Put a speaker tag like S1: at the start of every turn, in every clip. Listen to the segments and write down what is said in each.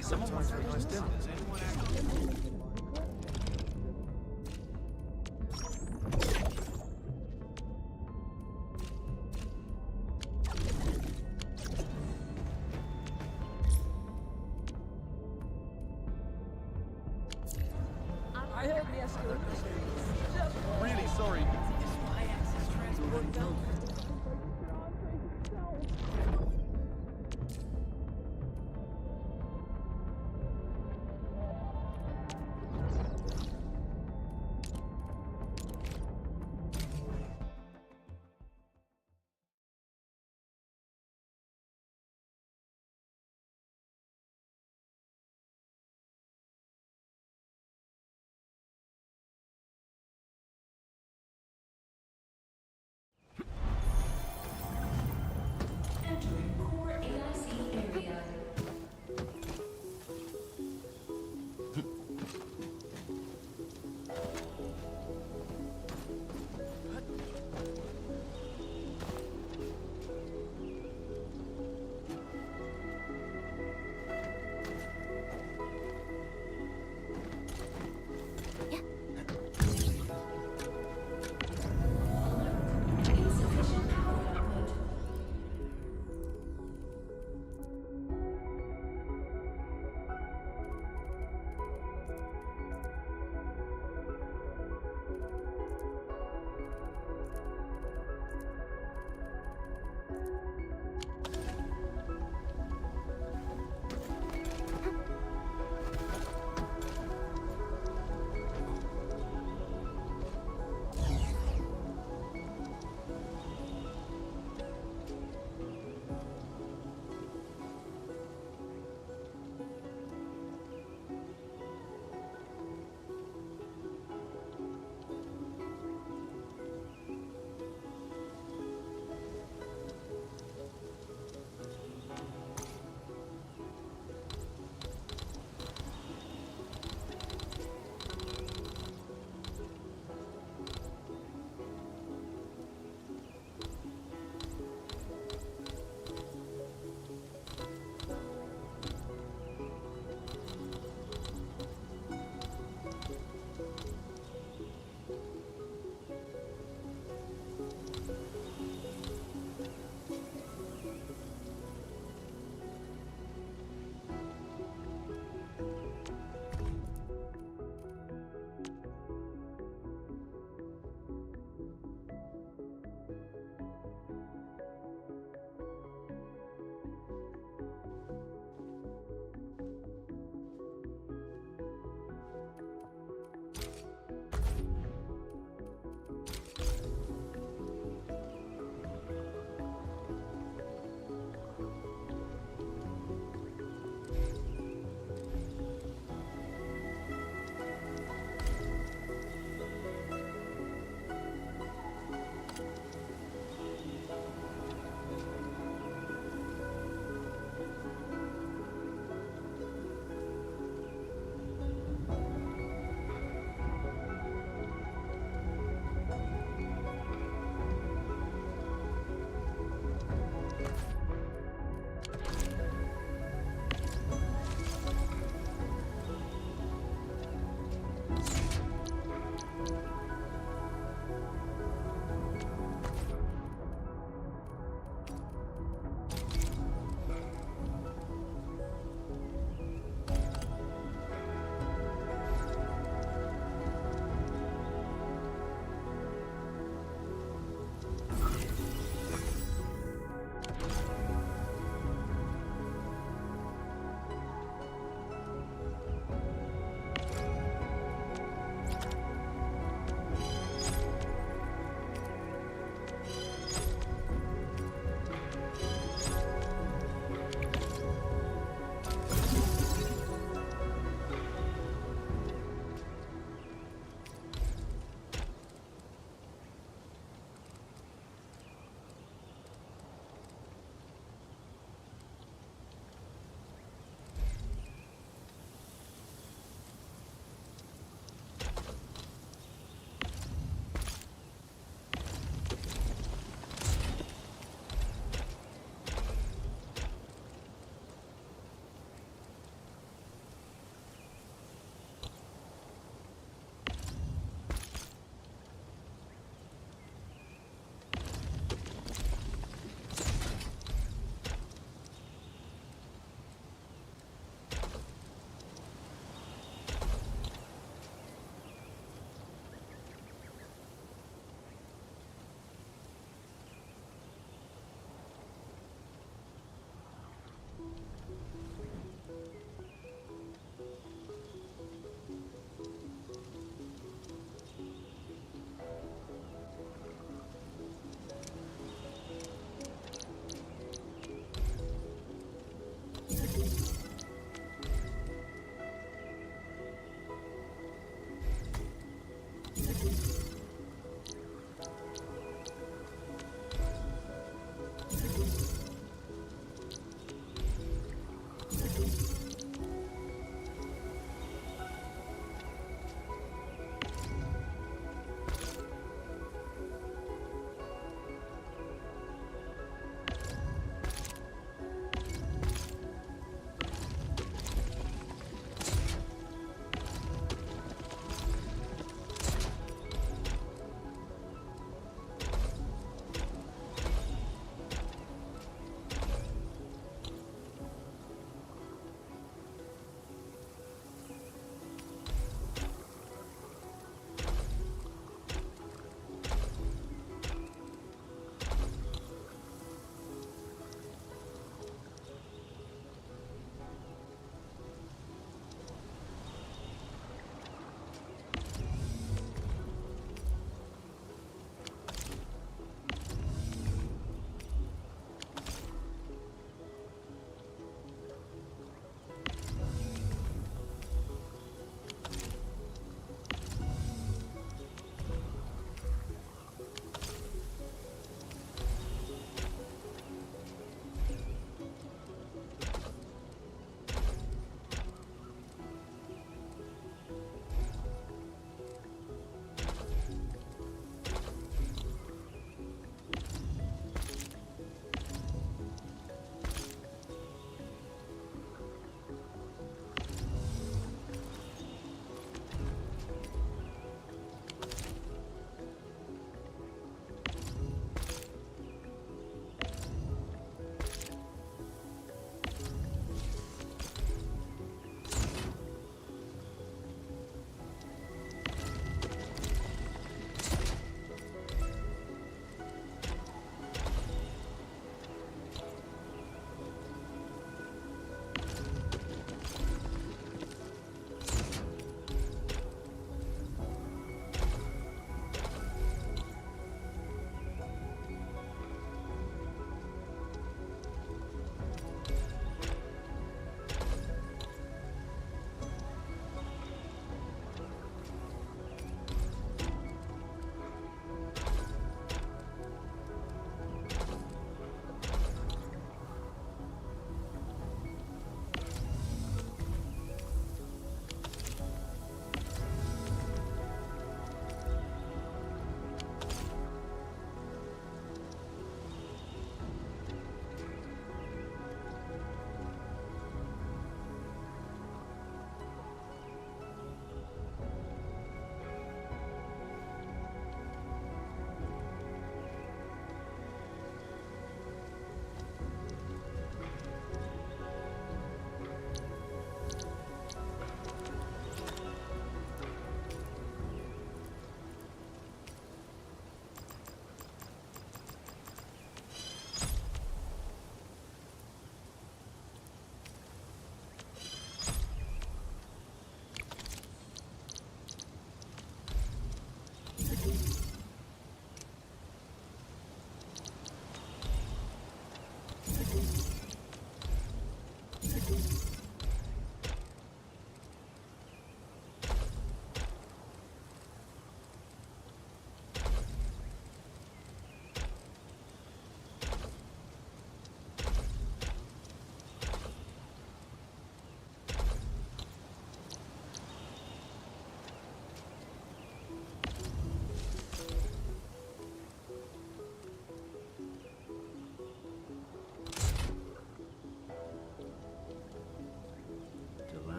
S1: Sometimes very nice dinner.
S2: I heard the escalator.
S1: Really sorry.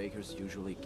S3: takers usually...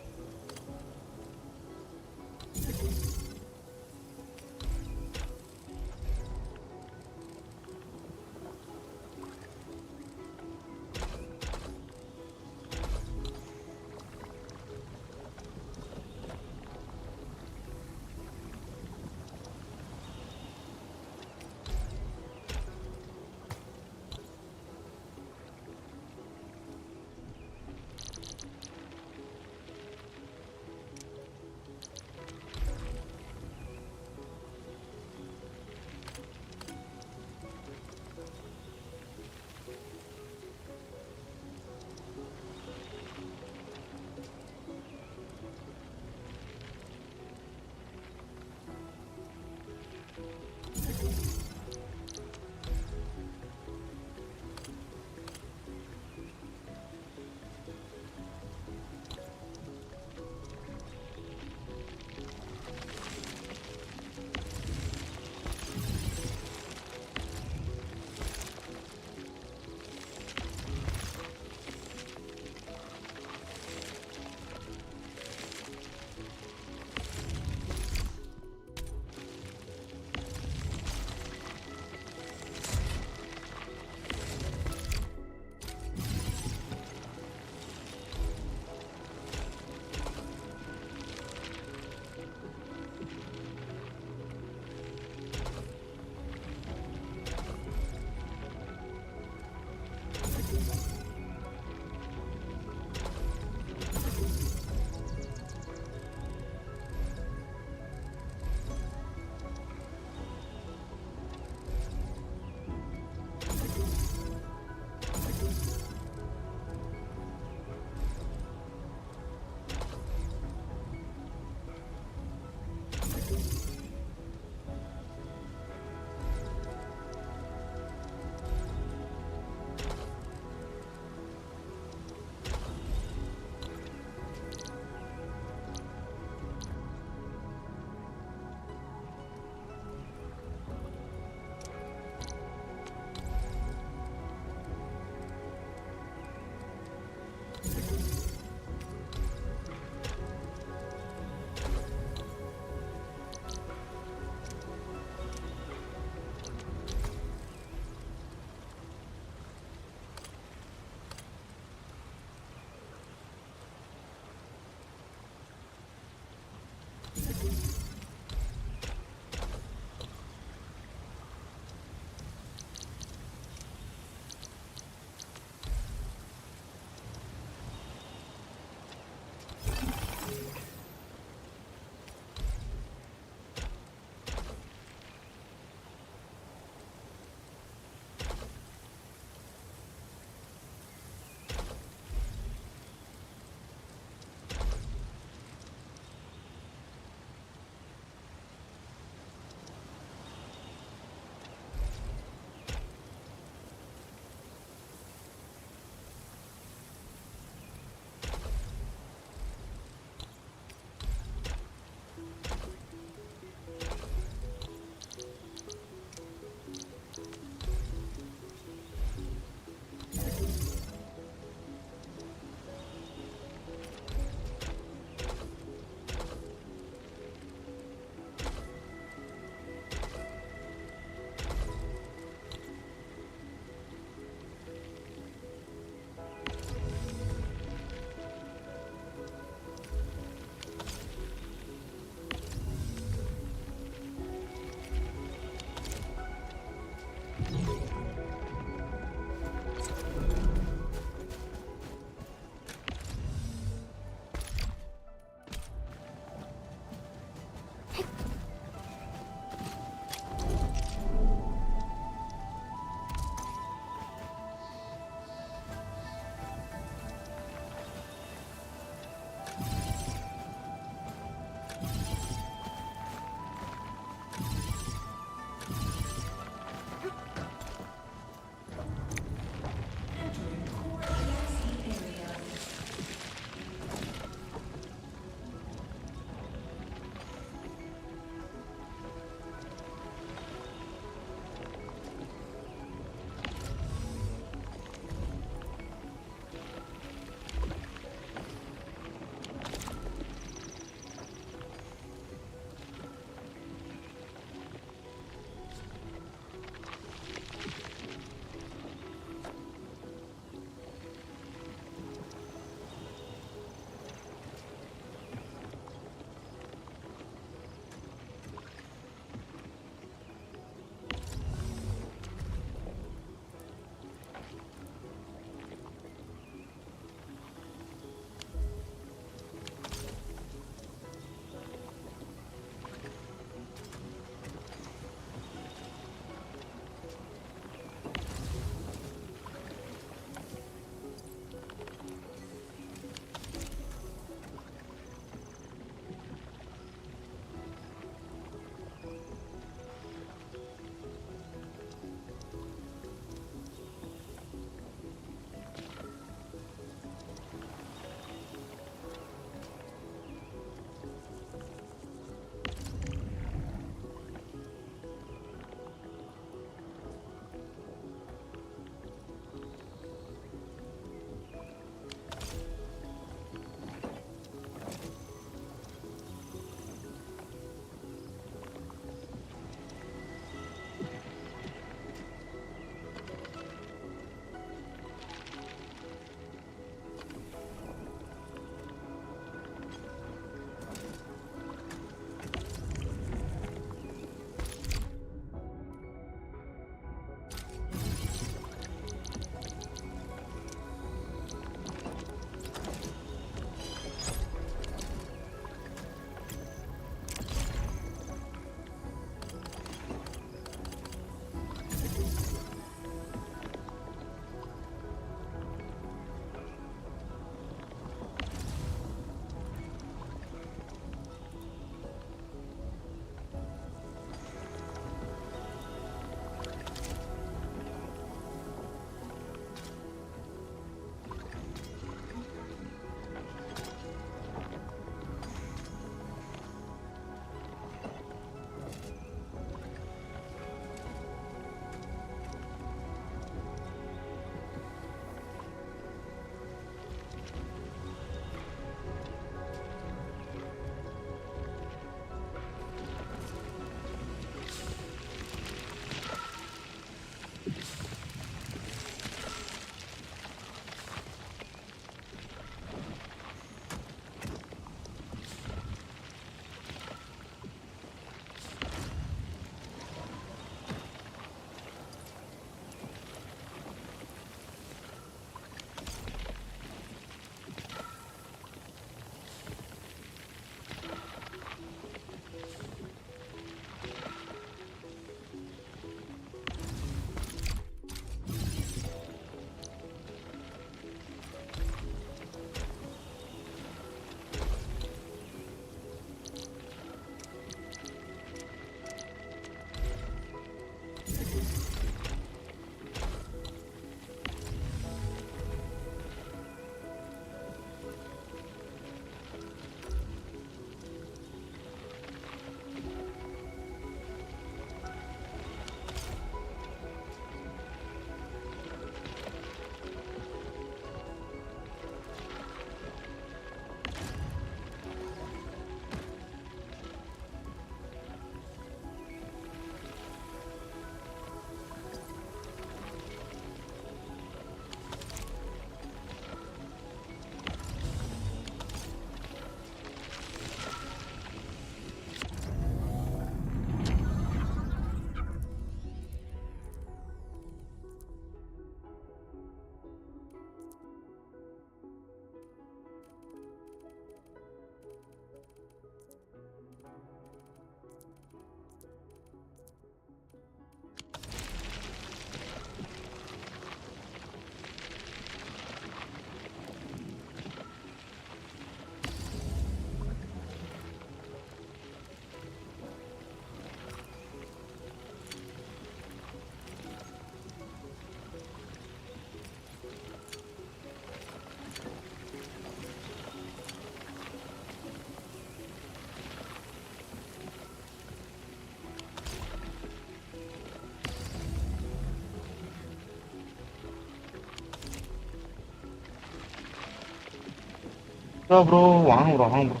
S3: bro வாங்க bro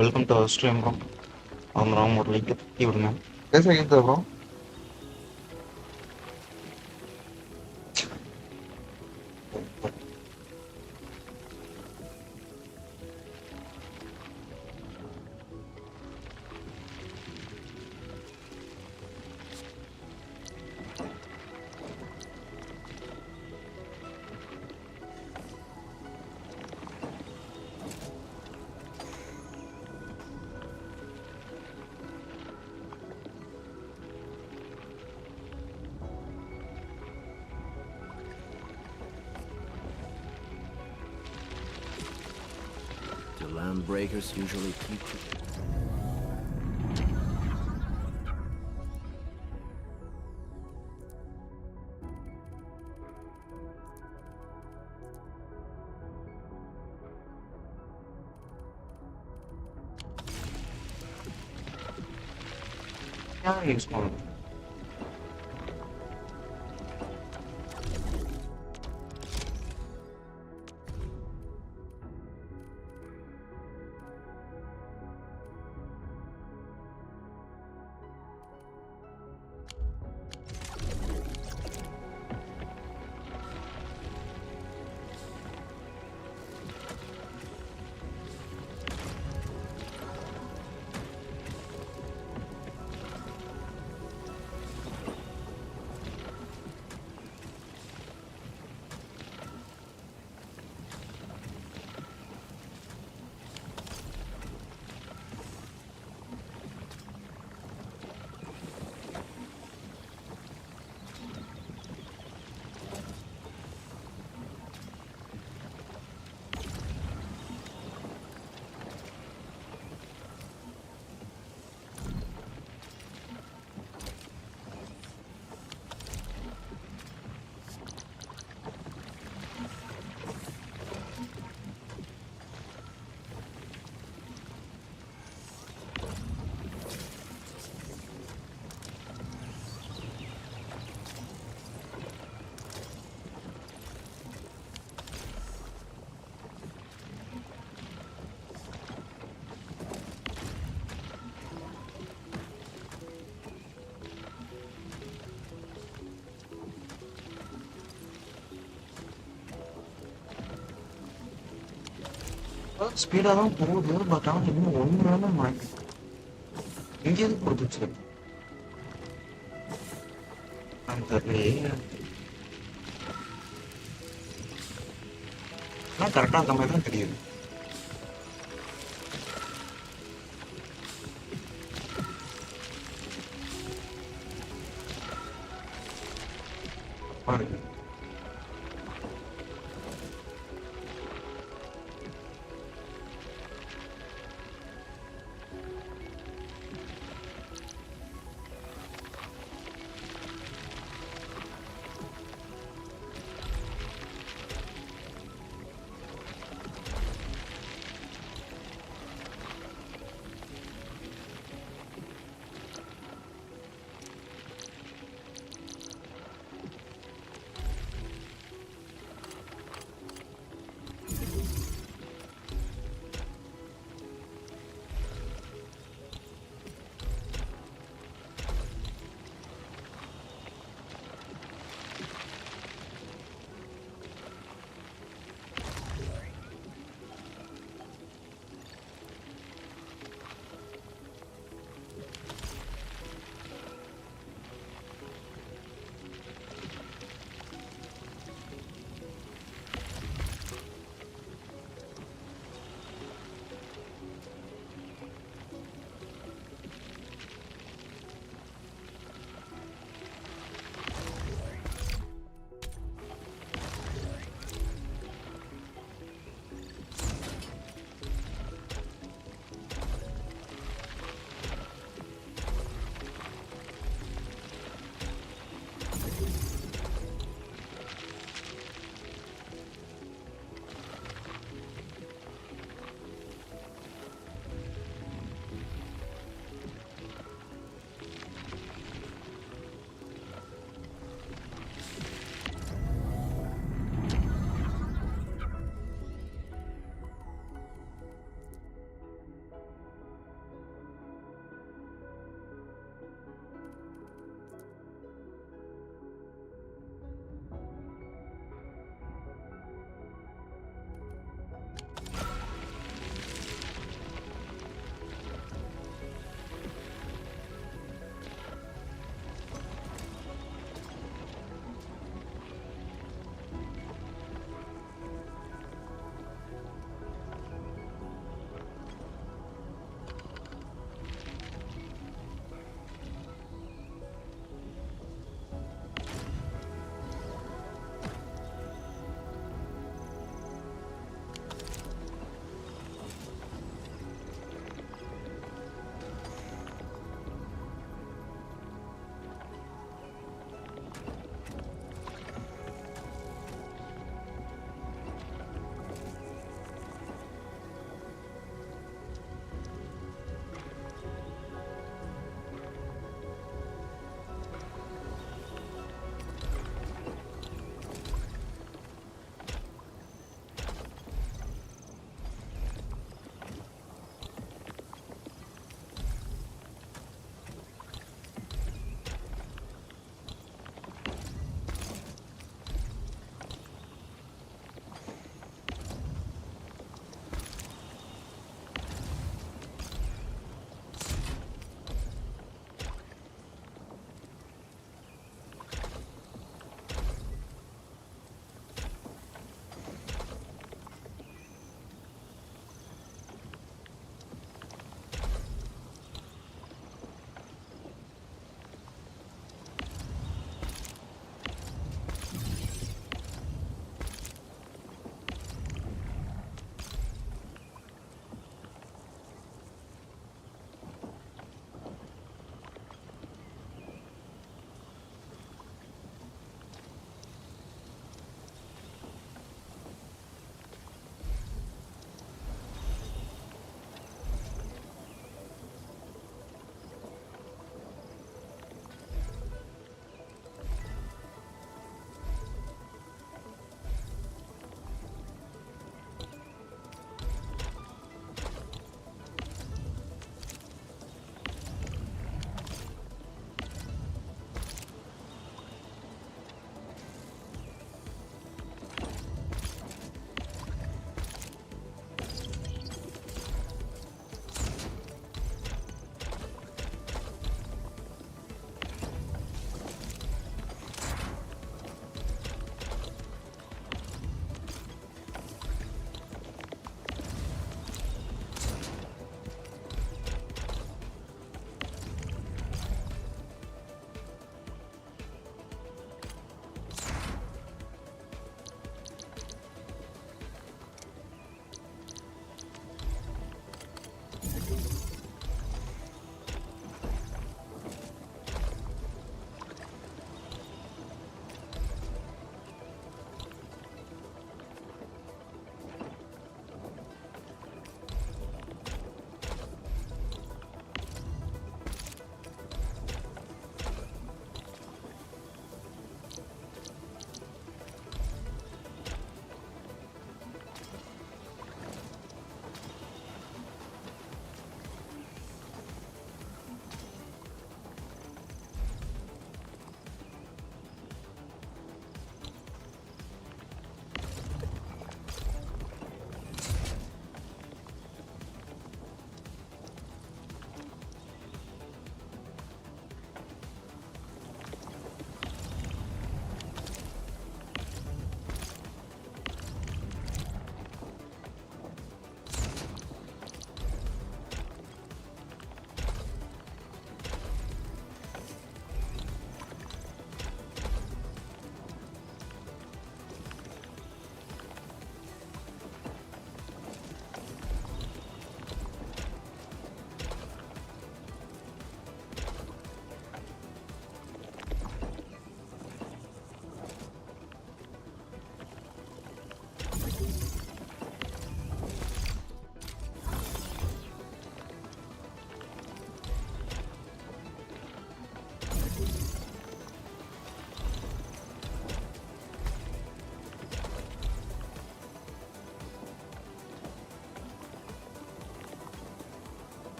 S3: welcome to stream bro. அவங்க ஒரு like தட்டி விடுங்க. பேச கேட்குது bro.
S4: The land breakers usually keep.
S3: யார் use பண்ணுங்க? ஸ்பீடாக தான் போகுது. பட் ஆனால் இன்னும் ஒன்று வேணும் மாட்டேன். இங்கே எது கொடுத்துச்சு அந்த ஆனால் கரெக்டாக அந்த மாதிரி தான் தெரியுது. பாருங்க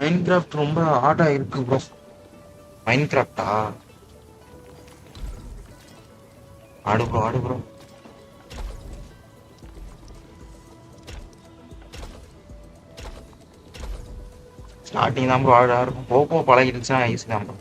S3: மைன்கிராஃப்ட் ரொம்ப ஹார்டா இருக்கு ப்ரோ. மைன்கிராஃப்டா? ஆடு ப்ரோ. ஸ்டார்டிங் தான் ப்ரோ ஹார்டா இருக்கும். போக பழகிடுச்சுன்னா ஈஸி தான் bro.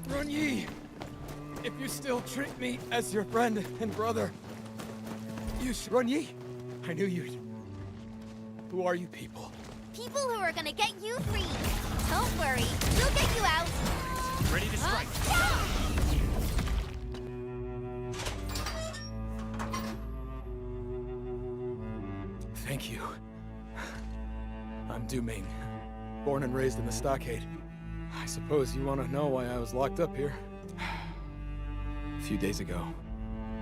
S1: Runyi! If you still treat me as your friend and brother, you should... Runyi! I knew you'd... Who are you people?
S5: People who are gonna get you free. Don't worry, we'll get you out.
S1: Ready to strike. Thank you. I'm Du Ming, born and raised in the stockade. I suppose you want to know why I was locked up here. A few days ago,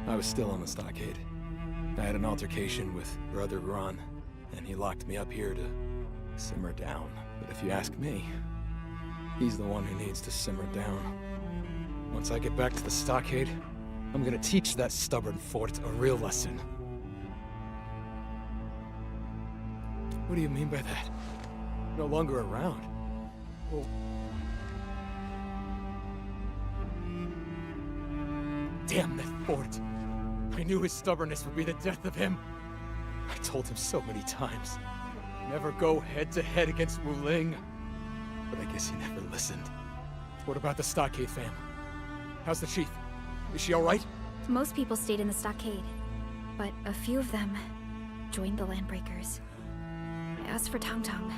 S1: I was still on the stockade. I had an altercation with Brother Gran, and he locked me up here to simmer down. But if you ask me, he's the one who needs to simmer down. Once I get back to the stockade, I'm gonna teach that stubborn fort a real lesson. What do you mean by that? No longer around? Well... Damn that fort! I knew his stubbornness would be the death of him. I told him so many times. Never go head-to-head against Wu Ling. But I guess he never listened. What about the stockade fam? How's the chief? Is she alright?
S6: Most people stayed in the stockade, but a few of them joined the Landbreakers. As for Tong Tong...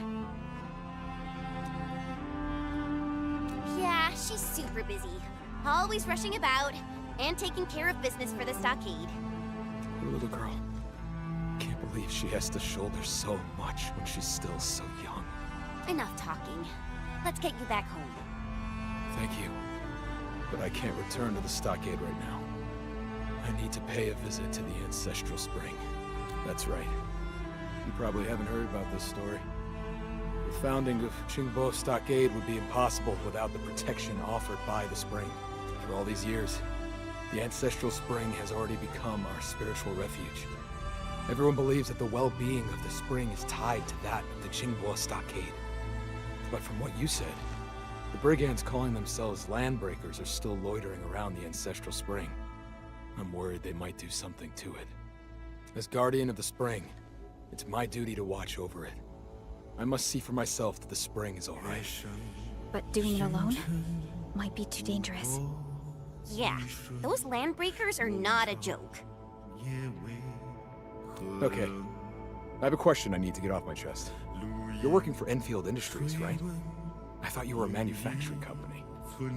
S5: Yeah, she's super busy. Always rushing about, and taking care of business for the stockade.
S1: Poor little girl. Can't believe she has to shoulder so much when she's still so young.
S5: Enough talking. Let's get you back home.
S1: Thank you. But I can't return to the stockade right now. I need to pay a visit to the Ancestral Spring. That's right. You probably haven't heard about this story. The founding of Qingbo Stockade would be impossible without the protection offered by the spring. For all these years, the Ancestral Spring has already become our spiritual refuge. Everyone believes that the well-being of the spring is tied to that of the Qingbo Stockade. But from what you said, the brigands calling themselves Landbreakers are still loitering around the Ancestral Spring. I'm worried they might do something to it. As Guardian of the Spring, it's my duty to watch over it. I must see for myself that the spring is all right.
S6: But doing it alone might be too dangerous.
S5: Yeah, those Landbreakers are not a joke.
S1: Okay. I have a question I need to get off my chest. You're working for Endfield Industries, right? I thought you were a manufacturing company.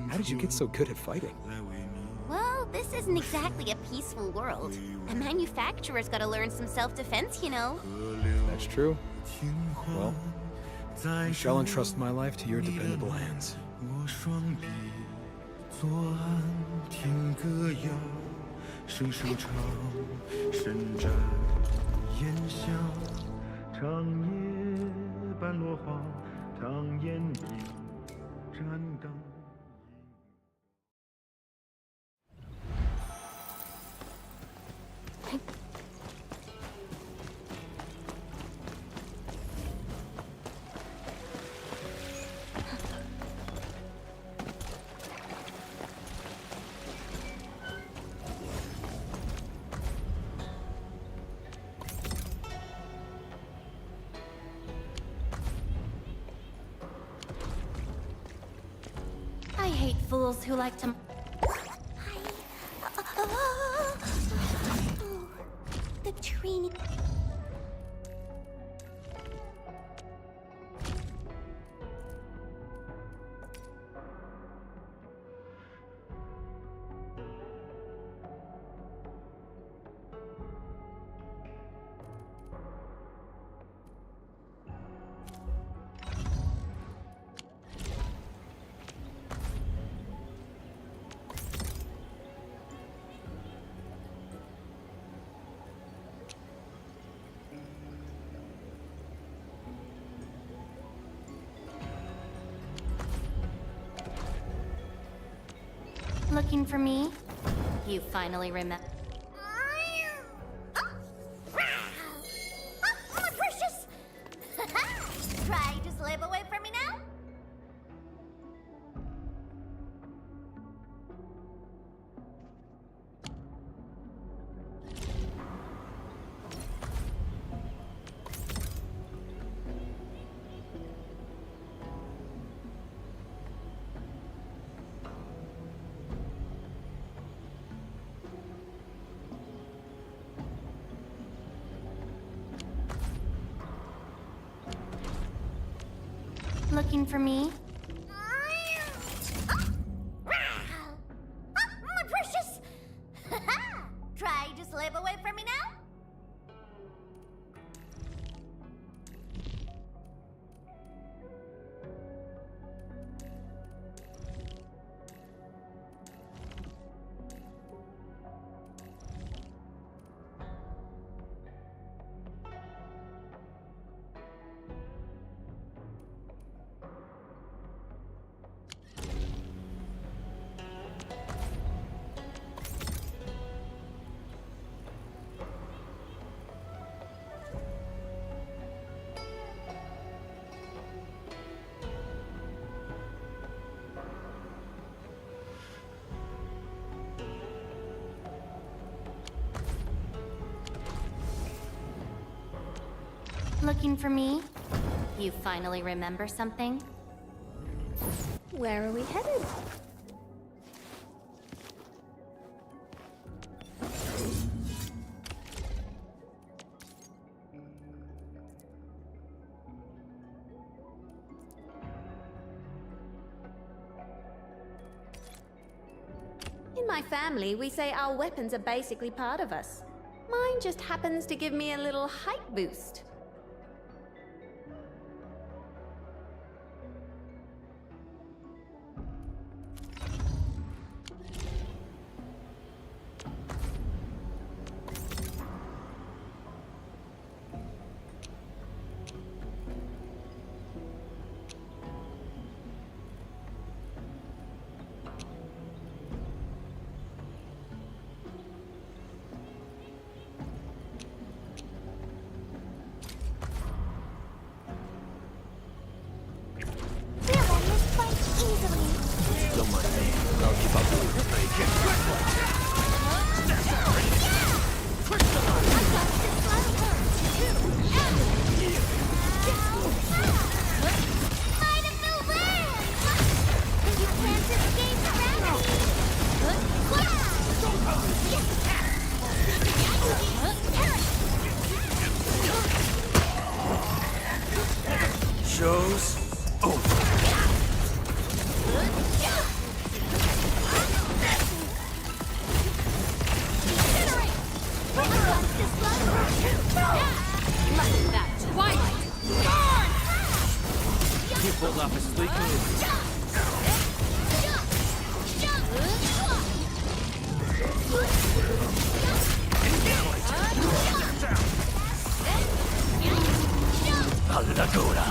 S1: How did you get so good at fighting?
S5: Well, this isn't exactly a peaceful world. A manufacturer's gotta learn some self-defense, you know.
S1: That's true. Well, I shall entrust my life to your dependable hands.
S7: 左岸听歌谣，声声唱，伸展烟香。长夜半落花，唐烟影，盏灯。
S5: hate fools who like to... The training... Looking for me? You finally remember. My precious! Try to slip away from me now? Looking for me? My precious! Try to slip away from me now? Looking for me? You finally remember something?
S2: Where are we headed? In my family, we say our weapons are basically part of us. Mine just happens to give me a little height boost.
S4: Don't mind me. I'll keep up with it.
S1: Show's over.
S4: He pulled off a sleek move.
S1: Allagora.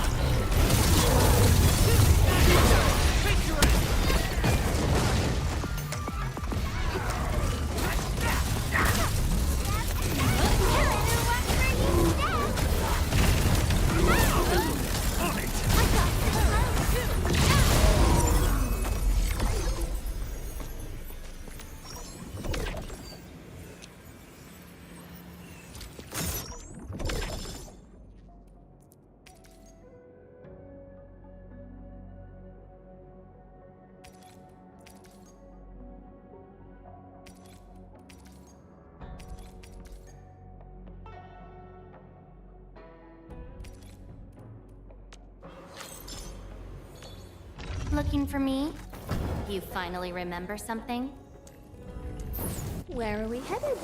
S5: Looking for me? You finally remember something?
S2: Where are we headed?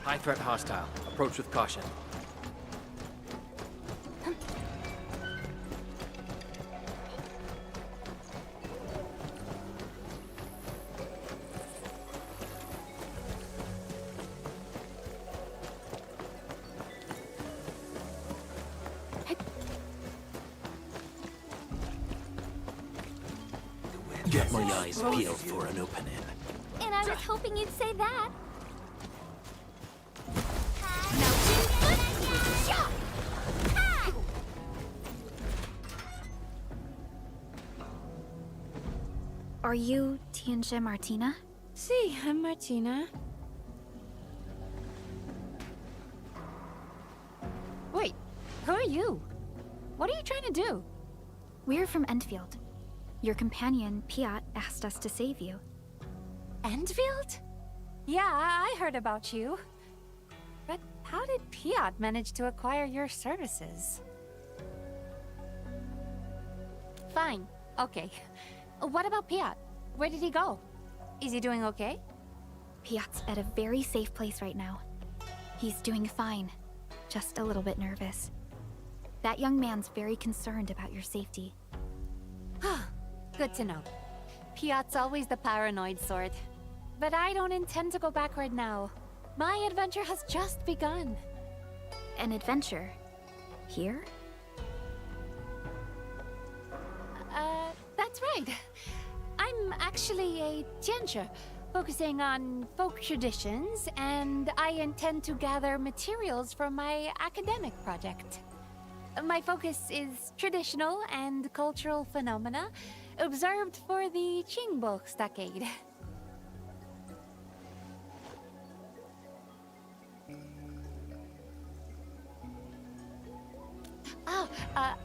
S4: High threat hostile. Approach with caution. Get my eyes peeled for an opening.
S5: And I was hoping you'd say that. Now, foot, shot! Ha!
S6: Are you Tianjin Martina?
S8: See, I'm Martina. Wait, who are you? What are you trying to do?
S6: We're from Endfield. Your companion, Piat, asked us to save you.
S8: Endfield? Yeah, I heard about you. But how did Piat manage to acquire your services? Fine, okay. What about Piat? Where did he go? Is he doing okay?
S6: Piat's at a very safe place right now. He's doing fine, just a little bit nervous. That young man's very concerned about your safety.
S8: Good to know. Piat's always the paranoid sort. But I don't intend to go back right now. My adventure has just begun.
S6: An adventure? Here?
S8: That's right. I'm actually a Tianjin, focusing on folk traditions, and I intend to gather materials for my academic project. My focus is traditional and cultural phenomena observed for the Qingbo stockade.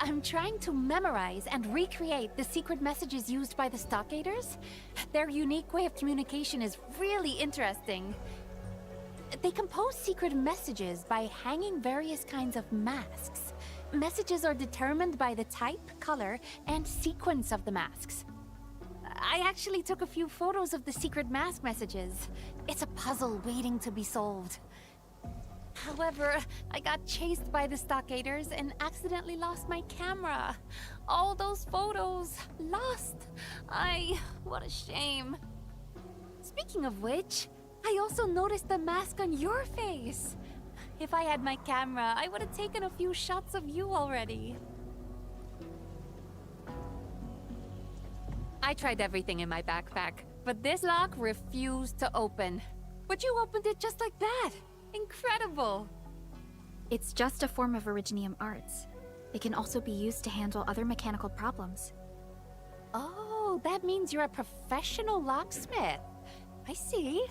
S8: I'm trying to memorize and recreate the secret messages used by the stockaders. Their unique way of communication is really interesting. They compose secret messages by hanging various kinds of masks. Messages are determined by the type, color, and sequence of the masks. I actually took a few photos of the secret mask messages. It's a puzzle waiting to be solved. However, I got chased by the stockaders and accidentally lost my camera. All those photos, lost. What a shame. Speaking of which, I also noticed the mask on your face. If I had my camera, I would have taken a few shots of you already. I tried everything in my backpack, but this lock refused to open. But you opened it just like that. Incredible!
S6: It's just a form of Originium arts. It can also be used to handle other mechanical problems.
S8: Oh, that means you're a professional locksmith. I see.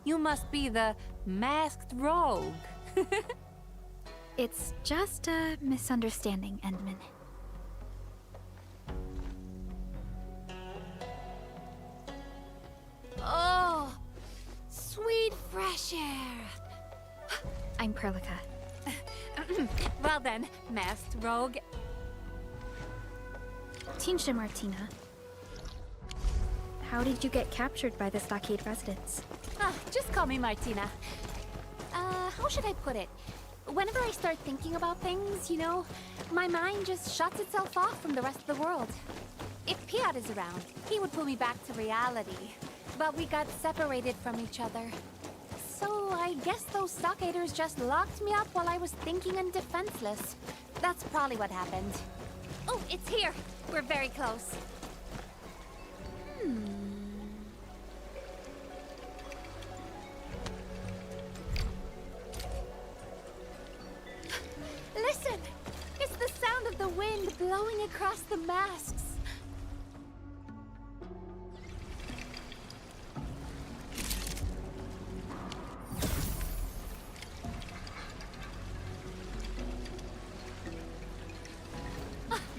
S8: You must be the masked rogue.
S6: It's just a misunderstanding, Endman.
S8: Oh, sweet fresh air.
S6: I'm Perlica.
S8: Well then, masked rogue.
S6: Tianjin Martina. How did you get captured by the stockade residents?
S8: Just call me Martina. How should I put it? Whenever I start thinking about things, you know, my mind just shuts itself off from the rest of the world. If Piat is around, he would pull me back to reality. But we got separated from each other. So I guess those stockaders just locked me up while I was thinking and defenseless. That's probably what happened. Oh, it's here. We're very close. Listen! It's the sound of the wind blowing across the masks.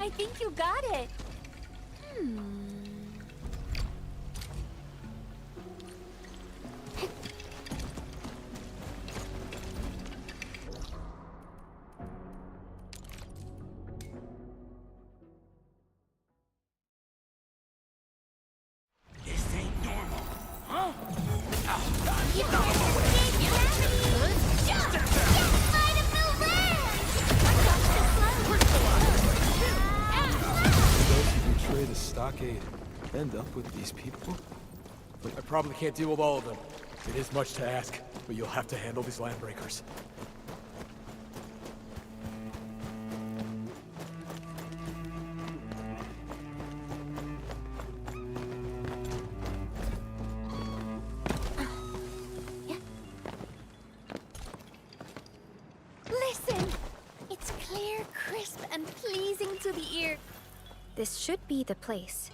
S8: I think you got it.
S4: This ain't normal, huh?
S5: You can't escape gravity! Jump! Fight a new
S1: Those who betray the stockade end up with these people? Look, I probably can't deal with all of them. It is much to ask, but you'll have to handle these landbreakers.
S8: to the ear.
S6: This should be the place.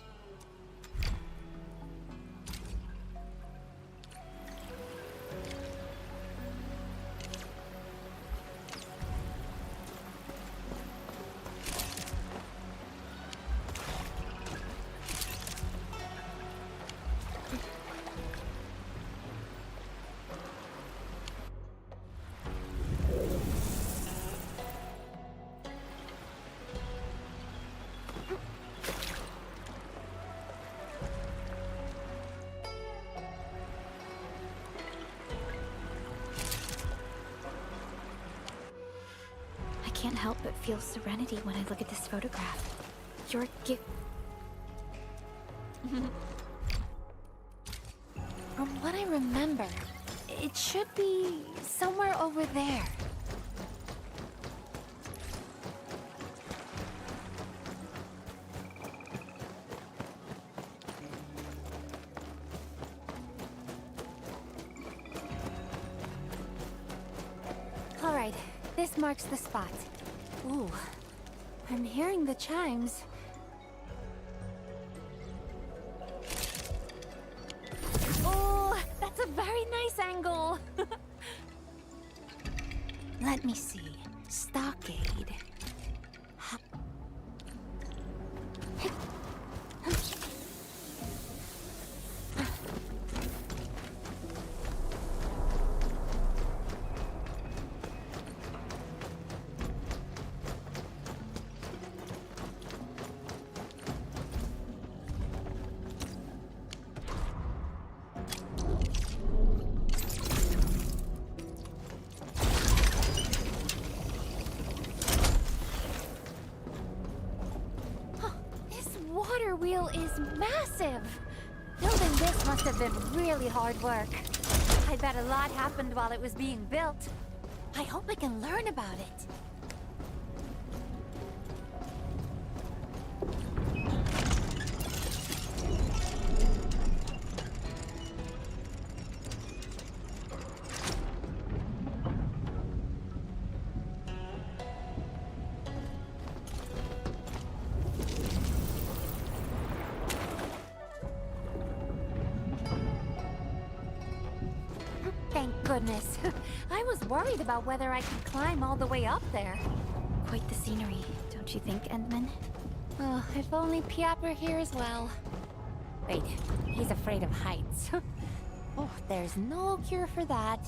S6: I can't help but feel serenity when I look at this photograph. Your gift.
S8: From what I remember, it should be somewhere over there. All right, this marks the spot. Ooh, I'm hearing the chimes. Oh, that's a very nice angle. Let me see. Stockade. Water wheel is massive! Building this must have been really hard work. I bet a lot happened while it was being built. I hope I can learn about it. Thank goodness. I was worried about whether I could climb all the way up there.
S6: Quite the scenery, don't you think, Endman?
S8: Oh, if only Piap were here as well. Wait, he's afraid of heights. Oh, there's no cure for that.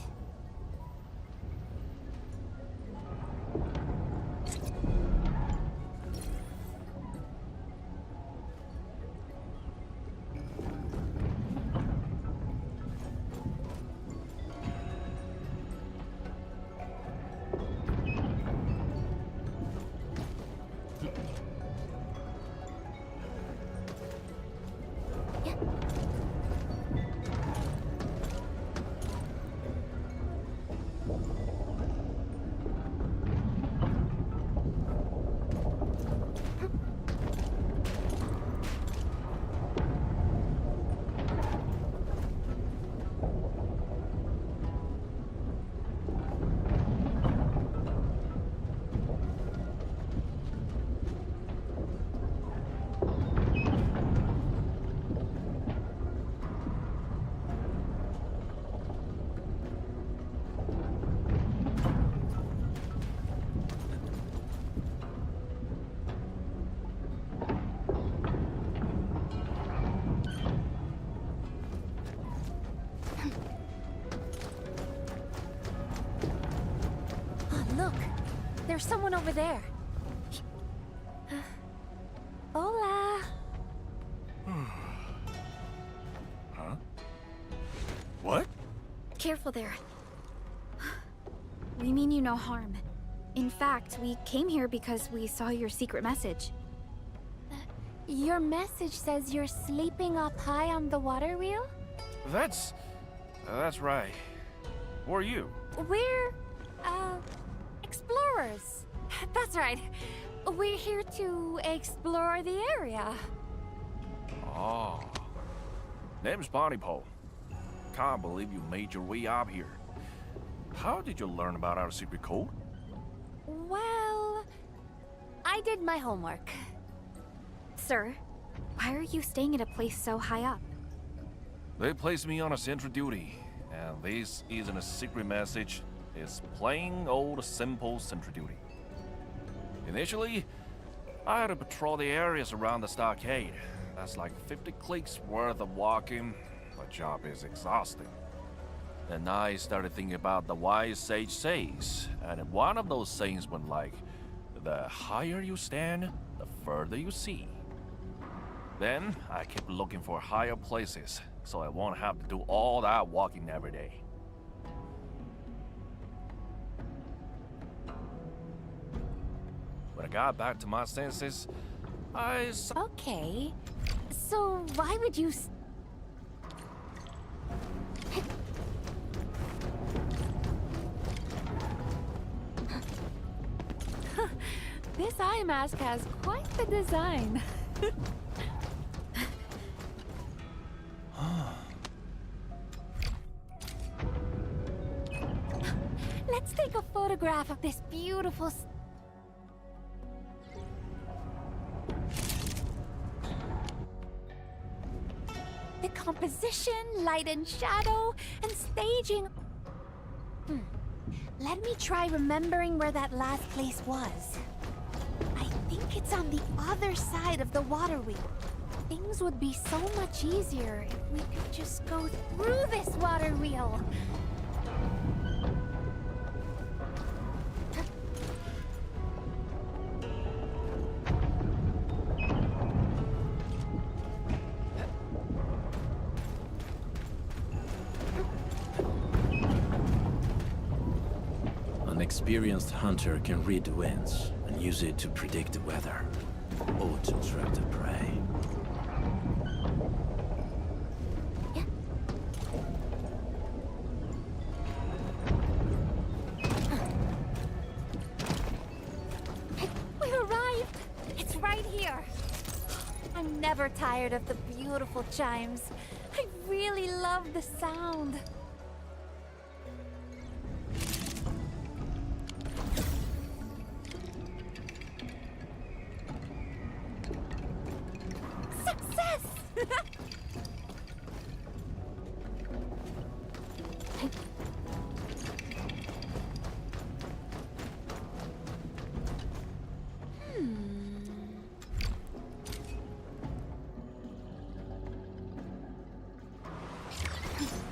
S8: Look, there's someone over there. Hola.
S4: Huh? What?
S6: Careful there. We mean you no harm. In fact, we came here because we saw your secret message.
S8: Your message says you're sleeping up high on the water wheel?
S4: That's right. Who are you?
S8: We're, explorers. That's right. We're here to explore the area.
S4: Oh. Name's Ponypole. Can't believe you made your way up here. How did you learn about our secret code?
S8: Well, I I did my homework.
S6: Sir, why are you staying at a place so high up?
S4: They placed me on a sentry duty, and this isn't a secret message. It's plain old simple sentry duty. Initially, I had to patrol the areas around the stockade. That's like 50 clicks worth of walking. The job is exhausting. Then I started thinking about the wise sage says, and one of those sayings went like, the higher you stand, the further you see. Then I kept looking for higher places, so I won't have to do all that walking every day. When I got back to my senses, I saw...
S8: Okay. So why would you... This eye mask has quite the design. Let's take a photograph of this beautiful... The composition, light and shadow, and staging... Let me try remembering where that last place was. I think it's on the other side of the water wheel. Things would be so much easier if we could just go through this water wheel.
S1: An experienced hunter can read the winds and use it to predict the weather or to trap the prey.
S8: We arrived! It's right here! I'm never tired of the beautiful chimes. I really love the sound. Success!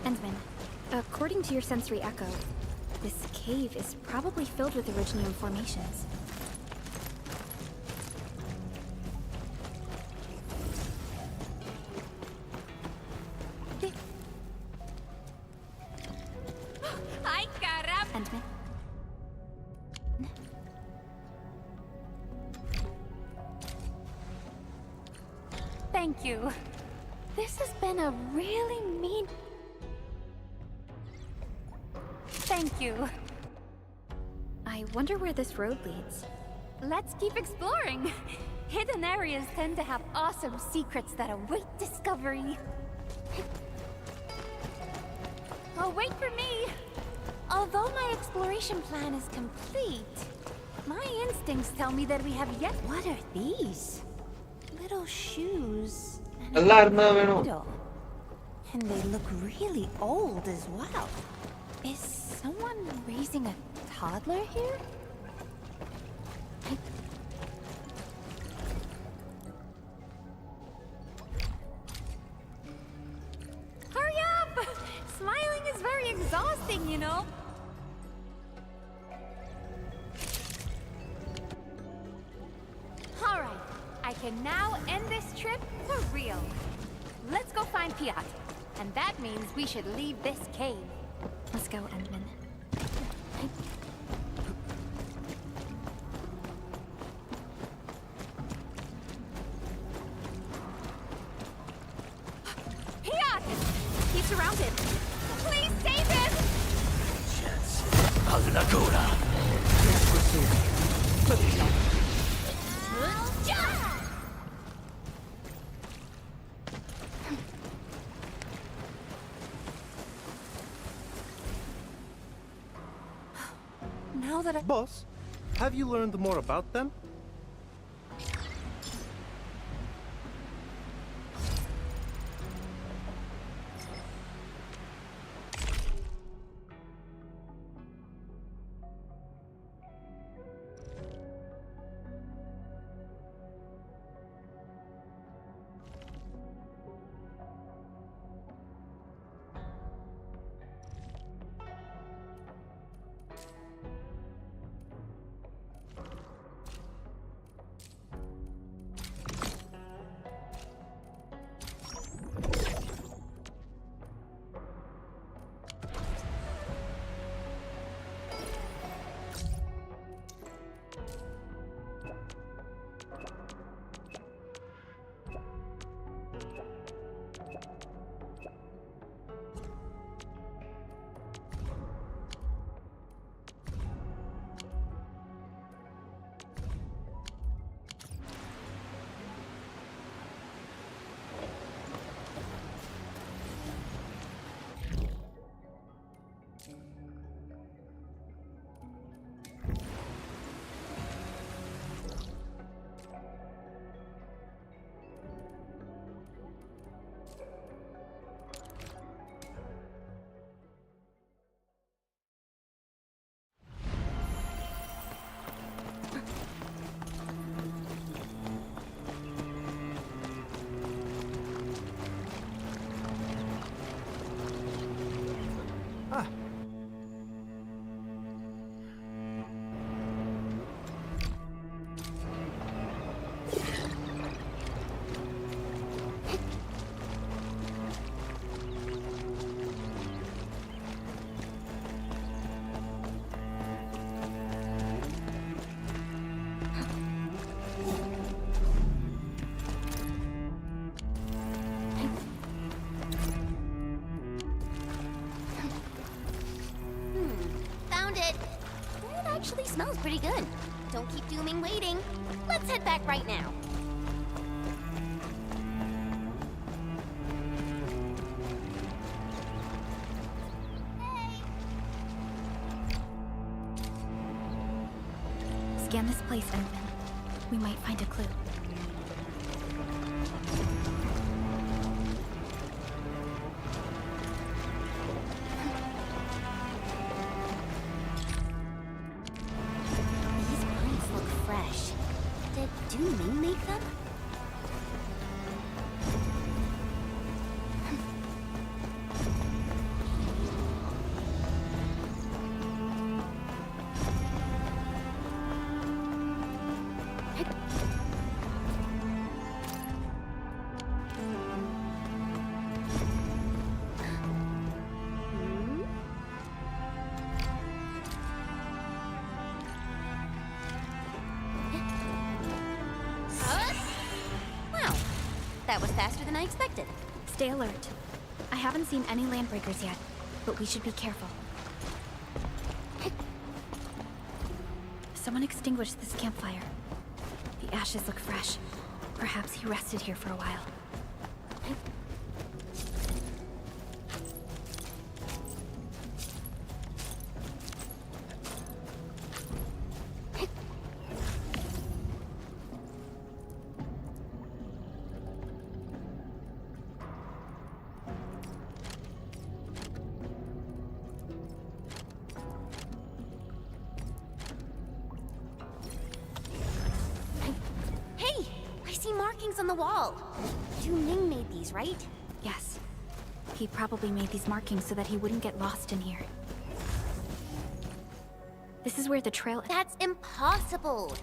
S6: Endman, according to your sensory echo, this cave is probably filled with Originium formations.
S8: Ay, caramba!
S6: Endman?
S8: Thank you. This has been a really mean... Thank you.
S6: I wonder where this road leads.
S8: Let's keep exploring. Hidden areas tend to have awesome secrets that await discovery. Oh, wait for me! Although my exploration plan is complete, my instincts tell me that we have yet... What are these? Little shoes and a needle. And they look really old as well. Is someone raising a toddler here? Hurry up! Smiling is very exhausting, you know. All right, I can now end this trip for real. Let's go find Piat. And that means we should leave this cave.
S6: Let's go, Endman.
S8: Piat! He's surrounded. Please save him! Now that I...
S9: Boss, have you learned more about them?
S5: pretty good. Don't keep Dooming waiting. Let's head back right now.
S6: Scan this place, Endman. We might find a clue.
S5: These pines look fresh. Did Dooming make them? Wow, that was faster than I expected.
S6: Stay alert. I haven't seen any landbreakers yet, but we should be careful. Someone extinguished this campfire. The ashes look fresh. Perhaps he rested here for a while.
S5: Hey, I see markings on the wall. Dooming made these, right?
S6: Yes. He probably made these markings so that he wouldn't get lost in here. This is where the trail...
S5: That's impossible.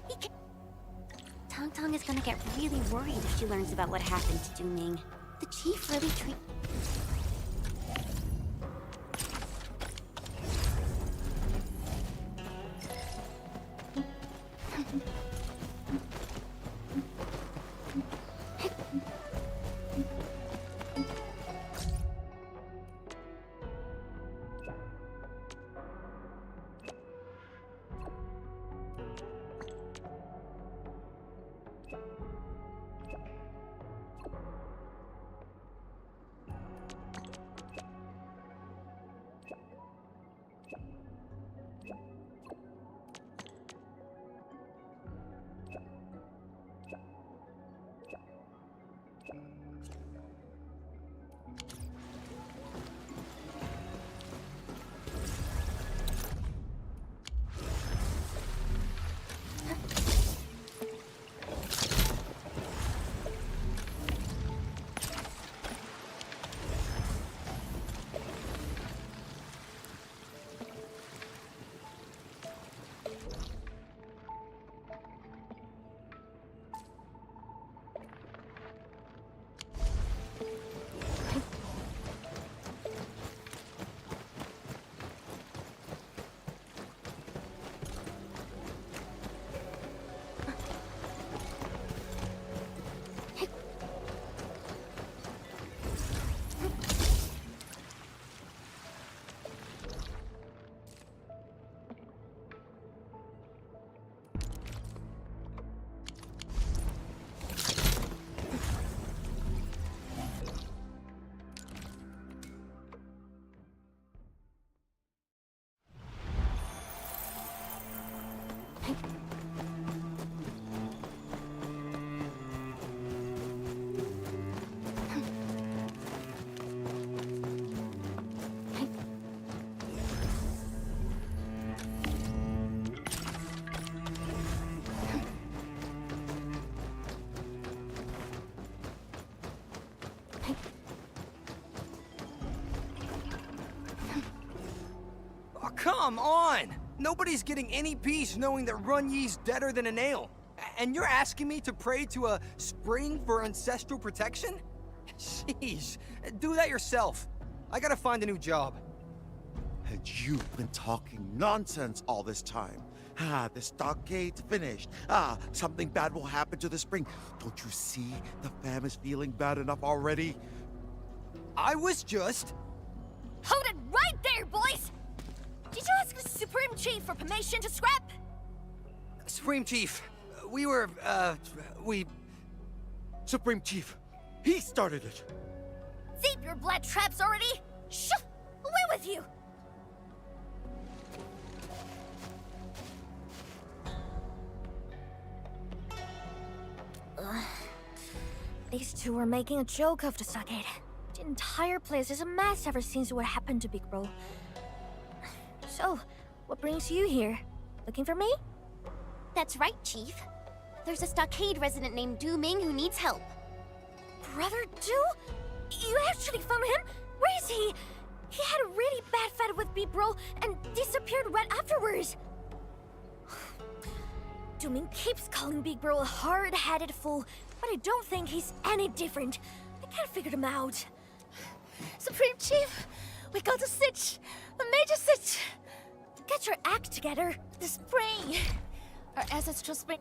S5: He can... Tong Tong is gonna get really worried if she learns about what happened to Dooming. The chief really treat...
S9: Come on! Nobody's getting any peace knowing that Run Ye's deader than a nail. And you're asking me to pray to a spring for ancestral protection? Jeez, do that yourself. I gotta find a new job.
S10: And you've been talking nonsense all this time. The stockade's finished. Something bad will happen to the spring. Don't you see the fam is feeling bad enough already?
S9: I was just...
S11: Hold it right there, boys! Did you ask the Supreme Chief for permission to scrap?
S9: Supreme Chief, we...
S10: Supreme Chief, he started it.
S5: Save your blood traps already! Shoo! Away with you! These two were making a joke of the stockade. The entire place is a mess ever since what happened to Big Bro. So, what brings you here? Looking for me? That's right, Chief. There's a stockade resident named Du Ming who needs help. Brother Du? You actually found him? Where is he? He had a really bad fight with Big Bro and disappeared right afterwards. Du Ming keeps calling Big Bro a hard-headed fool, but I don't think he's any different. I can't figure him out. Supreme Chief, we got a sitch! A major sitch! Get your act together. The spring! Our ancestral spring...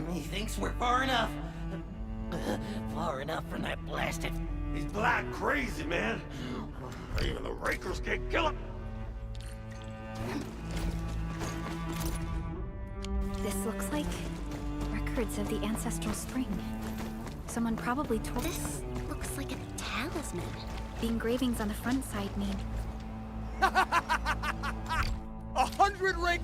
S11: Methinks we're far enough. Far enough from that blasted...
S7: He's black crazy, man. Even the Rakers can't kill him.
S6: This looks like records of the ancestral spring. Someone probably told
S5: This looks like a talisman.
S6: the engravings on the front side mean
S10: 100 Rake.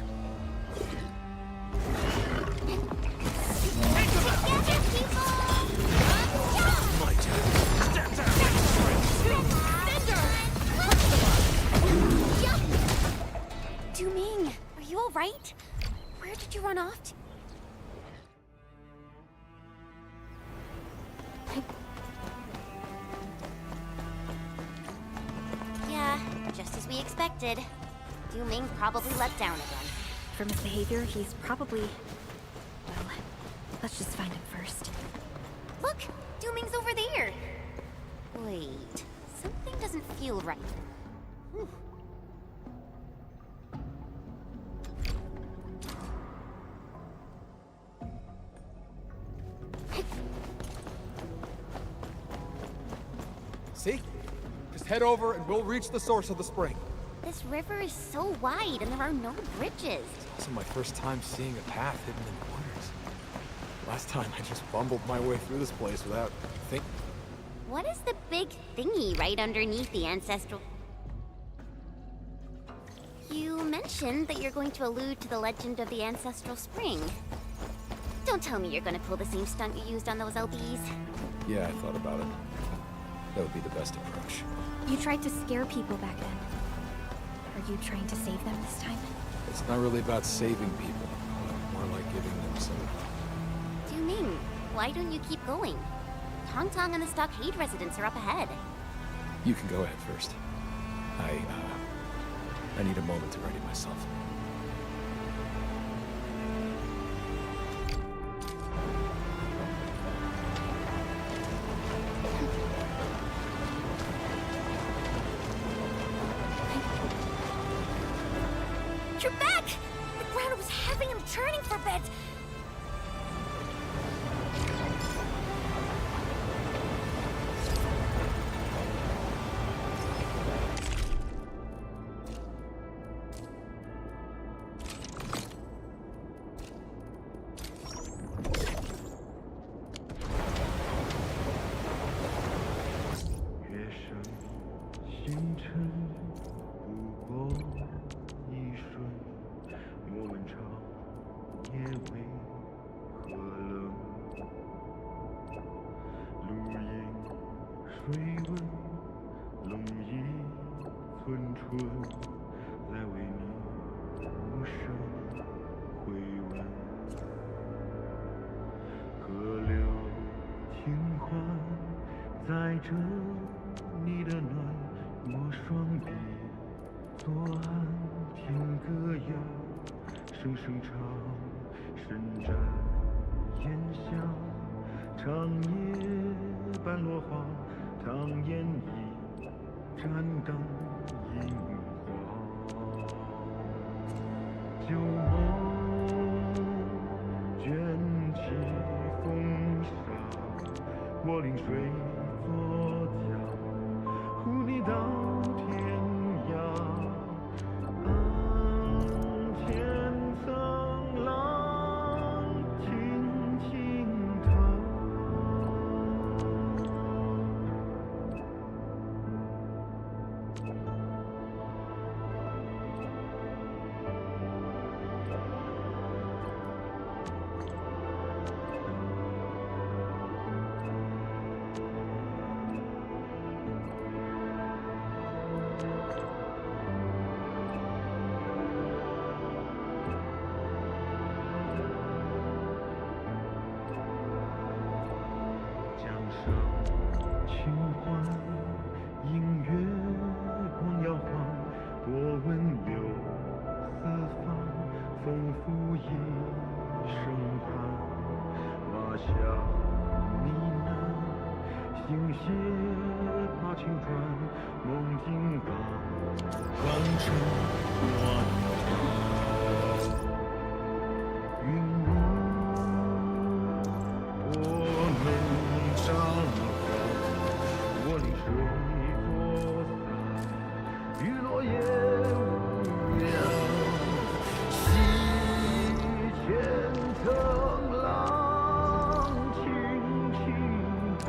S5: Du Ming, are you all right? Where did you run off to? Yeah, just as we expected. Du Ming probably let down again.
S6: from his behavior, he's probably... Well, let's just find him first.
S5: Look, Du Ming's over there. Wait, something doesn't feel right. Whew.
S1: See? Just head over and we'll reach the source of the spring.
S5: This river is so wide and there are no bridges.
S1: This is my first time seeing a path hidden in the waters. Last time I just bumbled my way through this place without thinking.
S5: What is the big thingy right underneath the ancestral... You mentioned that you're going to allude to the legend of the ancestral spring. Don't tell me you're going to pull the same stunt you used on those LBs.
S1: Yeah, I thought about it. That would be the best approach.
S6: You tried to scare people back then. Are you trying to save them this time?
S1: It's not really about saving people, but more like giving them some...
S5: Du Ming, why don't you keep going? Tong Tong and the stockade residents are up ahead.
S1: You can go ahead first. I need a moment to ready myself.
S5: You're back! The ground was having him turning for a bit.
S7: 长夜半落花，唐烟一盏灯萤火。旧梦卷起风沙，我临水作家，护你到天涯。千层浪，轻轻踏。江上清欢，映月光摇晃，波纹流四方，丰富一生寒。马下呢喃，星屑怕青砖，梦境港，港城暖阳。云雾我们张望，我临水作伞，雨落叶无恙，洗千层浪，轻轻踏。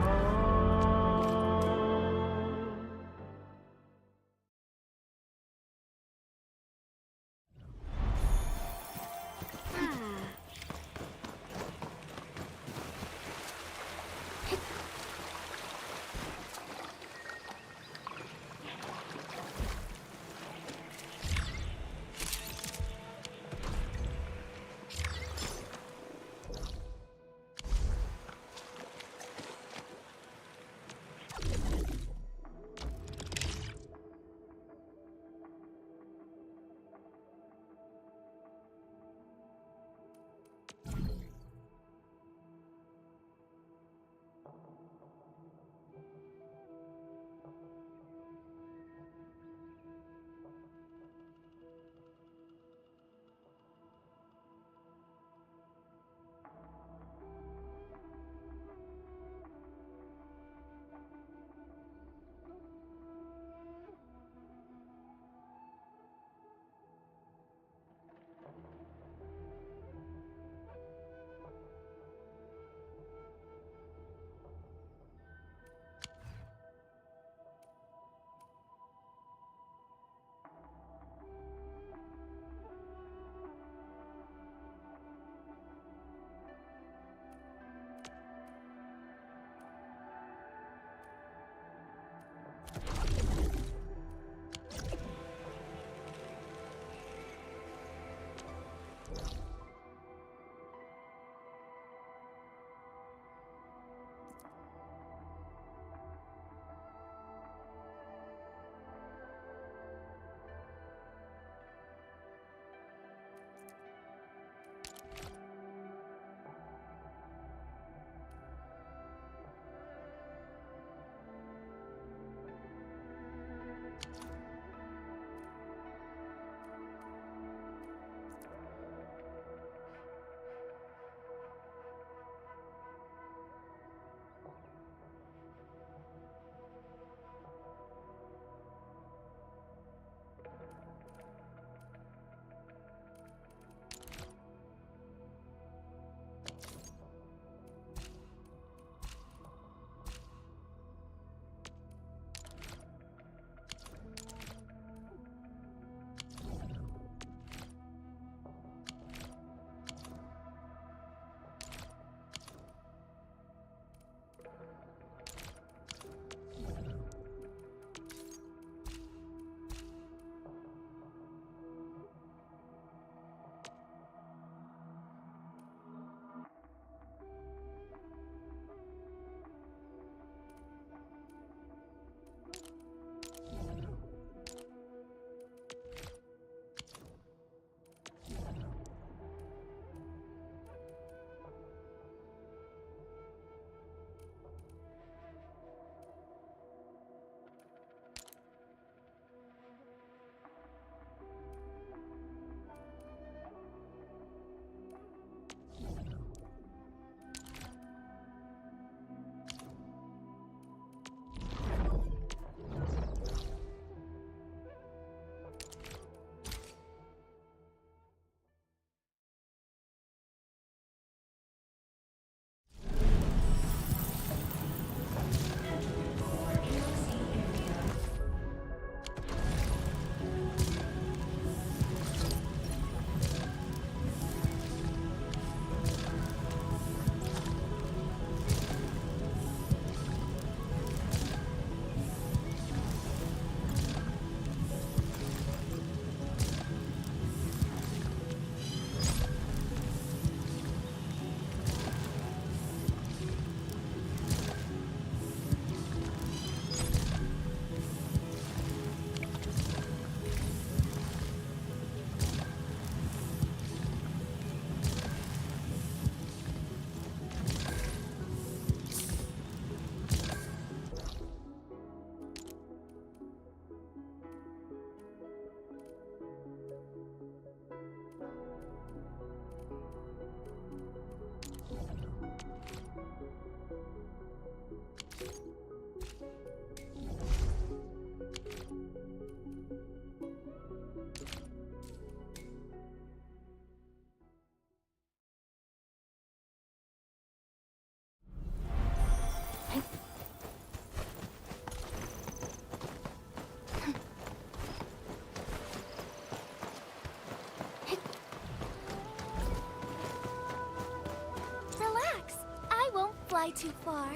S5: fly too far.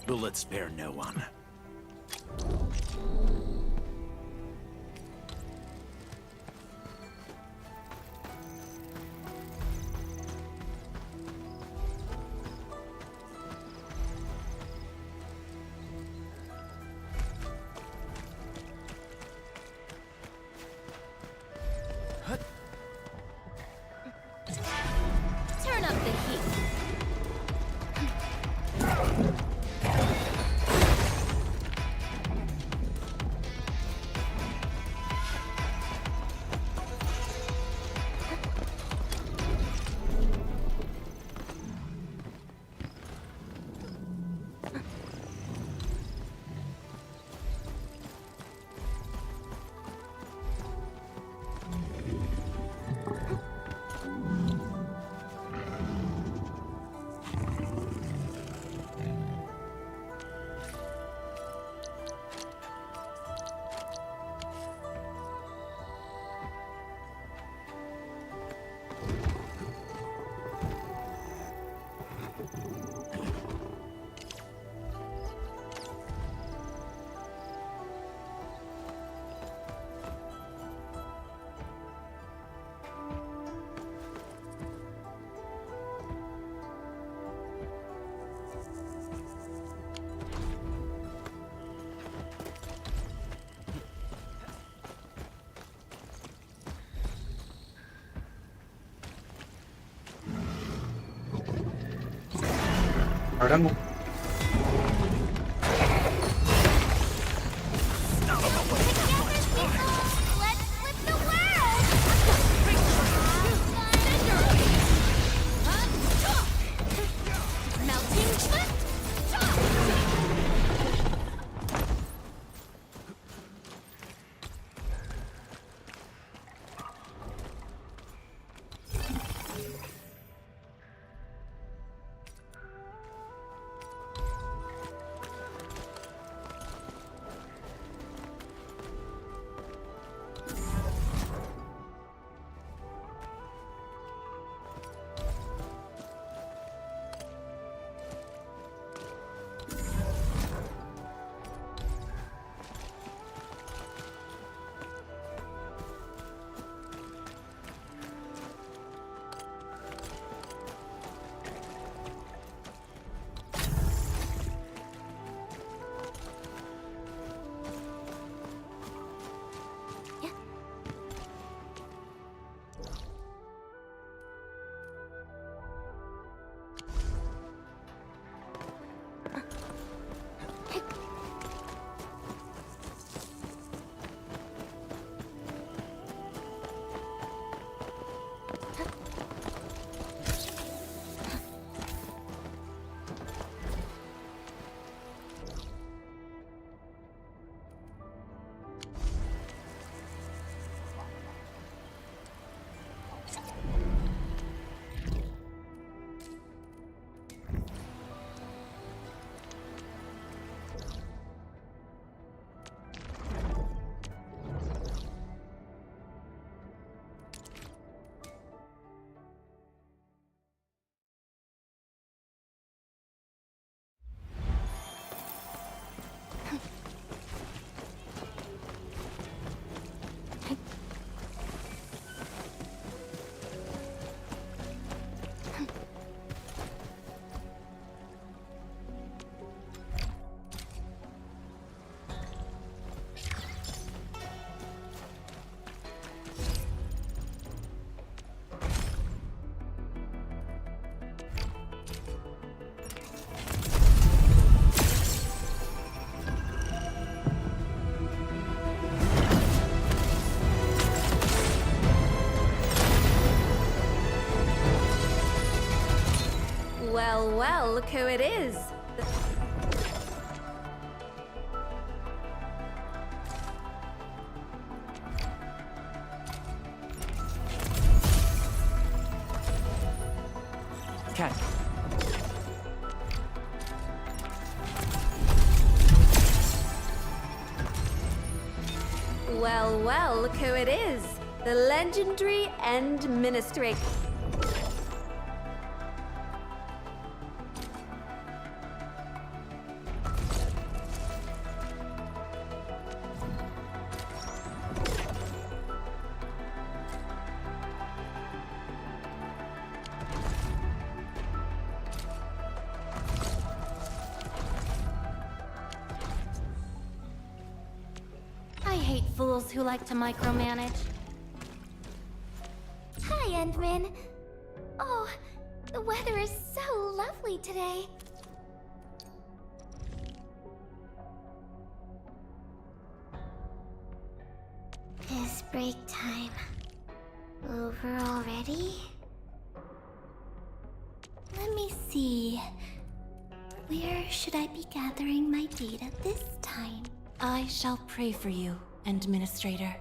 S1: Bullets spare no one.
S2: Turn up the heat.
S3: അടങ്ങും.
S2: well, look who it is.
S12: Cat.
S2: Well, well, look who it is. The legendary End Ministry.
S8: I hate fools who like to micromanage.
S5: Hi, Endman. Oh, the weather is so lovely today. Is break time over already? Let me see. Where should I be gathering my data this time?
S8: I shall pray for you, Administrator.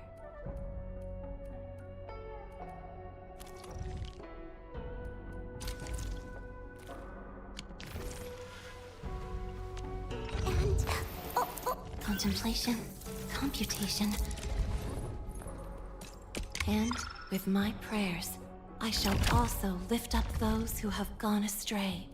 S5: And...
S8: Contemplation, computation. And with my prayers, I shall also lift up those who have gone astray.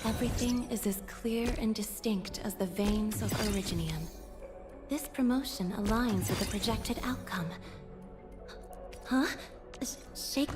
S8: Everything is as clear and distinct as the veins of Originium. This promotion aligns with the projected outcome. Huh? Shake...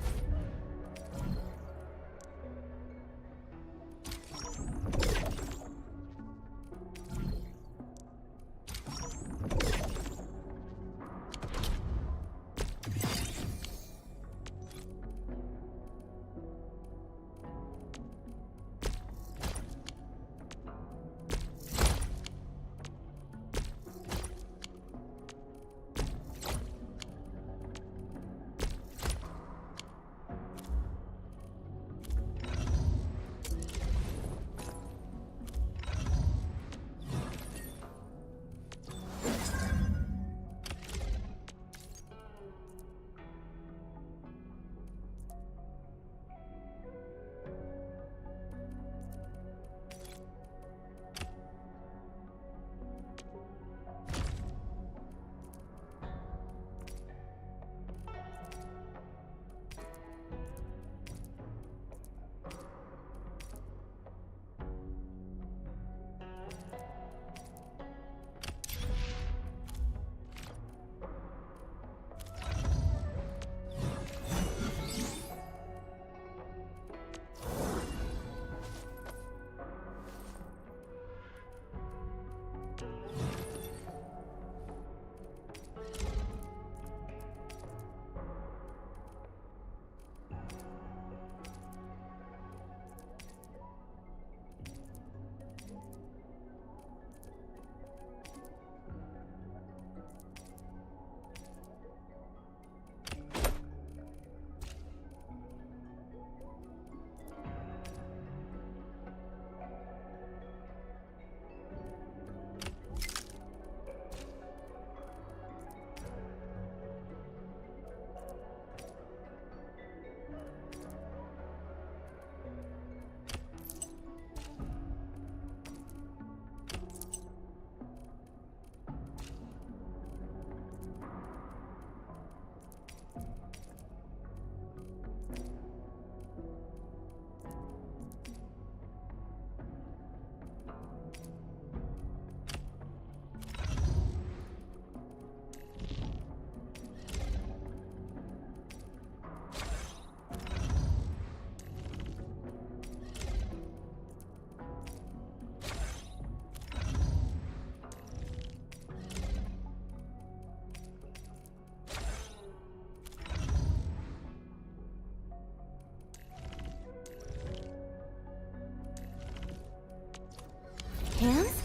S2: hands?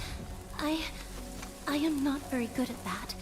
S2: I am not very good at that.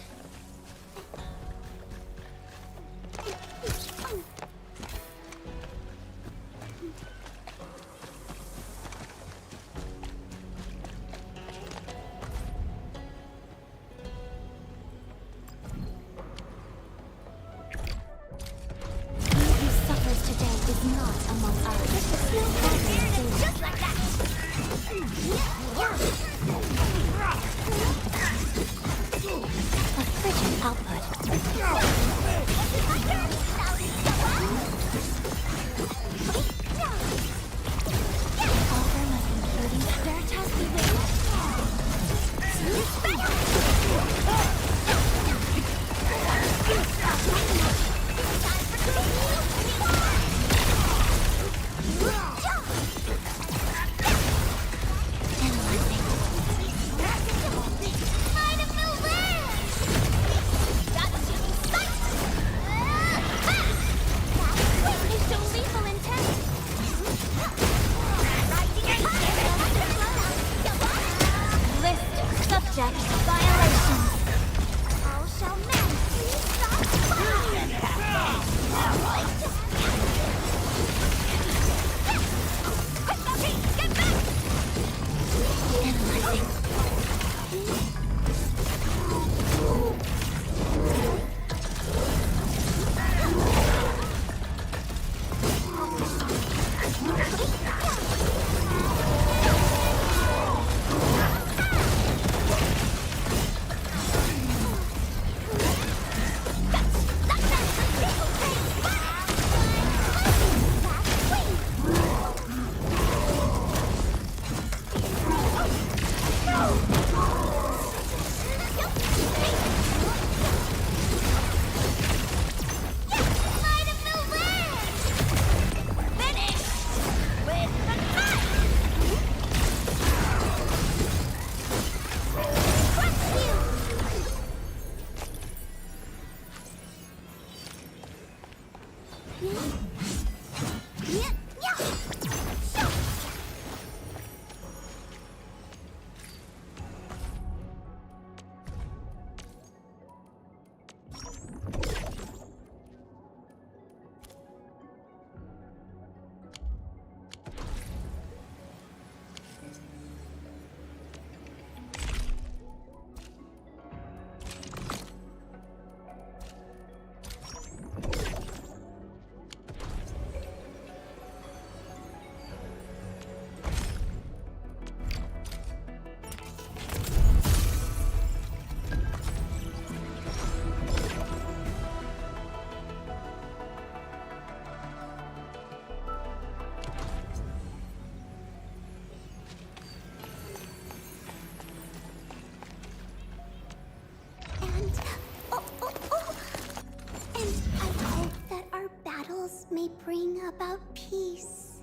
S12: May bring about peace.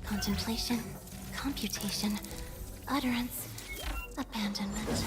S12: Contemplation, computation, utterance, abandonment.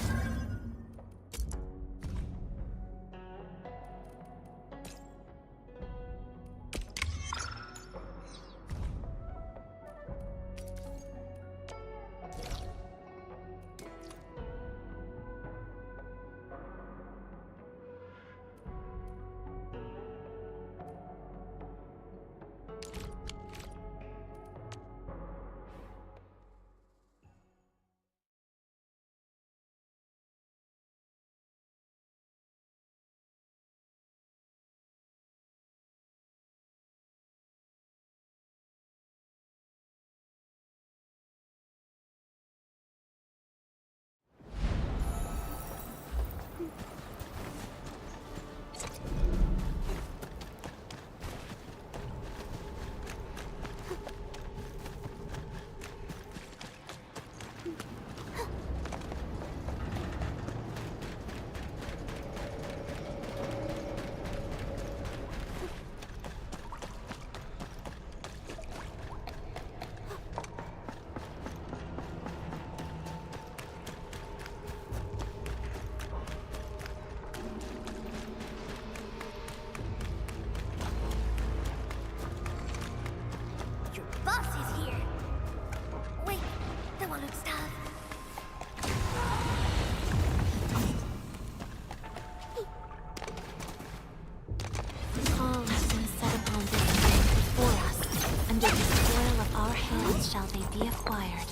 S12: Identity acquired.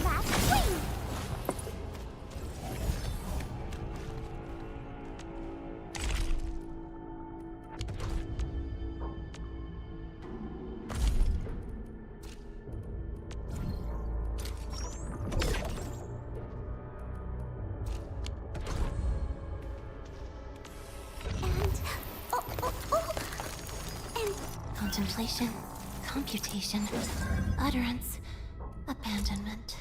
S12: Last wing! Contemplation, computation, utterance, abandonment.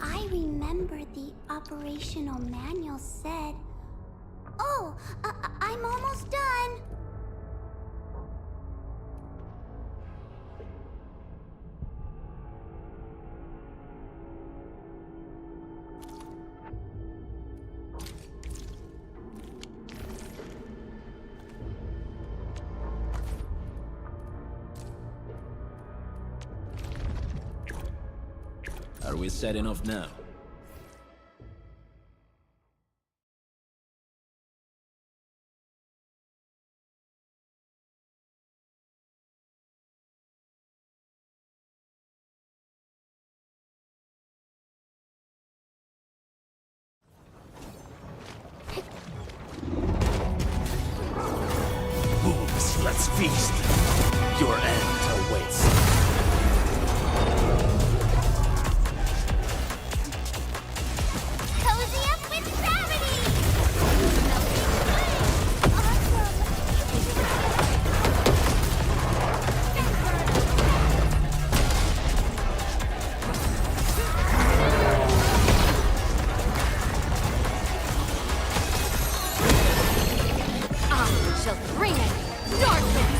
S12: I remember the operational manual said... Oh, I'm almost done!
S1: Are we setting off now?
S13: Wolves, let's feast. Your end awaits.
S12: Cozy up with gravity!
S8: I shall bring it! Darkness!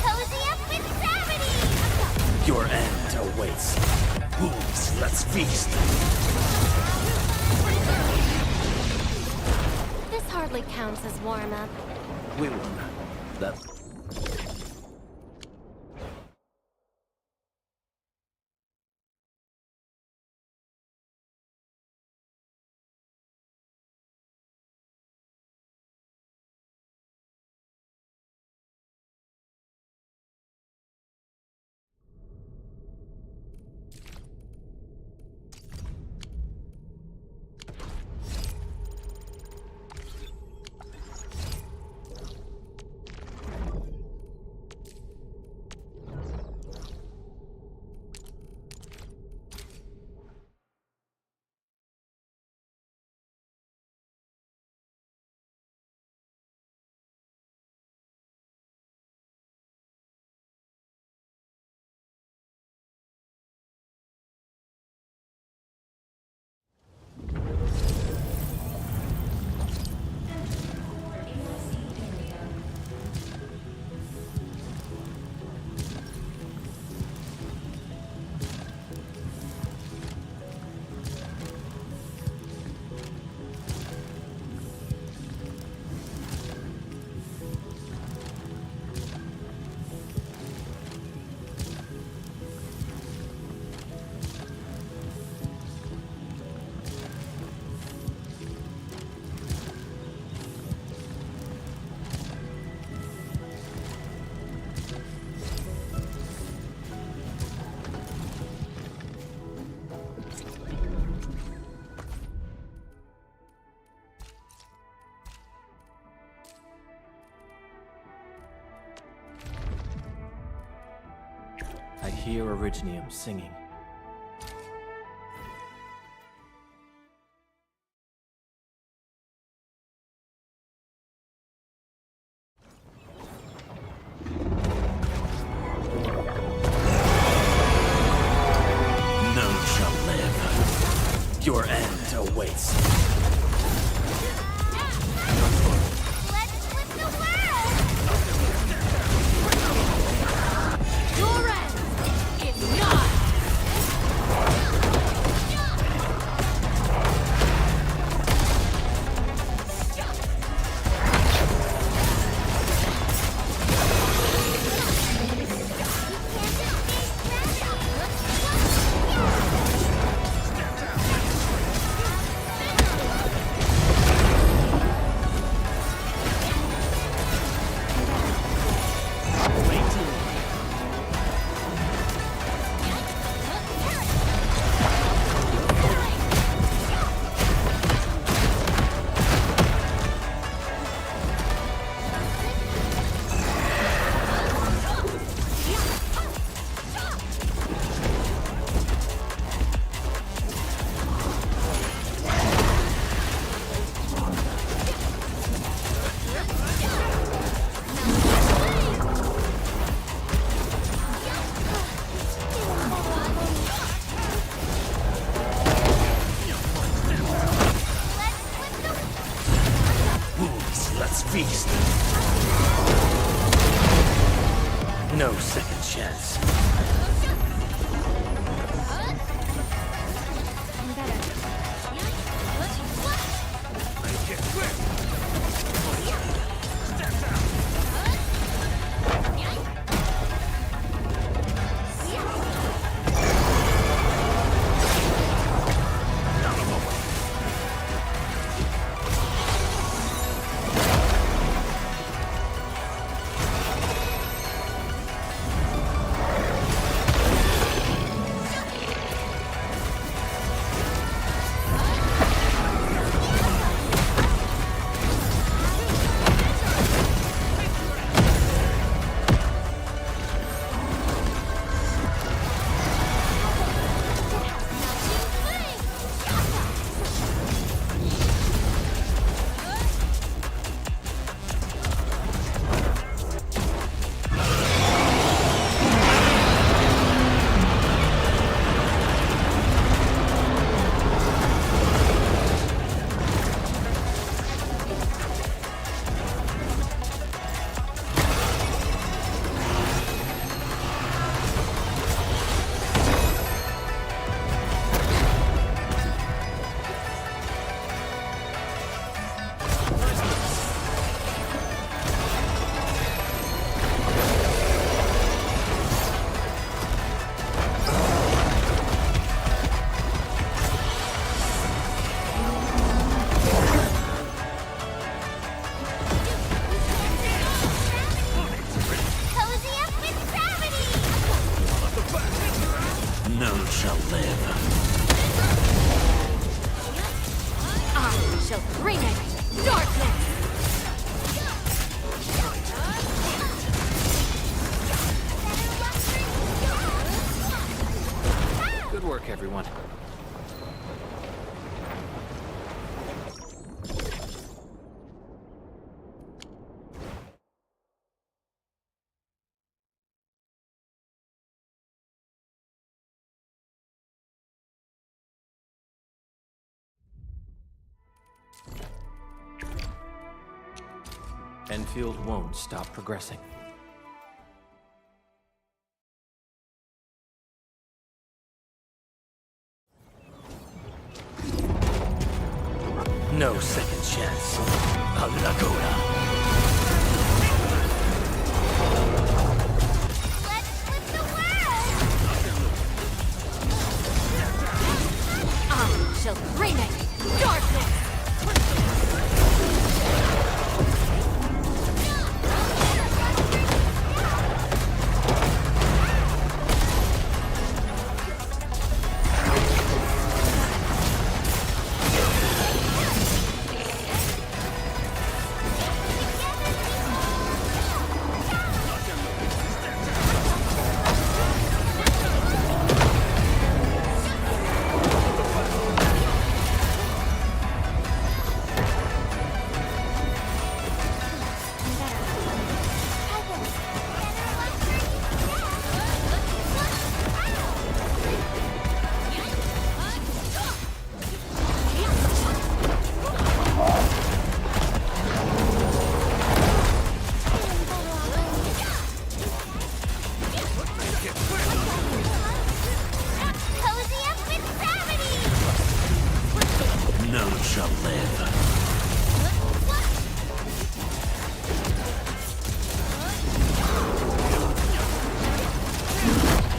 S12: Cozy up with gravity!
S13: Your end awaits. Wolves, let's feast.
S8: This hardly counts as warm-up.
S13: We won. That. hear Originium singing. None shall live. Your end awaits.
S12: Let's flip the world!
S8: Your end is not!
S13: Let's feast. No second chance. None shall live.
S8: I shall bring it darkness!
S13: Good work, everyone. Endfield won't stop progressing. No second chance. Alagora.
S12: Let's flip the world!
S8: I shall bring it darkness!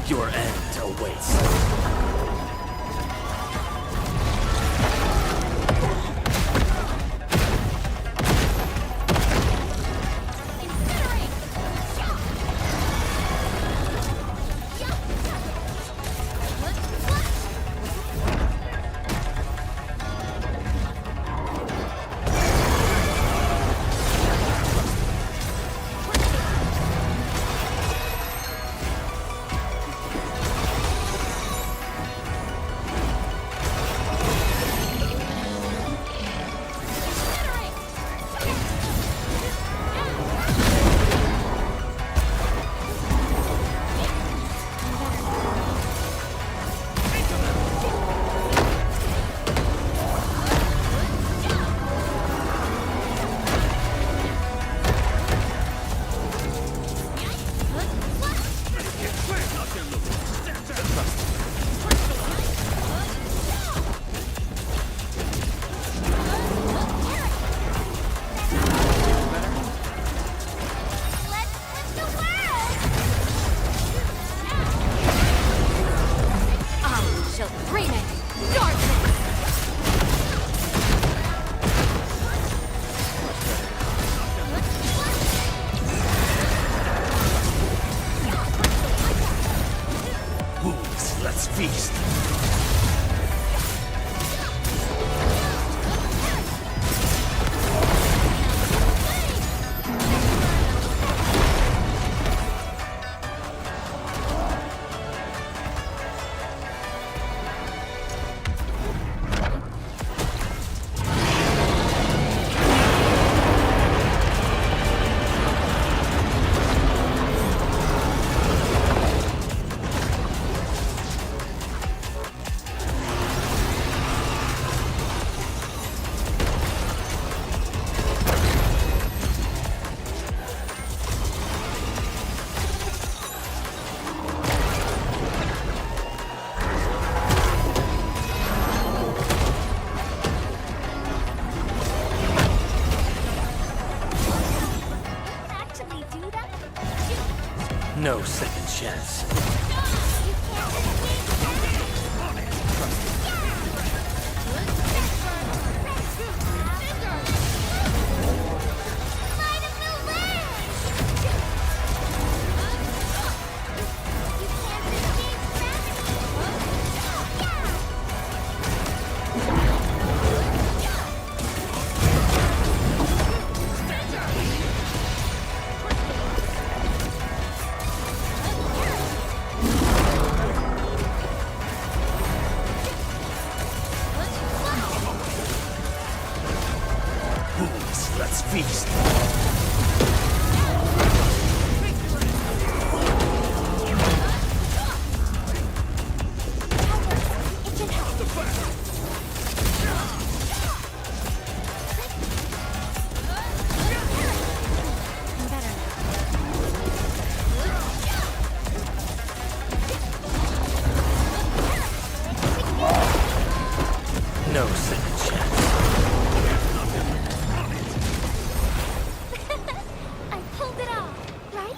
S13: Your end awaits. Let's feast. No second chance. Let's feast. No second chance.
S12: I pulled it off, right?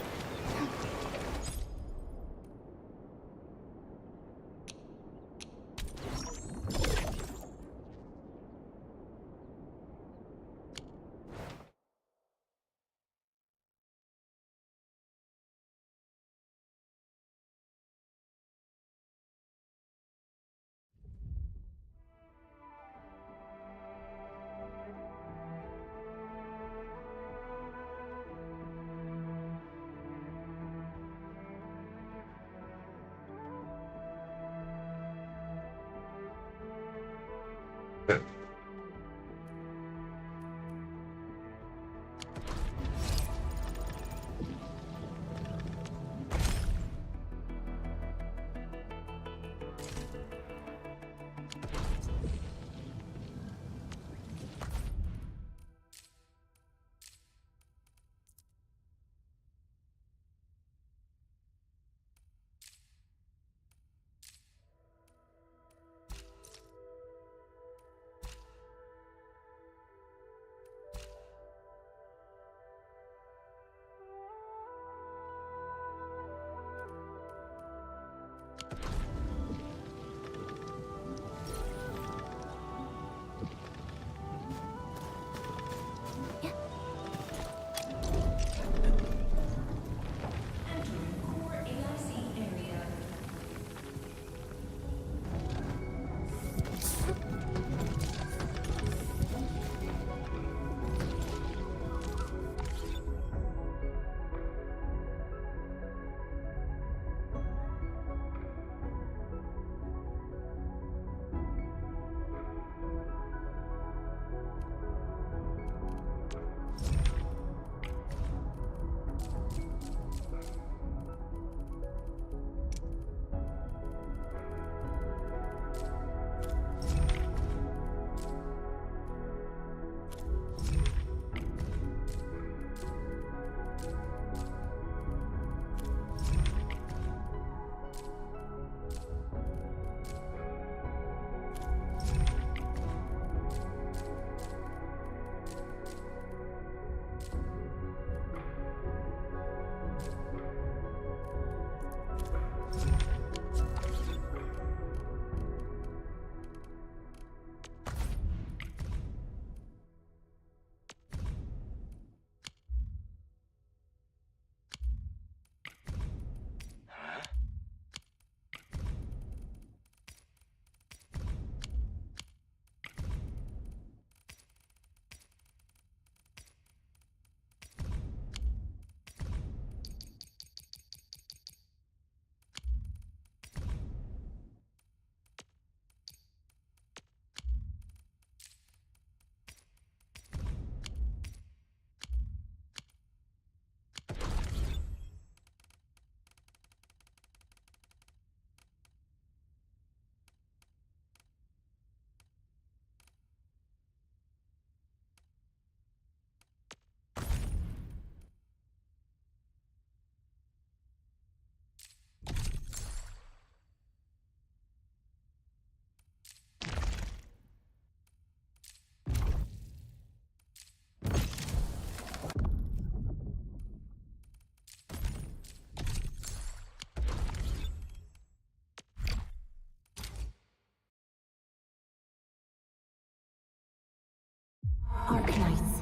S2: Arknights.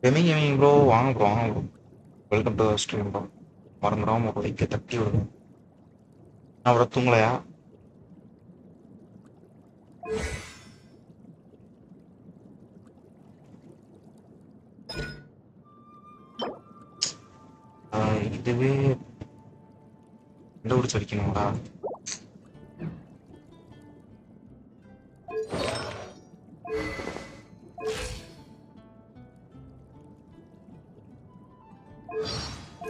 S3: Gaming bro, வாங்க bro வாங்க bro. Welcome to stream bro. மறந்துடாம ஒரு லைக்கை தட்டி விடுங்க. நான் அவ்வளோ தூங்கலையா? இதுவே கண்டுபிடிச்சு அடிக்கணுங்களா?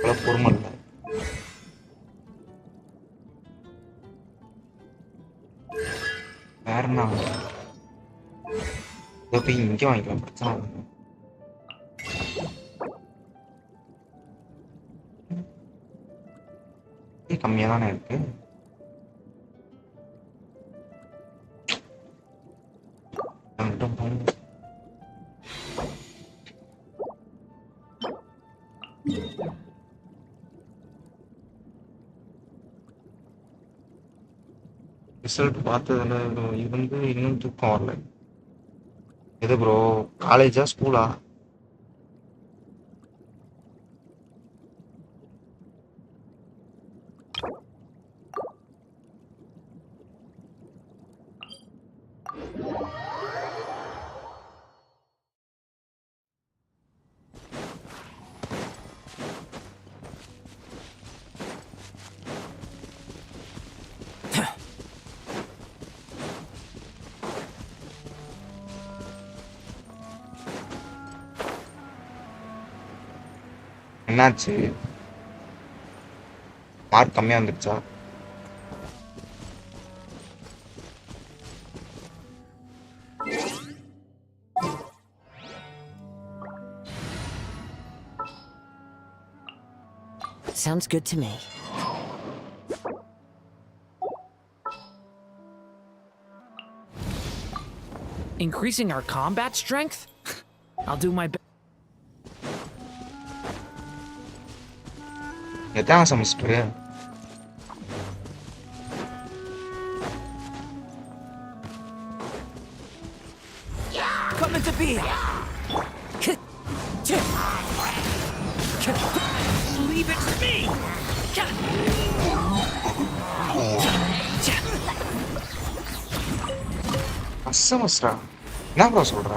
S3: அவ்வளோ பொறுமை இல்லை. வேற என்ன இதை போய் இங்கே வாங்கிக்கலாம், பிரச்சனை இல்லை. கம்மியாக தானே இருக்கு. ரிசல்ட் பார்த்ததுல இது வந்து இன்னும் தூக்கம் வரல. எது ப்ரோ, காலேஜா ஸ்கூலா? என்னாச்சு? மார்க் கம்மியாக வந்துடுச்சா?
S11: Sounds good to me.
S14: Increasing our combat strength? I'll do my best.
S3: எத்தனை semester?
S14: meant to be. Leave it to me.
S3: அசமஸ்டா என்ன ப்ரோ சொல்ற?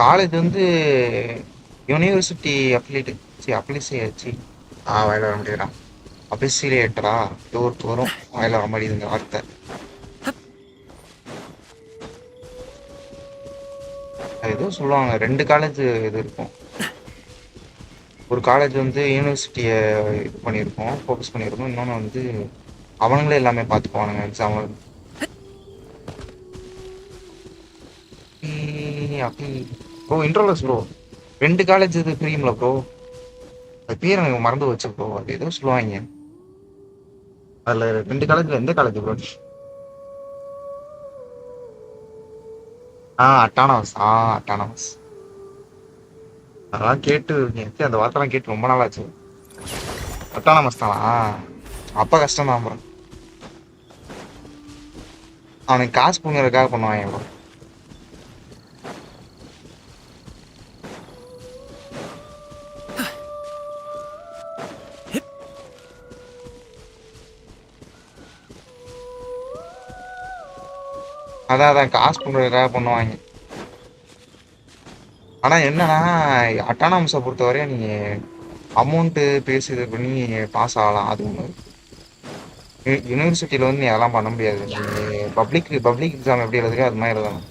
S3: காலேஜ் வந்து யூனிவர்சிட்டி அப்ளிசியேச்சு வாயில வர முடியுதுடா. அபிசிலியேட்டரா இது ஒரு வரும் வாயில வர மாட்டேங்குது இந்த வார்த்தை. ஏதோ சொல்லுவாங்க 2 காலேஜ் இது இருக்கும். ஒரு காலேஜ் வந்து யூனிவர்சிட்டியை இது பண்ணியிருக்கோம், ஃபோக்கஸ் பண்ணியிருக்கோம். இன்னொன்று வந்து அவனுங்களே எல்லாமே பார்த்துக்குவானுங்க எக்ஸாம். அப்படி ப்ரோ இன்ட்ரோலஸ் ப்ரோ 2 காலேஜ் இது பிரியும்ல ப்ரோ. அது பேர் எனக்கு மறந்து வச்சு ப்ரோ. அது ஏதோ சொல்லுவாங்க. அதில் 2 காலேஜில் எந்த காலேஜ் ப்ரோ? அட்டானமஸ். அட்டானமஸ். அதெல்லாம் கேட்டு அந்த வார்த்தைலாம் கேட்டு ரொம்ப நாள் ஆச்சு. அட்டானமஸ் தானா? அப்போ கஷ்டம் தான் ப்ரோ. அவனுக்கு காசு பண்ணுறதுக்காக பண்ணுவாங்க ப்ரோ. அதான் காசு பண்ணுறதுக்காக பண்ணுவாங்க. ஆனால் என்னன்னா அட்டானமஸை பொறுத்தவரையும் நீங்கள் அமௌண்ட்டு பேசி இது பண்ணி பாஸ் ஆகலாம். அது ஒன்று. யூனிவர்சிட்டியில் வந்து நீ அதெல்லாம் பண்ண முடியாது. நீங்கள் பப்ளிக் எக்ஸாம் எப்படி எழுதுறியோ அது மாதிரி எழுதணும்.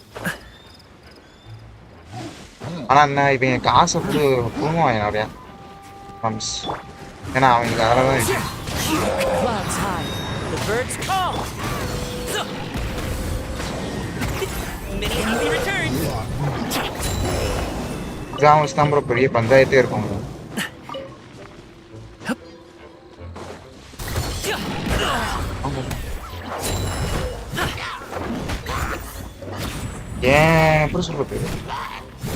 S3: ஆனால் என்ன இப்போ என் காசை புடுங்குவாங்க நிறையா ஃப்ரெண்ட்ஸ். ஏன்னா அவங்களுக்கு அதெல்லாம் தான் இருக்கு. எக்ஸாம் வச்சு தான் ப்ரோ பெரிய பஞ்சாயத்தே இருக்கும். ஏன் எப்படி சொல்றது,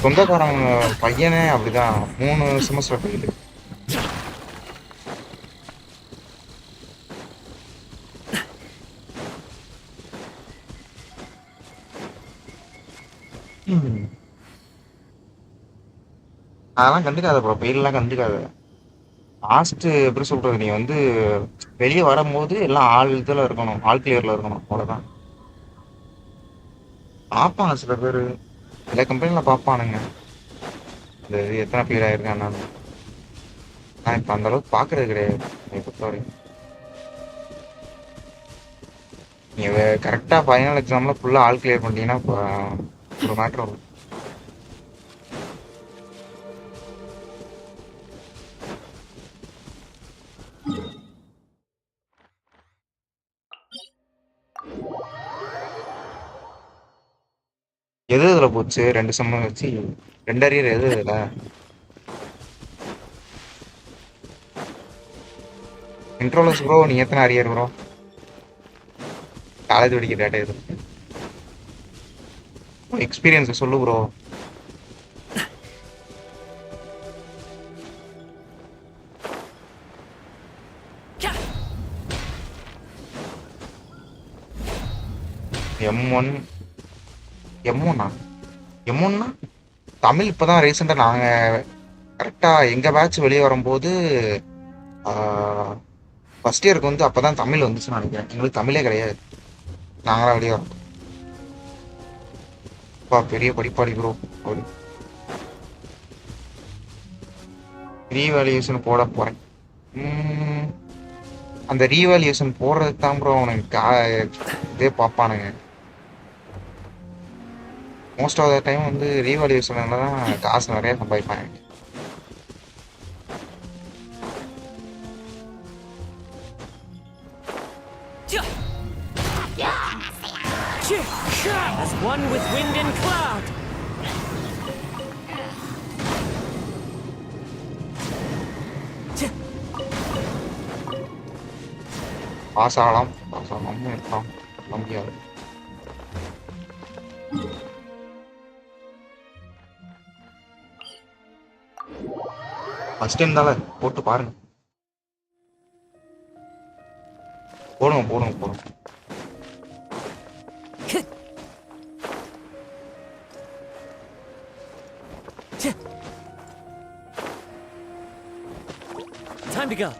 S3: சொந்தக்காரங்க பையனே அப்படிதான் 3 செமஸ்டர் போயிட்டு. அதெல்லாம் கண்டுக்காத ப்ரோ, பெயிலெலாம் கண்டுக்காத. லாஸ்ட்டு எப்படி சொல்கிறது, நீ வந்து வெளியே வரும்போது எல்லாம் ஆள் இதில் இருக்கணும், ஆள் கிளியரில் இருக்கணும், அவ்வளோதான். பார்ப்பாங்க சில பேர், எல்லா கம்பெனியில் பார்ப்பானுங்க இந்த இது எத்தனை பேர் ஆயிருக்கான்னு. நான் இப்போ அந்தளவுக்கு பார்க்குறது கிடையாது என்னை பொறுத்தவரைக்கும். நீங்கள் கரெக்டாக ஃபைனல் எக்ஸாமில் ஃபுல்லாக ஆள் கிளியர் பண்ணிட்டீங்கன்னா இப்போ ஒரு மேட்ரு வரும். எது இதில் போச்சு 2 செம்ம வச்சு 2 அரியர் எது இதில்? இன்ட்ரோலஸ் ப்ரோ நீ எத்தனை அரியர் ப்ரோ? காலேஜ் படிக்க டேட்டா எது எக்ஸ்பீரியன்ஸ் சொல்லு ப்ரோ. எம்ஒன்னா தமிழ் இப்போ தான் ரீசெண்டாக நாங்கள் கரெக்டாக எங்கள் பேட்ச் வெளியே வரும்போது ஃபஸ்ட் இயருக்கு வந்து அப்போ தான் தமிழ் வந்துச்சுன்னு நினைக்கிறேன். எங்களுக்கு தமிழே கிடையாது, நாங்களாம் வெளியே வரோம். பெரிய படிப்பாளி ப்ரோ. அப்படி ரீவேல்யூஷன் போட போகிறேன். அந்த ரீவேல்யூஷன் போடுறதுக்கு தான் ப்ரோ அவனுக்கு இதே பார்ப்பானுங்க. மோஸ்ட் ஆஃப் த டைம் வந்து ரீவேல்யூஷனில் தான் காசு நிறையா சம்பாதிப்பாங்க.
S14: As one with wind and cloud.
S3: Pass ஆகலாம் இருக்கலாம் முடியாது. ஃபர்ஸ்ட் டைம் தானே போட்டு பாருங்க. போடுங்க.
S13: Time to go.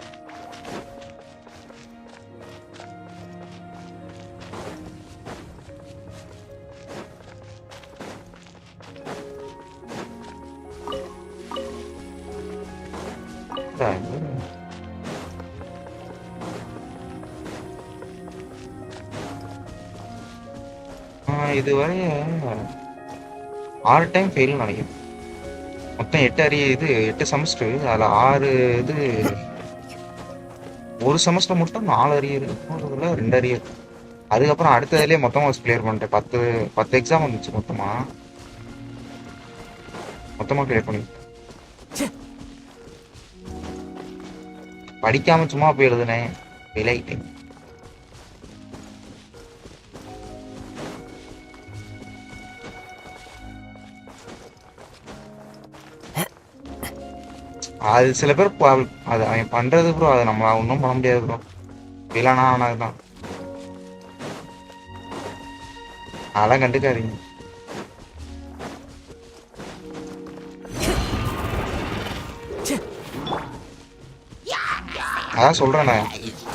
S3: இதுவரை 6 டைம் ஃபெயில் நினைக்கிறேன். மொத்தம் 8 செமஸ்டர். அதில் 6 இது, ஒரு செமஸ்டர் மட்டும் 4 அரியர், போகிறதுல 2 அரியர். அதுக்கப்புறம் அடுத்ததுலேயே மொத்தமாக கிளியர் பண்ணிட்டேன். 10 எக்ஸாம் வந்துச்சு மொத்தமாக கிளியர் பண்ணி. படிக்காம சும்மா போய் எழுதுனேன், ஃபெயில் ஆகிட்டேன். அது சில பேர் அது அவன் பண்றது ப்ரோ, அதை நம்ம ஒன்றும் பண்ண முடியாது ப்ரோ. ஃபெயிலானா ஆனதுதான், அதெல்லாம் கண்டுக்காதீங்க. அதான் சொல்றேன்,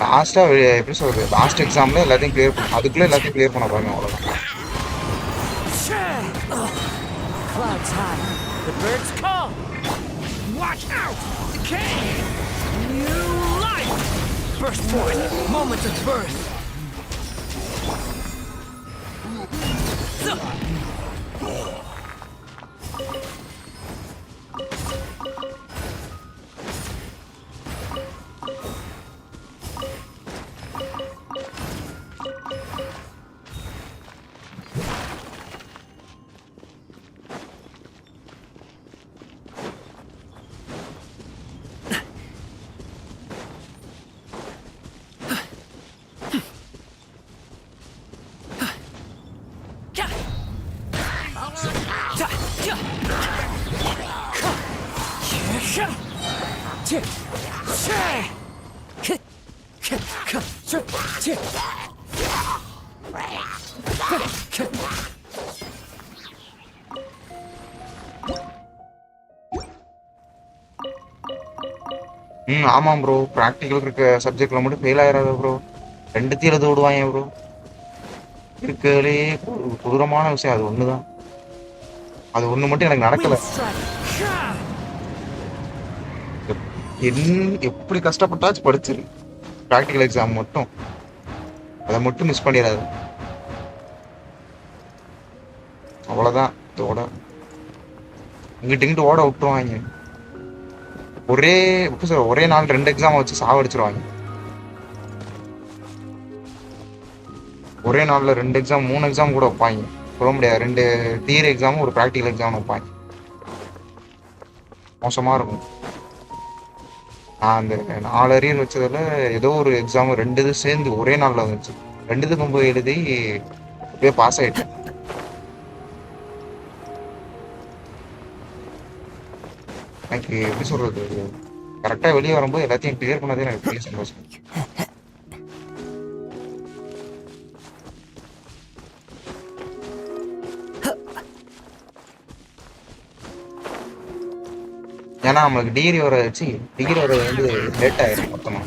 S3: லாஸ்டா எப்படி சொல்றது, லாஸ்ட் எக்ஸாம்ல எல்லாத்தையும் கிளியர் பண்ண, அதுக்குள்ள எல்லாத்தையும் கிளியர் பண்ண பாருங்க, அவ்வளவுதான்.
S14: Clouds high, the birds call. Watch out! Decay! New life! Burst forth, moment of birth.
S3: ஆமாம் ப்ரோ, ப்ராக்டிக்கல் இருக்க சப்ஜெக்ட்ல மட்டும் ஃபெயில் ஆயிடாத ப்ரோ, 2 எழுத விடுவாங்க ப்ரோ. இருக்கிறதுலே கொடூரமான விஷயம் அது ஒண்ணுதான். அது ஒண்ணு மட்டும் எனக்கு நடக்கல. எப்படி கஷ்டப்பட்டாச்சு படிச்சிரு, ப்ராக்டிக்கல் எக்ஸாம் மட்டும் அதை மட்டும் மிஸ் பண்ணிடாது, அவ்வளவுதான். இதோட இங்கிட்டு ஓட விட்டுருவாங்க. ஒரே நாள் 2 எக்ஸாம் வச்சு சாவடிச்சிருவாங்க. ஒரே நாள்ல 2 எக்ஸாம் 3 எக்ஸாம் கூட வைப்பாங்க, சொல்ல முடியாது. 2 தியரி எக்ஸாமும் ஒரு ப்ராக்டிக்கல் எக்ஸாம் வைப்பாங்க. மோசமா இருக்கும். நான் அந்த 4 அரியர் வச்சதுல ஏதோ ஒரு எக்ஸாம் 2 இது சேர்ந்து ஒரே நாள்ல வந்துச்சு. 2 இதுக்கும் போய் எழுதி அப்படியே பாஸ் ஆயிட்டேன். எனக்கு எப்படி சொல்றது, கரெக்டா வெளியே வரும்போது எல்லாத்தையும் கிளியர் பண்ணதே எனக்கு பெரிய சந்தோஷம். ஏன்னா நம்மளுக்கு டிகிரி வர வந்து லேட் ஆயிரும் மொத்தமா.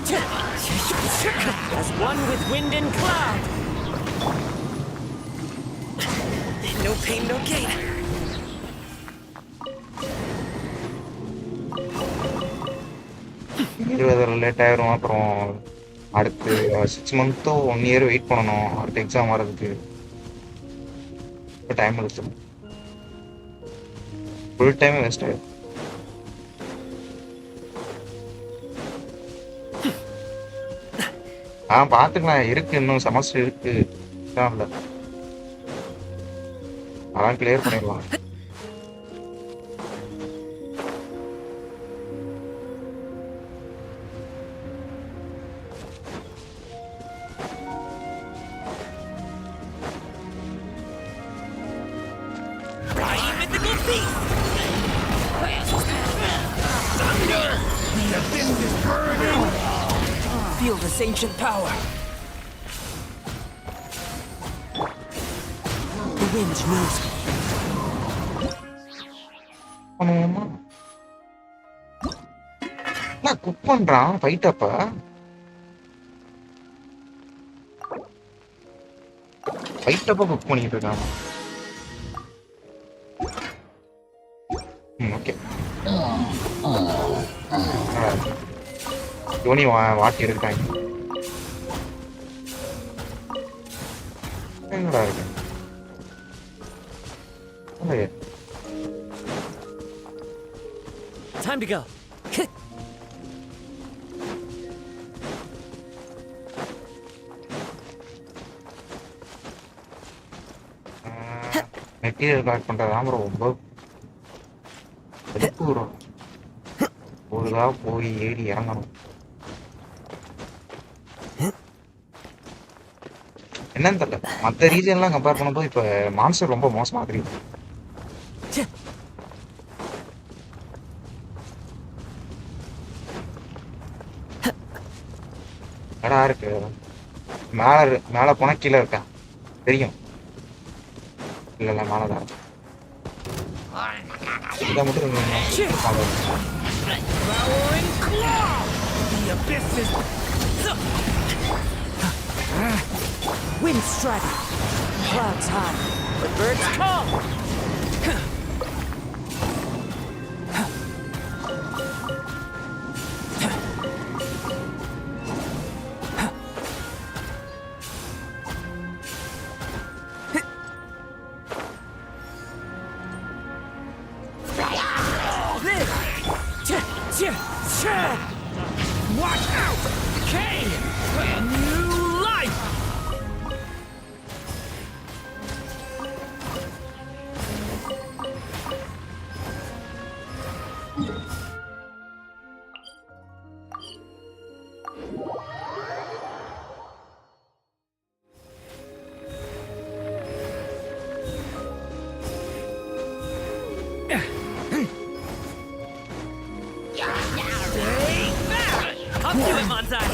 S3: லேட் ஆயிரும். அப்புறம் அடுத்து 6 மந்த்தோ 1 இயர் வெயிட் பண்ணணும் அடுத்த எக்ஸாம் வர்றதுக்கு. டைம் எடுத்துடும், ஃபுல் டைம் வேஸ்ட் ஆயிடும். பார்த்துக்கலாம், இருக்கு, இன்னும் செமஸ்டர் இருக்கு, இல்லை அதான் கிளியர் பண்ணிடலாம்.
S14: Feel this ancient power. The wind knows me.
S3: பண்ணுவோமா? நான் குக் பண்றான் ஃபைட் அப்ப. ஃபைட் அப்ப குக் பண்ணிட்டு இருக்கான். ஓகே. யோனி வாட்டி இருக்காங்க. எங்கடா இருக்கு?
S14: Time to go.
S3: Material collect பண்றதாம் ரொம்ப எடுப்புறோம். ஒழுங்கா போய் ஏறி இறங்கணும். என்னன்னு தெரியல, மற்ற ரீஜன்லாம் கம்பேர் பண்ணும்போது இப்ப மான்ஸ்டர் ரொம்ப மோசமா தெரியுது. கடா இருக்கு மேல மேல போனா கீழே இருக்கா தெரியும். இல்ல மேலதான் இதை மட்டும்
S14: Wind striking, clouds high, but birds call. Watch out! Decay! A new life! Up to it, Manzai!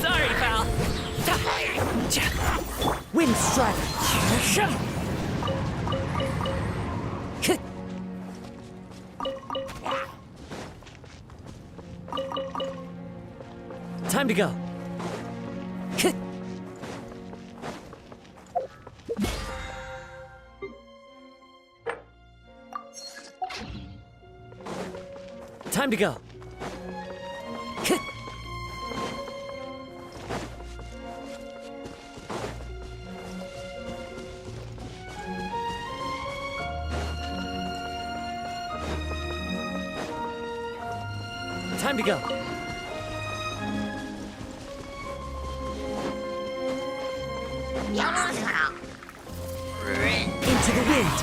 S14: Sorry, pal. Wind strider. Time to go. Time to go. Time to go. Into the wind.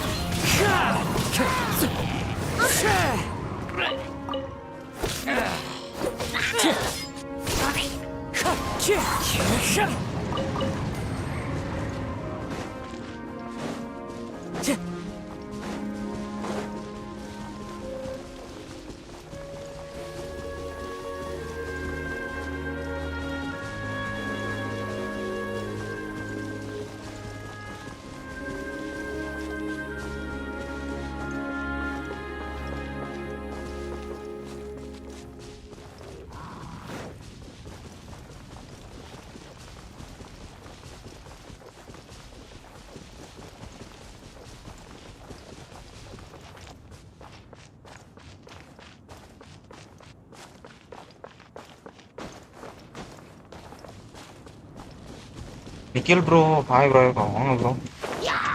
S3: Nikhil bro, hi bro, வாங்க bro.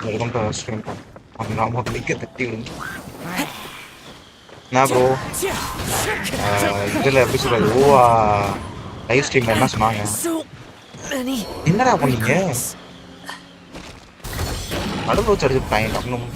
S3: Welcome to stream. நாம link தட்டி விடுங்க. நான் bro இதில் எப்படி சொல்றது WuWa live ஸ்ட்ரீம்ல என்ன சொன்னாங்க? என்னடா பண்ணீங்க? நடுவில் வச்சு அடிச்சுட்டாங்க கம்னும்.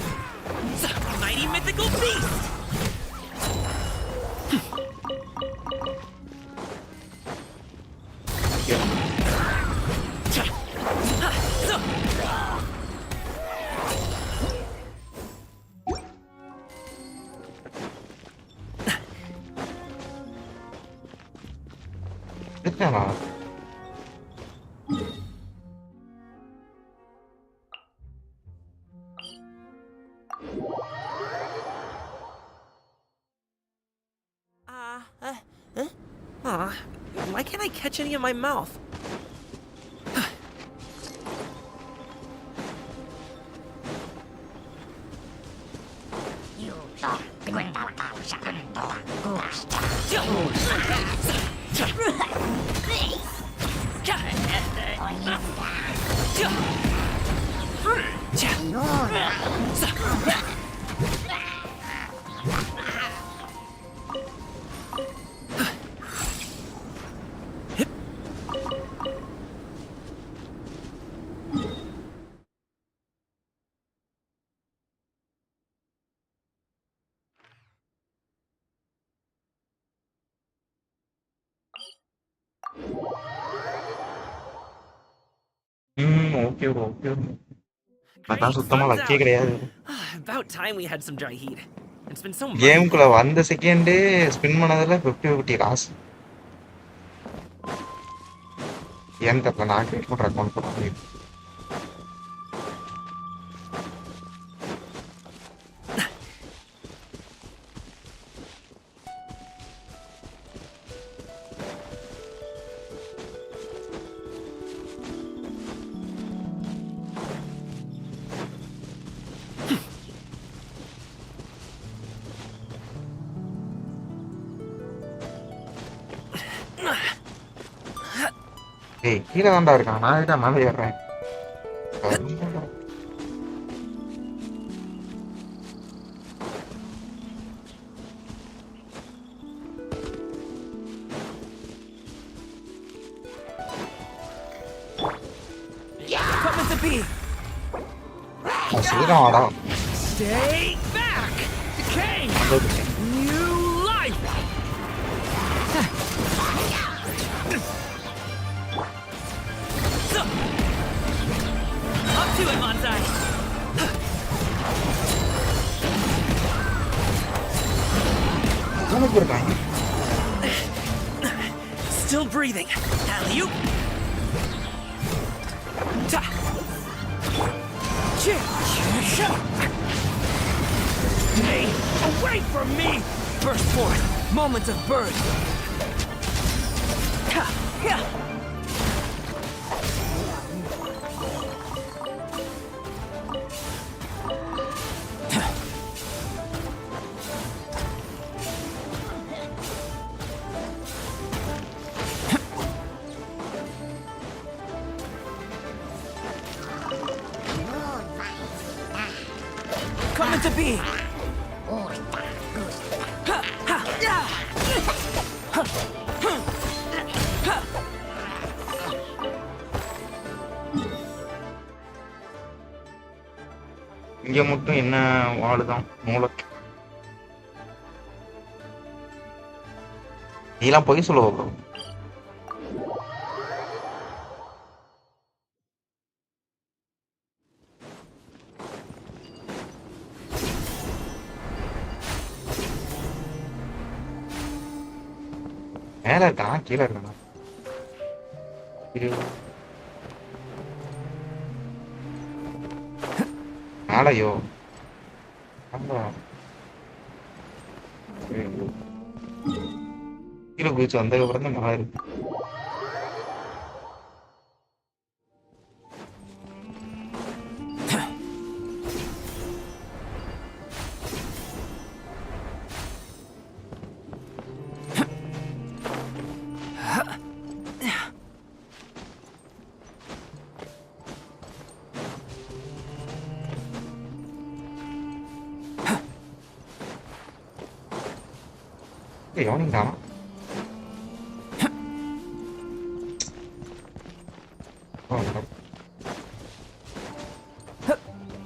S3: இருக்கானா?
S14: Why can't I catch any in my mouth?
S3: Okay bro okay bro. அதான் சுத்தமா லக்கே கிடையாது.
S14: About time we had some dry heat. It's been so
S3: கேமுக்குள்ள வந்த செகண்டே ஸ்பின் பண்ணதுல 50 காசு. ஏன் தெரியல, நான் கிரியேட் பண்ற அக்கௌண்ட் பண்ணி. ஏய் கீழே தான்டா இருக்கான், நான் கிட்ட மேலே ஏறுறேன். சீக்கிரம் வாடா.
S14: Stay back! Decay! New life! Up to it, Manzai! Still breathing. Alley-oop! Hey, away from me! Burst forth, moments of birth. Coming to be.
S3: இங்க மட்டும் என்ன வாழுதான் மூலக்கு. நீலாம் போய் சொல்லுவ ப்ரோ. மேல இருக்கானா கீழே இருக்கானா? மேலையோ கீழே குதிச்சு வந்ததுக்கப்புறம் தான் மேலே இருக்கு. எவனும் காணோம்.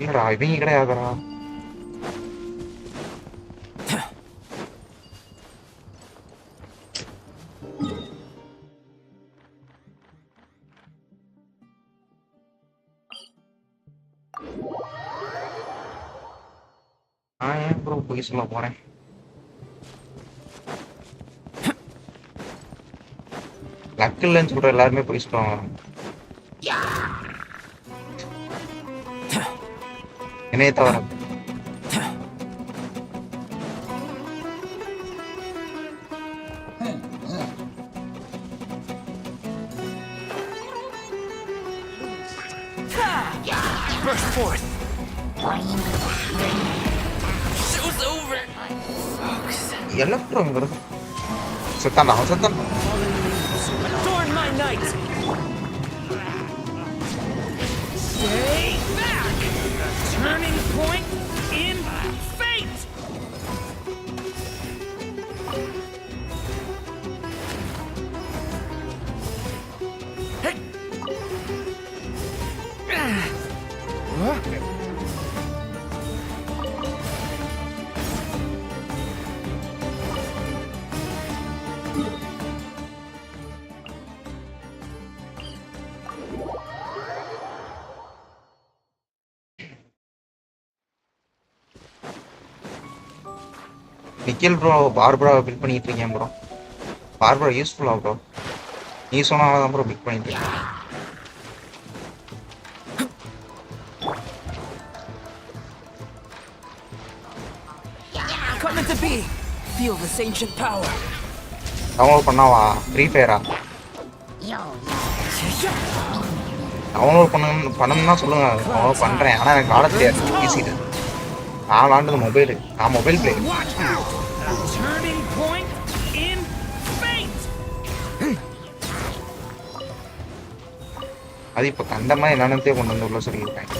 S3: இல்லடா இவங்க கிடையாதுடா. நான் ஏன் ப்ரோ போய் சொல்ல போறேன்? லக் இல்லைன்னு சொல்ற எல்லாருமே போய் சொல்லுவாங்க. என்னைய தவிர.
S14: Burst forth. Show's over.
S3: எலக்ட்ரோங்கிறது செத்தான்.
S14: Adorn my night. Stay back. Turning point in fate. Hey.
S3: Nikhil bro Barbara build பண்ணிட்டு இருக்கேன் ப்ரோ. பார்பரா யூஸ்ஃபுல்லா ப்ரோ. நீ சொன்னால தான் ப்ரோ பில்ட் பண்ணிட்டு இருக்கேன்.
S14: Coming to be. Feel this ancient power.
S3: Download பண்ணாவா ஃப்ரீ ஃபயரா? டவுன்லோட் பண்ணணும்னா சொல்லுங்க, டவுன்லோட் பண்றேன். ஆனா எனக்கு ஆட தெரியாது ஈஸிட்டு. நான் விளாண்டது மொபைலு. நான் mobile play.
S14: Turning point in fate.
S3: அது இப்போ கண்டமா என்னன்னே கொண்டு வந்து உள்ள சொல்லியிருக்கேன்.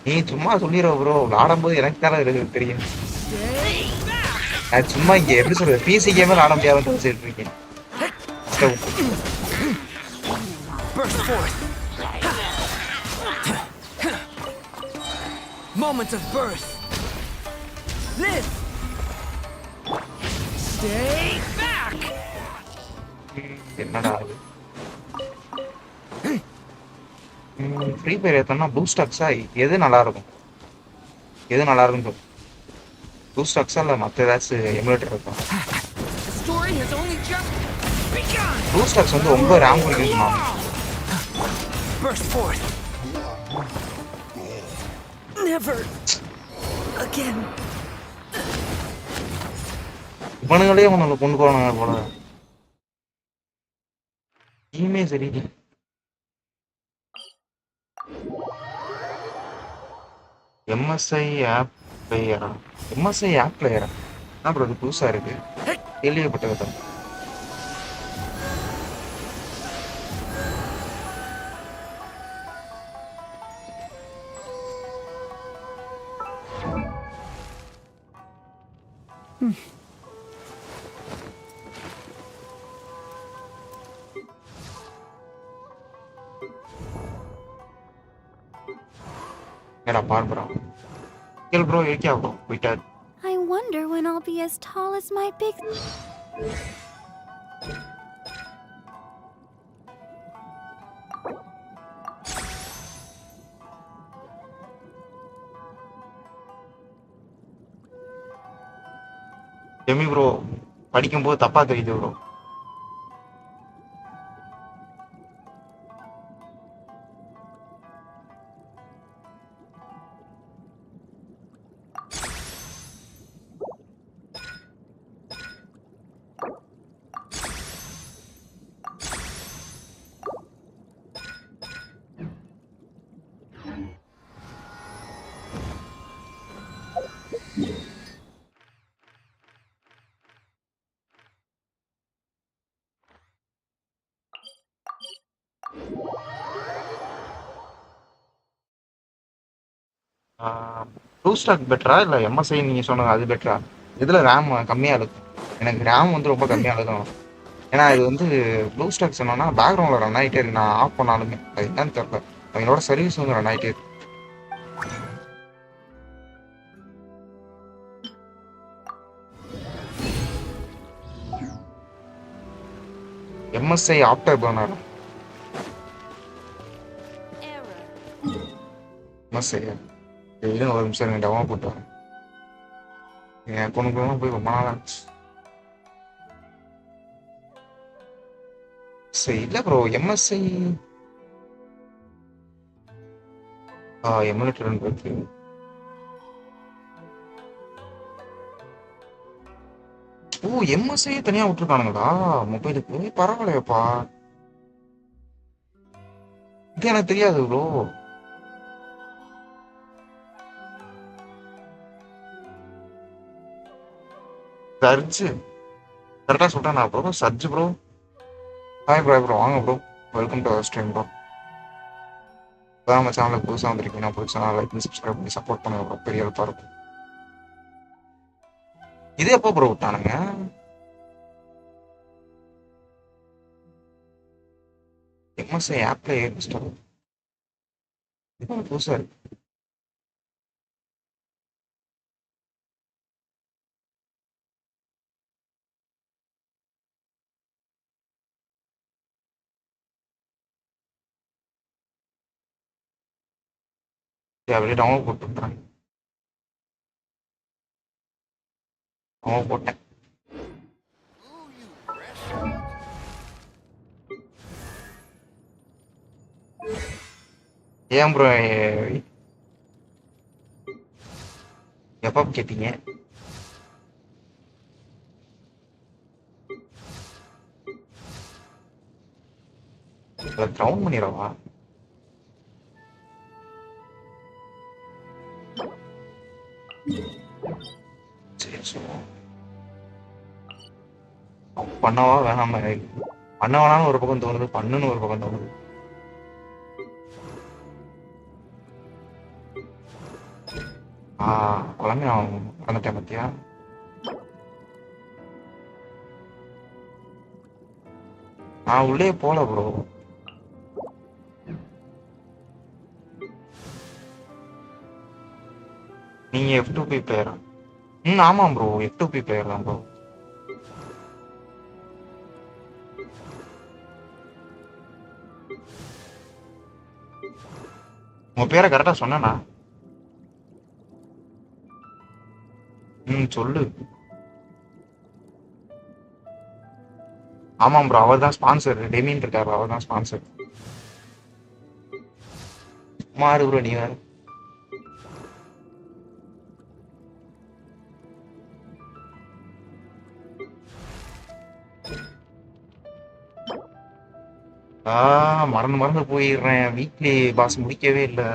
S3: நீ சும்மா சொல்லிடுற ப்ரோ, விளாடும்போது எனக்கு தானே இருக்கு தெரியும். நான் சும்மா இங்க எப்படி சொல்றது, பிசி கேமே விளாட முடியாதுன்னு சொல்லிட்டு இருக்கேன்.
S14: Burst forth. Moment of birth. Live. Stay back.
S3: என்னடா அது? ஃப்ரீ ஃபயர் ஏத்தோம்னா பூஸ்ட் அக்ஸா எது நல்லா இருக்கும்? எது நல்லா இருக்கும்? பூஸ்ட் அக்ஸா இல்லை மற்ற ஏதாச்சும் எமுலேட்டர் இருக்கும்? பூஸ்ட் அக்ஸ் வந்து ரொம்ப ரேம் குடிக்கும் சொன்னாங்க.
S14: Burst forth. Never again.
S3: இவனுங்களே உங்களை கொண்டு போனாங்க போல. டீமே சரி. எம்எஸ்ஐ ஆப் பிளேயரா? எம்எஸ்ஐ ஆப் பிளேயரா? அப்புறம் அது புதுசா இருக்கு, கேள்விப்பட்டது தான். मेरा बार बड़ा किल ब्रो ये क्या हुआ बेटा?
S12: I wonder when I'll be as tall as my big...
S3: Jamie bro படிக்கும்போது தப்பா தெரியுது ப்ரோ. ப்ளூ ஸ்டாக் பெட்டரா இல்லை எம்எஸ்ஐ நீங்கள் சொன்னது அது பெட்டரா? இதில் ரேம் கம்மியாக இருக்கும். எனக்கு ரேம் வந்து ரொம்ப கம்மியாக இருக்கும். ஏன்னா இது வந்து ப்ளூ ஸ்டாக் சொன்னோன்னா பேக்ரவுண்டில் ரன் ஆகிட்டே இருக்கு. நான் ஆஃப் பண்ணாலுமே அது என்னன்னு தெரியல. அவங்களோட சர்வீஸ் வந்து ரன் ஆகிட்டே இருக்கு. MSI after burner. MSI இருங்க ஒரு நிமிஷம் இருங்க, டெமோ போட்டு வரேன். என் அக்கௌண்ட்டுக்குலாம் போய் ரொம்ப நாள் ஆச்சு. சரி இல்லை ப்ரோ, MSI எமுலேட்டர் இருக்கு. ஓ MSI தனியா விட்டுருக்கானுங்களா மொபைலுக்கு? பரவாயில்லையப்பா, இது எனக்கு தெரியாது ப்ரோ. சர்ஜ் கரெக்டாக சொல்கிறேன் நான் bro. Surge bro, hi bro வாங்க bro, welcome to our stream bro. அதான் நம்ம சேனலுக்கு புதுசாக வந்திருக்கீங்கன்னா புதுசாக லைக் பண்ணி சப்ஸ்கிரைப் பண்ணி சப்போர்ட் பண்ணுங்க ப்ரோ, பெரிய ஹெல்ப்பாக இருக்கும். இது எப்போ ப்ரோ விட்டானுங்க? MSI ஆப்ல இன்ஸ்டால் இது புதுசாக இருக்கு. அப்படியே டவுன்லோட் போட்டு விட்றேன். டவுன்லோட் போட்டேன். ஏன் ப்ரோ எப்போ கேட்டீங்க? ட்ரவுன் பண்ணிடவா? சரி சரி பண்ணவா வேணாம? பண்ண வேணாம்னு ஒரு பக்கம் தோணுது, பண்ணுன்னு ஒரு பக்கம் தோணுது. குழம்பு மறந்துட்டேன் பத்தியா. நான் உள்ளே போல ப்ரோ. நீங்க F2P பிளேயரா? ஆமாம் ப்ரோ, F2P பிளேயர் தான் ப்ரோ. உங்க பேரை கரெக்டா சொன்னா? சொல்லு. ஆமாம் ப்ரோ, அவர் தான் ஸ்பான்சர். டெமின் இருக்காரு, அவர் தான் ஸ்பான்சர். மாறு ப்ரோ, நீ வேற. மறந்து போயிடுறேன். வீக்லி பாஸ் முடிக்கவே இல்லை.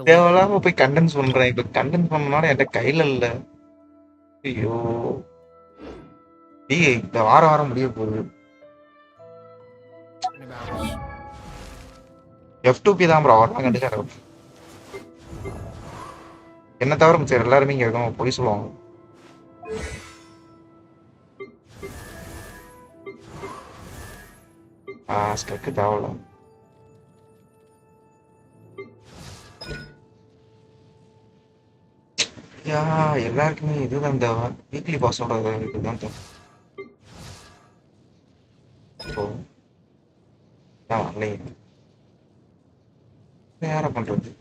S3: தேவையில்லாம போய் கண்டென்ஸ் பண்றேன். இப்ப கண்டென்ஸ் பண்ணனால என்கிட்ட கையில இல்ல. ஐயோ, இந்த வாரம் முடிய போகுது. F2P தான் ப்ரோ, அவர் தான் கண்டிப்பா. என்ன தவிர சரி எல்லாருமே இங்க இருக்கோம் பொய் சொல்லுவாங்க. ஸ்டக்கு தேவையில்ல. எல்லாருக்குமே இதுதான் இந்த வீக்லி பாஸோட இதுதான் வரலையே. யார பண்றது?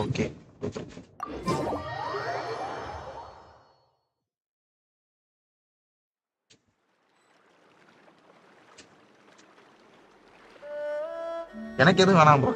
S3: ஓகே, எனக்கு எதுவும் வேணாம் ப்ரோ.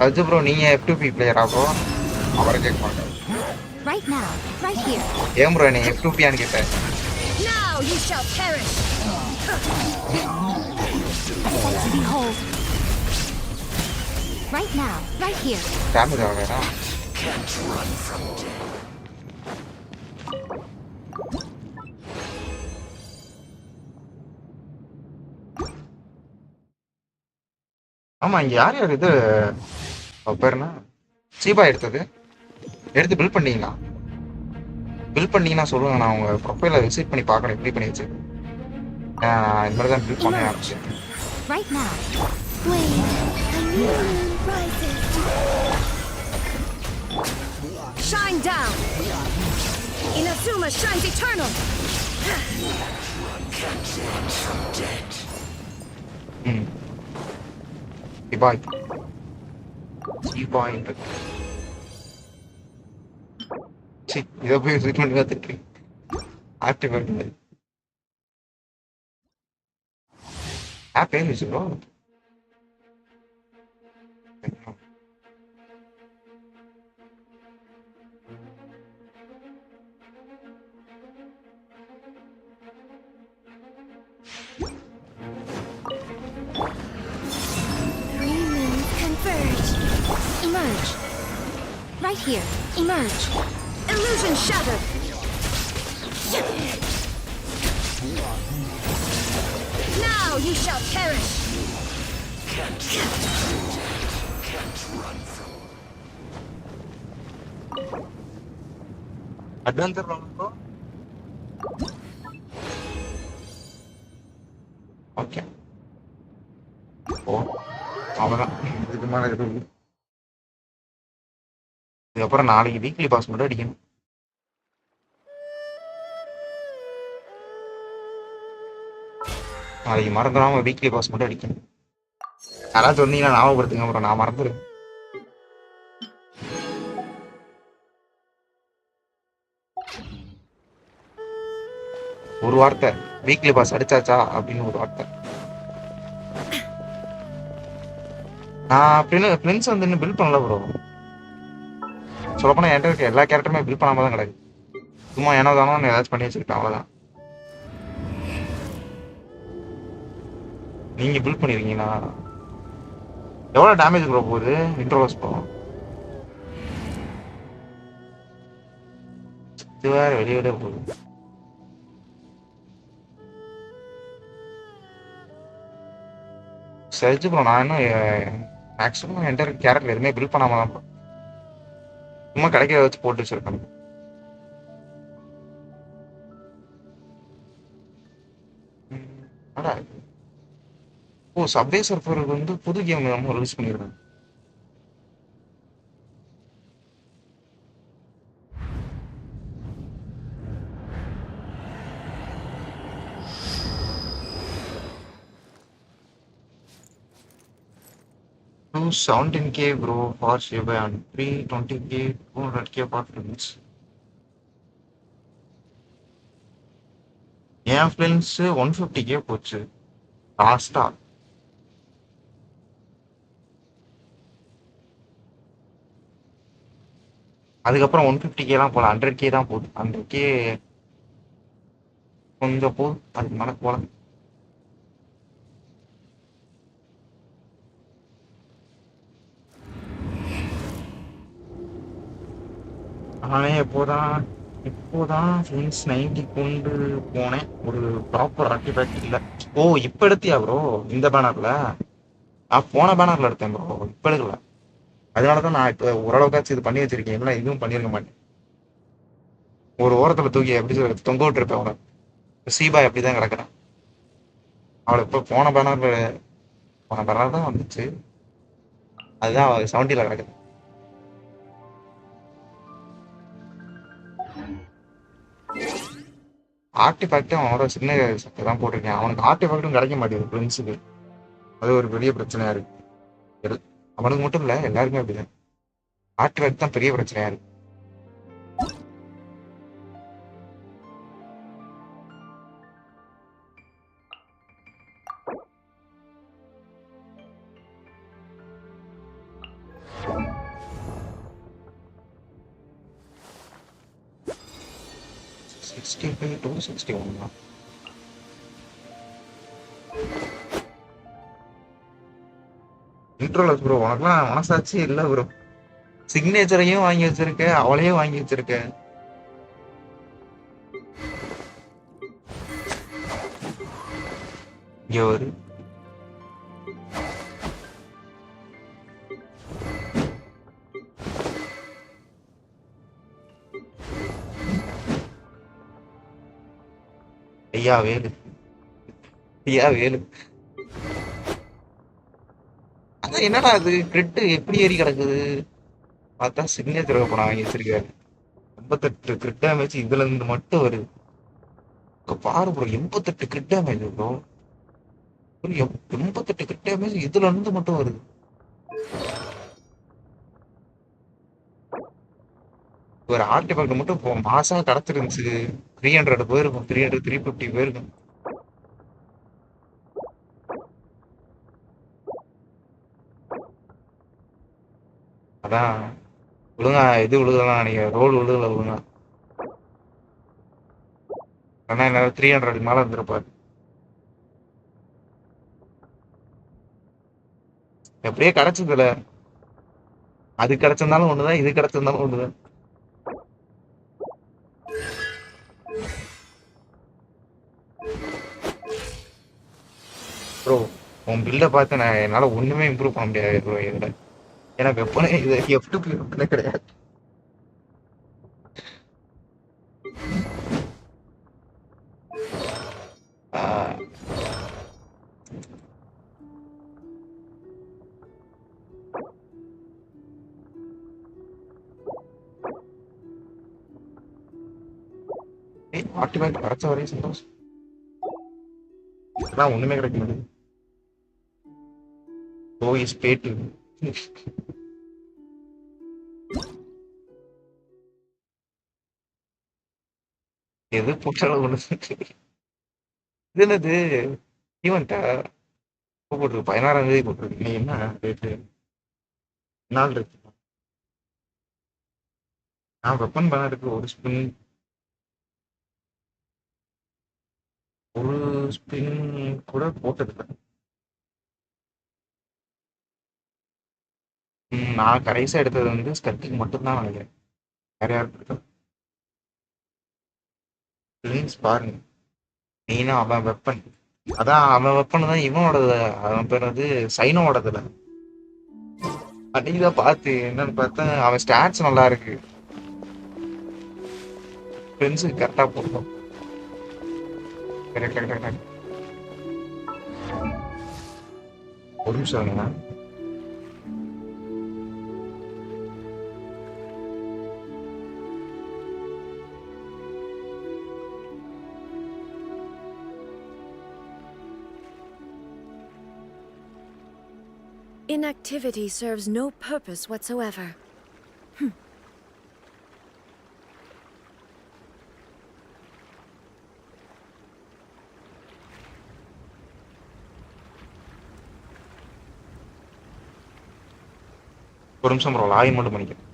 S3: அது ப்ரோ, நீங்க F2P பிளேயரா ப்ரோ? அவரை கேட்க மாட்டேன்.
S5: Right now, right here.
S3: ஏன் ப்ரோ நீ F2P ஆன்னு கேட்டேன்.
S5: Now you shall perish. Behold.
S6: Right now, right here.
S3: Damage ஆகலையா?
S13: Can't run from death.
S3: ஆமா, இங்க யார் யார் இது பேர் என்ன? சீபா எடுத்தது. எடுத்து பில்ட் பண்ணீங்களா? பில்ட் பண்ணீங்கன்னா சொல்லுங்க, நான் உங்க ப்ரொஃபைலை விசிட் பண்ணி பார்க்கணும் எப்படி பண்ணி வச்சு. இந்த மாதிரி தான் பில்ட் பண்ண ஆரம்பிச்சேன்.
S6: Right now.
S12: Wait, a new moon rises.
S5: Shine down! Inazuma shines eternal!
S3: சீபாய் சீபாய் இதை போய் விசிட் பண்ணி பார்த்துட்டு ஆக்டிவ் பண்ணுறது ஆப் பேர் வச்சுக்கோ.
S12: Three moons converge.
S6: Emerge. Right here. Emerge.
S5: Illusion shattered! Now you shall perish!
S3: Adventure okay. Oh அவ்வளோதான், இதுக்கு மேலே இருக்கு. இதுக்கப்புறம் நாளைக்கு வீக்லி பாஸ் மட்டும் அடிக்கணும். நாளைக்கு மறந்துடாம வீக்லி பாஸ் மட்டும் அடிக்கணும். யாராவது சொன்னீங்கன்னா ஞாபகப்படுத்துங்க, அப்புறம் நான் மறந்துடுவேன். ஒரு வார்த்தை வீக்லி பாஸ் அடிச்சாச்சா அப்படின்னு ஒரு வார்த்தை. நான் ஃப்ரெண்ட்ஸ் வந்து இன்னும் பில் பண்ணல ப்ரோ. சொல்லப்போனால் என்கிட்ட இருக்க எல்லா கேரக்டருமே பில் பண்ணாம தான் கிடக்கு. சும்மா ஏனோ தானோ ஏதாச்சும் பண்ணி வச்சுக்கிட்டேன், அவ்வளோதான். நீங்கள் பில் பண்ணிருக்கீங்களா? எவ்வளோ டேமேஜ் ப்ரோ போகுது இன்ட்ரோஸ் போகும்? இது வேற வெளியே போகுது. சரிச்சு ப்ரோ, நான் இன்னும் மேக்ஸிமம் என்கிட்ட கேரக்டர் எதுவுமே பில் பண்ணாம தான் சும்மா கிடைக்கிறத வச்சு போட்டு வச்சிருக்கேன். ஓ, சப்வே சர்ஃபருக்கு வந்து புது கேம் நம்ம ரிலீஸ் பண்ணியிருக்காங்க. $17K bro for Shiba and $320K, $200K for friends. N friends 150K போச்சு லாஸ்டா. அதுக்கப்புறம் 150Kலாம் போல, 100K தான் போகுது. 100K கொஞ்சம் போகுது, அதுக்கு மேலே போல. நானே இப்போதான் ஃப்ரெண்ட்ஸ் 90 கொண்டு போனேன். ஒரு ப்ராப்பர் ஆர்டிஃபேக்ட் இல்லை. ஓ, இப்போ எடுத்தியா ப்ரோ இந்த பேனர்ல? நான் போன பேனர்ல எடுத்தேன் ப்ரோ, இப்போ எடுக்கல. அதனால தான் நான் இப்போ ஓரளவுக்காச்சும் இது பண்ணி வச்சிருக்கேன். இல்லை இதுவும் பண்ணியிருக்க மாட்டேன். ஒரு ஓரத்தில் தூக்கி எப்படி சொல்றது, தொங்க விட்டுருப்பேன். அவனை சீபா எப்படி தான் கிடக்குறேன். அவளை இப்போ போன பேனர் தான் வந்துச்சு. அதுதான் 70ல் கிடக்குது. ஆர்டிஃபேக்டும் அவனோட சின்ன சட்டை தான் போட்டிருக்கேன். அவனுக்கு ஆர்டிஃபேக்டும் கிடைக்க மாட்டேங்குது ஃப்ரெண்ட்ஸுக்கு. அது ஒரு பெரிய பிரச்சனையா இருக்கு. அவனுக்கு மட்டும் இல்லை, எல்லாருமே அப்படிதான். ஆர்டிஃபேக்ட் தான் பெரிய பிரச்சனையா இருக்கு. Controllers bro. உனக்குலாம் மனசாட்சி இல்லை ப்ரோ. சிக்னேச்சரையும் வாங்கி வச்சிருக்க, அவளையும் வாங்கி வச்சிருக்க. இங்க ஒரு ஐயா வேலு, ஐயா வேலு. அதான் என்னடா அது கிரிட்டு எப்படி ஏறி கிடக்குது? பார்த்தா சிக்னேச்சர் இப்போ நான் வாங்கி வச்சிருக்காரு. 58 கிரிட் டேமேஜ் இதுல இருந்து மட்டும் வருது. இங்க பாரு bro, 88 grid damage bro. 88 grid damage இதுல இருந்து மட்டும் வருது. ஒரு ஆர்டிஃபேக்ட் மட்டும் இப்போ மாசம் கிடச்சிருந்துச்சு. 300 போயிருக்கும், 300 350 போயிருக்கும். அதான் ஒழுங்கா இது விழுகலாம் நினைக்கிறேன், ரோல் விழுகல ஒழுங்கா. ஆனா என்ன 300 மேல இருந்திருப்பாரு. எப்படியே கிடைச்சதுல, அது கிடைச்சிருந்தாலும் ஒண்ணுதான், இது கிடைச்சிருந்தாலும் ஒண்ணுதான். ப்ரோ உன் பில்லை பார்த்து நான் என்னால ஒண்ணுமே இம்ப்ரூவ் பண்ண முடியாது ப்ரோ இதுல. ஏன்னா வெப்பனே இது F2 வெப்பனே கிடையாது. ஆர்டிஃபேக்ட் கிடைச்ச வரையும் சந்தோஷம். அதான் ஒண்ணுமே கிடைக்க முடியாது. ஓ இஸ் பேட்டு. எது போட்டாலும் ஒண்ணு. இது என்னது ஈவெண்ட்டா? போட்டிருக்கு 16ஆம் தேதி போட்டிருக்கு. நீ என்ன ரேட்டு நாள் இருக்கு? நான் வெப்பன் பண்ண இருக்கு. ஒரு ஸ்பின் கூட போட்டதில்லை. நான் கடைசியா எடுத்தது வந்து ஸ்கர்ட்டிங் மட்டும்தான் நினைக்கிறேன். வேற யாரும் எடுத்தது லிங்க்ஸ் பாருங்க. மெயினா அவன் வெப்பன், அதான் அவன் வெப்பன் தான் இவனோடது. அவன் பேர் வந்து சைனோடதுல. அன்னைக்குதான் பார்த்து என்னன்னு பார்த்தா அவன் ஸ்டாட்ஸ் நல்லா இருக்கு. ஃப்ரெண்ட்ஸுக்கு கரெக்டா போட்டோம். கரெக்ட். ஒரு நிமிஷம் இருங்க.
S12: Inactivity serves no purpose whatsoever.
S3: ஒரு நிமிஷம் ப்ரோ, லாகின் மட்டும் பண்ணிக்கிறேன்.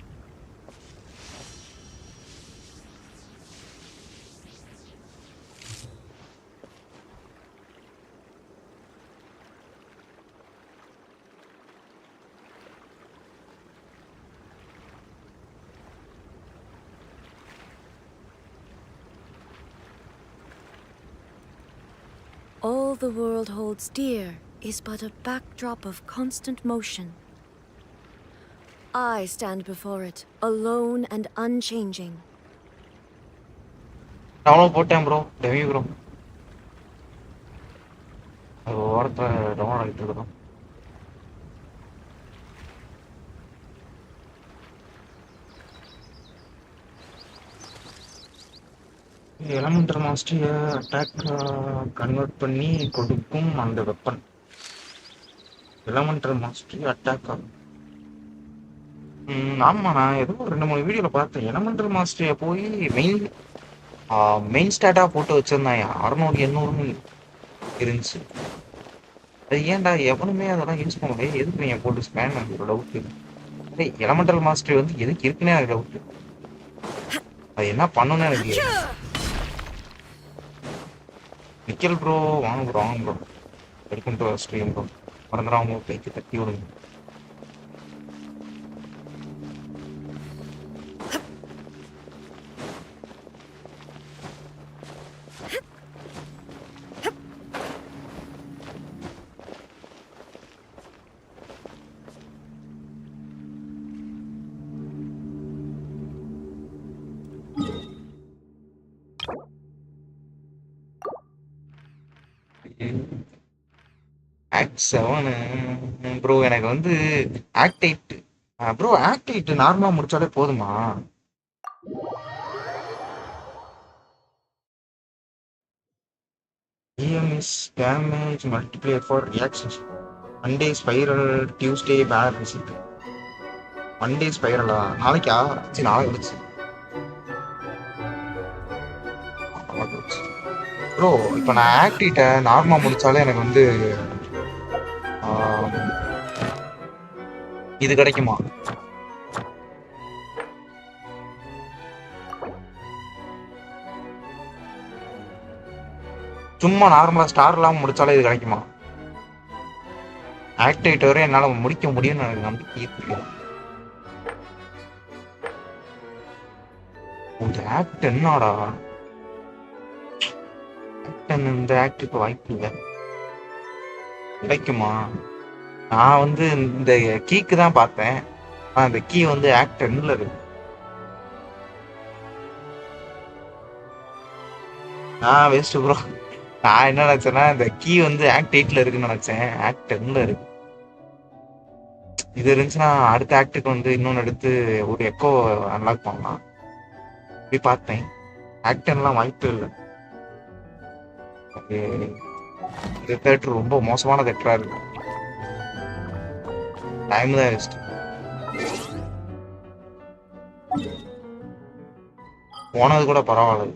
S12: All the world holds dear is but a backdrop of constant motion. I stand before it, alone and unchanging.
S3: Download போட்டேன் ப்ரோ, டெமி ப்ரோ. அது ஓரத்தை டவுன்லோட் ஆகிட்டு இருக்கோம். Elemental master attack convert பண்ணி கொடுக்கும் அந்த வெப்பன். எலமெண்டல் மாஸ்டர் அட்டாக் ஆகும். ஆமா, நான் ஏதோ 2-3 வீடியோல பார்த்தேன். எலமெண்டல் மாஸ்டரை போய் மெயின் ஸ்டாட்டா போட்டு வச்சிருந்தாங்க. 600-800 இருந்துச்சு. அது ஏன்டா எவனுமே அதெல்லாம் யூஸ் பண்ண முடியாது, எதுக்கு நீங்க போட்டு ஸ்பேன் பண்ணி ஒரு டவுட். எலமெண்டல் மாஸ்டர் வந்து எதுக்கு இருக்குன்னே எனக்கு டவுட். அது என்ன பண்ணணும்னு எனக்கு. நிக்கல் ப்ரோ வாங்க bro, welcome to stream bro. மறந்துடாம கைக்கு தட்டி விடுங்க. செவனு ப்ரோ எனக்கு வந்து ஆக்ட் 8 ப்ரோ ஆக்ட் 8 நார்மலா முடிச்சாலே போதுமா? EM is damage multiplier for reactions. Monday spiral, Tuesday bad result. Monday ஸ்பைரலா நாளைக்கா? சரி நாளைக்கு வந்துச்சு ப்ரோ. இப்போ நான் ஆக்டிட்ட நார்மலா முடிச்சாலே எனக்கு வந்து இது கிடைக்குமா? சும்மா நார்மலா ஸ்டார் இல்லாம முடிச்சாலே இது கிடைக்குமா? ஆக்ட் 8 வரை என்னால முடிக்க முடியும்னு எனக்கு நம்பிக்கை இருக்கு. இந்த ஆக்ட் என்னடா? இந்த ஆக்டுக்கு வாய்ப்பு இல்லை. கிடைக்குமா? நான் வந்து இந்த கீக்கு தான் பார்த்தேன். அந்த கீ வந்து ஆக்ட் 10ல இருக்கு. Waste bro. நான் என்ன நினைச்சேன்னா இந்த கீ வந்து ஆக்ட் 8ல இருக்குன்னு நினைச்சேன். ஆக்ட் 10ல இருக்கு. இது இருந்துச்சுன்னா அடுத்த ஆக்டுக்கு வந்து இன்னொன்று எடுத்து ஒரு எக்கோ அன்லாக் பண்ணலாம். இப்படி பார்த்தேன். ஆக்ட் 10லாம் வாய்ப்பு இல்லை. இது தேட்டர் ரொம்ப மோசமான தேட்டரா இருக்கு. டைம் தான் வேஸ்ட். போனது கூட பரவாயில்ல.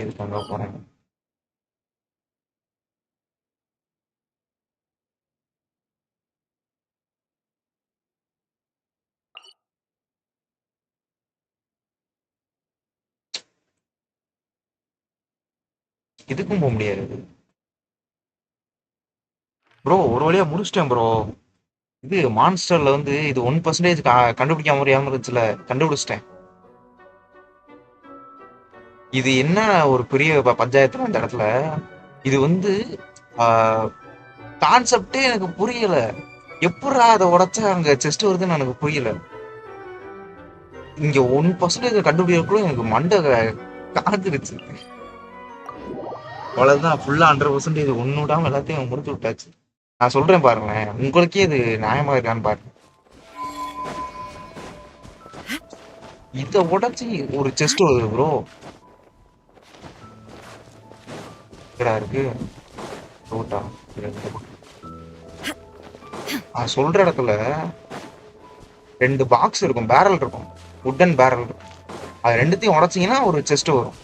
S3: எதுக்கு அங்க போறேன்? இதுக்கும் போக முடியாது ப்ரோ. ஒரு வழியா முடிச்சிட்டேன் ப்ரோ. இது மான்ஸ்டர்ல வந்து இது 1% கண்டுபிடிக்காம முடியாம இருந்துச்சுல, கண்டுபிடிச்சிட்டேன். இது என்ன ஒரு பெரிய பஞ்சாயத்துல இந்த இடத்துல. இது வந்து கான்செப்டே எனக்கு புரியல. எப்படா அதை உடைச்சா அங்க செஸ்ட் வருதுன்னு எனக்கு புரியல. இங்க 1% கண்டுபிடிக்கிறதுக்குள்ள எனக்கு மண்டை காத்துருச்சு. அவ்வளவுதான், ஃபுல்லா 100% ஒண்ணு விடாம எல்லாத்தையும் முடிச்சு விட்டாச்சு. நான் சொல்றேன் பாருங்களேன், உங்களுக்கே இது நியாயமா இருக்கான்னு பாருங்க. இத உடைச்சு ஒரு செஸ்ட் வருது ப்ரோ. இருக்கு நான் சொல்ற இடத்துல 2 பாக்ஸ் இருக்கும், பேரல் இருக்கும், வுட்டன் பேரல் இருக்கும். அது ரெண்டுத்தையும் உடைச்சிங்கன்னா ஒரு செஸ்ட் வரும்.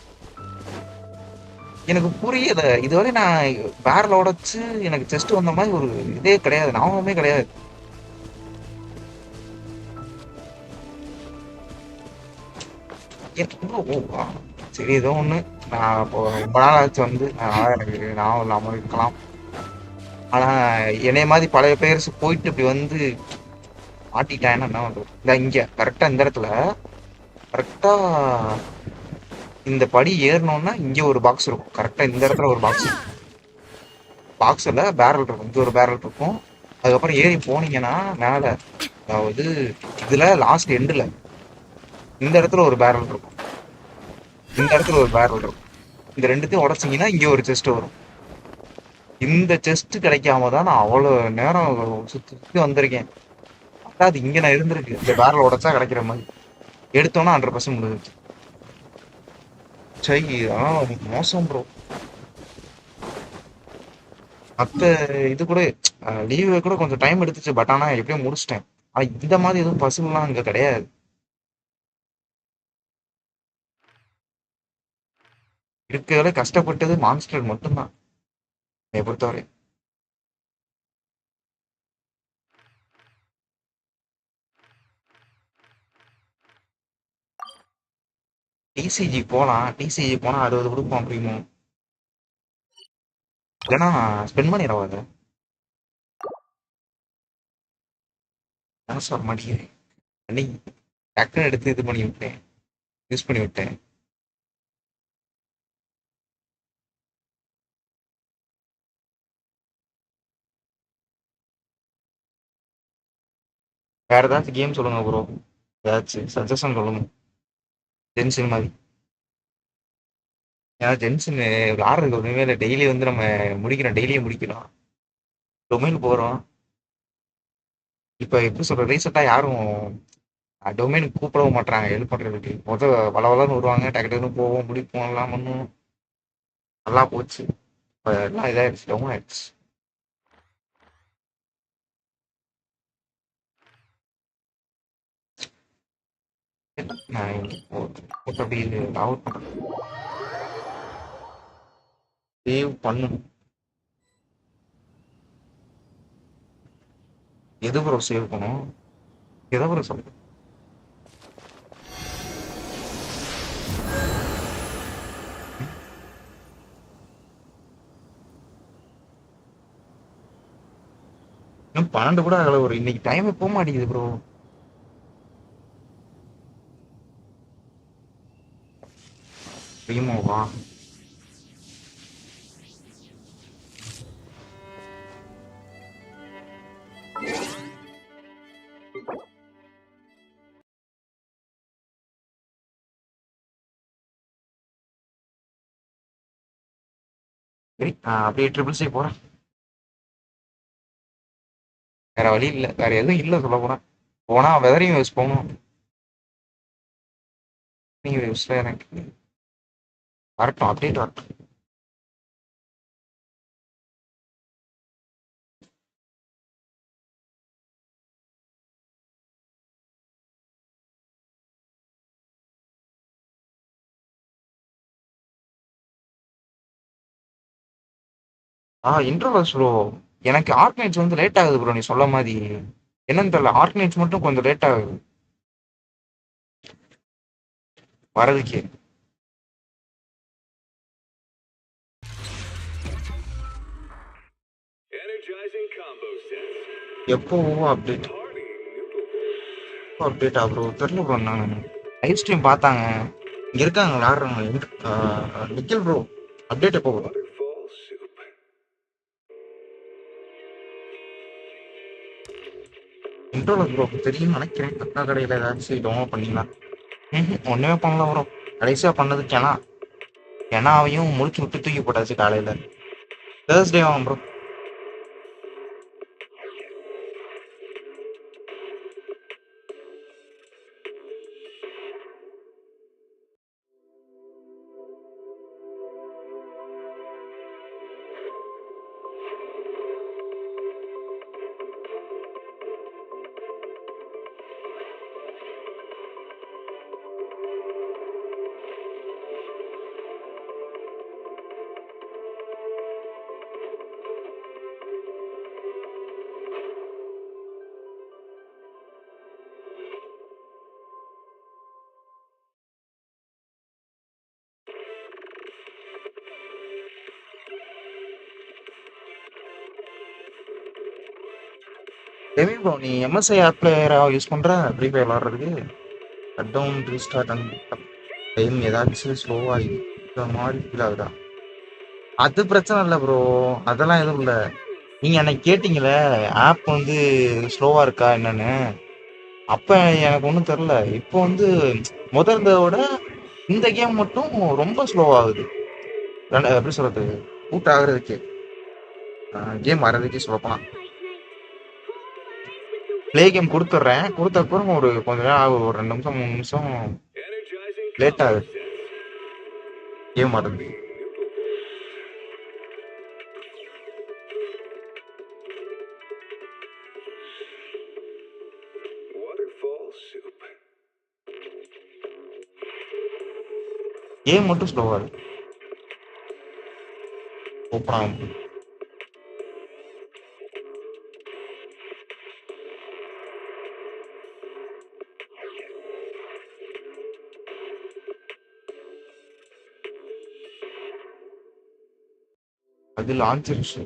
S3: எனக்கு புரியல. இதுவரை நான் பேரல் உடைச்சு எனக்கு செஸ்ட் வந்த மாதிரி ஒரு இதே கிடையாது, நாமமே கிடையாது. சரி ஏதோ ஒண்ணு. நான் இப்போ ரொம்ப நாள் ஆச்சு வந்து, எனக்கு நான் இல்லாம இருக்கலாம். ஆனா என்னைய மாதிரி பழைய பிளேயர்ஸ் போயிட்டு இப்படி வந்து மாட்டிட்டாங்கன்னா என்ன பண்றது? இந்த இங்க கரெக்டா இந்த இடத்துல கரெக்டா இந்த படி ஏறணும்னா இங்க ஒரு பாக்ஸ் இருக்கும். கரெக்டா இந்த இடத்துல ஒரு பாக்ஸ்ல பேரல் இருக்கும். இங்க ஒரு பேரல் இருக்கும். அதுக்கப்புறம் ஏறி போனீங்கன்னா மேல, அதாவது இதுல லாஸ்ட் எண்டுல இந்த இடத்துல ஒரு பேரல் இருக்கும், இந்த இடத்துல ஒரு பேரல் இருக்கும். இந்த ரெண்டுத்தையும் உடைச்சிங்கன்னா இங்க ஒரு செஸ்ட் வரும். இந்த செஸ்ட் கிடைக்காம தான் நான் அவ்வளவு நேரம் சுத்தி சுத்தி வந்திருக்கேன். அது இங்க நான் இருந்திருக்கு. இந்த பேரல் உடைச்சா கிடைக்கிற மாதிரி எடுத்தோன்னா 100% முடிஞ்சிச்சு. சரி மோசம் ப்ரோ. மத்த இது கூட லீவு கூட கொஞ்சம் டைம் எடுத்துச்சு. பட் ஆனா எப்படியும் முடிச்சிட்டேன். ஆனா இந்த மாதிரி எதுவும் பசுலாம் அங்க கிடையாது. இருக்கிறதுல கஷ்டப்பட்டது மான்ஸ்டர் மட்டும்தான் என்னை பொறுத்தவரை. டிசிஜி போலாம். டிசிஜி போனா 60 கொடுப்போம் அப்படிமோ. இல்லைன்னா ஸ்பெண்ட் பண்ணிடுவாங்க. மனசு வர மாட்டேங்குது. அன்னைக்கு டக்குன்னு எடுத்து இது பண்ணி விட்டேன், யூஸ் பண்ணி விட்டேன். வேற ஏதாச்சும் கேம் சொல்லுங்க ப்ரோ. ஏதாச்சும் சஜஷன் சொல்லுங்க. ஜென்ஷன் மாதிரி. ஏன்னா ஜென்ஷன் விளாட்றதுக்கு ஒன்றுமே இல்லை. டெய்லி வந்து நம்ம முடிக்கிறோம், டெய்லியும் முடிக்கிறோம். டொமைன் போகிறோம். இப்போ எப்படி சொல்கிறது, ரீசெண்டாக யாரும் டொமைனுக்கு கூப்பிடவும் மாட்றாங்க ஹெல்ப் பண்ணுறதுக்கு. வளவலன்னு வருவாங்க, டக்கு டக்குன்னு போவோம், முடிப்போம், எல்லாம் பண்ணுவோம். நல்லா போச்சு. இப்போ எல்லாம் இதாகிடுச்சு, டவுன் ஆயிடுச்சு. நான் அப்படி அவுட் பண்ணுறேன். சேவ் பண்ணணும். எது ப்ரோ சேவ் பண்ணும்? எதை ப்ரோ சொல்லுங்க? இன்னும் 12 கூட ஆகல. ஒரு இன்னைக்கு டைம் போக மாட்டேங்குது ப்ரோ. ரீமோவா? சரி, அப்படியே ட்ரிபிள் சி போகிறேன். வேற வழி இல்லை, வேற எதுவும் இல்லை சொல்ல போனா. போனா வெதரிங் வேவ்ஸ் போகணும். வேவ்ஸ்ல எனக்கு வரட்டும், அப்டேட் வரட்டும். Intervals bro. எனக்கு ஆர்க்னைட்ஸ் வந்து லேட் ஆகுது ப்ரோ, நீ சொல்ல மாதிரி. என்னன்னு தெரியல, ஆர்க்னைட்ஸ் மட்டும் கொஞ்சம் லேட் ஆகுது வரதுக்கு. எப்போ அப்டேட் அப்டேட் ப்ரோ தெரியல ப்ரோ. நான் லைவ் ஸ்ட்ரீம் பார்த்தாங்க, இங்கே இருக்காங்க விளாடுறாங்க. நிக்கில் ப்ரோ, அப்டேட் எப்போ ப்ரோ? இன்ட்ரோல் ப்ரோ தெரியும்னு நினைக்கிறேன். அக்கா கடையில் ஏதாச்சும் டவுன்லோட் பண்ணிக்கலாம். ஒன்றுமே பண்ணல ப்ரோ. கடைசியாக பண்ணது கெனாவையும் முடிச்சு விட்டு தூக்கி போட்டாச்சு காலையில். தேர்ஸ்டே வாங்க ப்ரோ. டெவி ப்ரோ, நீ எம்எஸ்ஐ ஆப் பிளேயராக யூஸ் பண்ணுற ஃப்ரீ ஃபயர் விளாட்றதுக்கு? Cut down restart and time ஏதாச்சும் ஸ்லோவாகி மாதிரி ஃபீல் ஆகுதா? அது பிரச்சனை இல்லை ப்ரோ, அதெல்லாம் எதுவும் இல்லை. நீங்கள் அன்னைக்கு கேட்டிங்களே ஆப் வந்து ஸ்லோவாக இருக்கா என்னன்னு, அப்போ எனக்கு ஒன்றும் தெரில. இப்போ வந்து முதல்ந்தோட இந்த கேம் மட்டும் ரொம்ப ஸ்லோவாகுது. எப்படி சொல்கிறது, பூட் ஆகுறதுக்கே, கேம் வர்றதுக்கே சொல்லப்போனால். ப்ளே கேம் கொடுத்துட்றேன், கொடுத்தப்புறம் ஒரு கொஞ்ச நேரம் ஆகும், ஒரு 2 நிமிஷம் 3 நிமிஷம் லேட் ஆகுது கேம் வர்றது. கேம் மட்டும் ஸ்லோவா இருக்கு. ஓப்பன் ஆகும். அது லான்ச்சிருச்சு.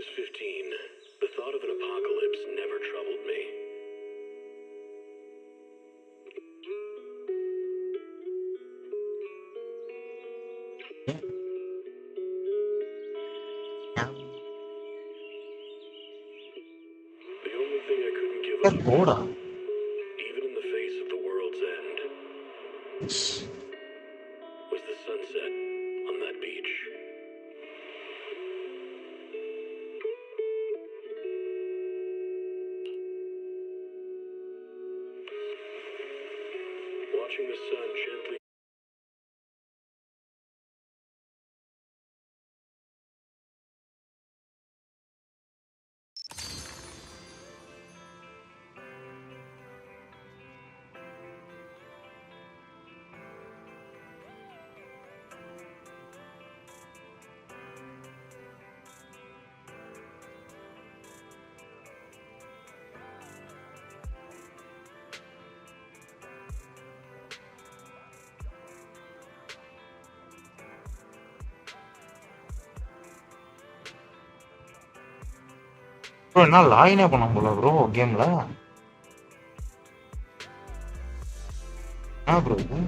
S15: was 15, the thought of an apocalypse never troubled me. The only thing I couldn't give up, even in the face of the world's end, was the sunset on that beach. Watching the sun gently
S3: bro என்ன லாகினே பண்ண போல bro கேம்ல bro இது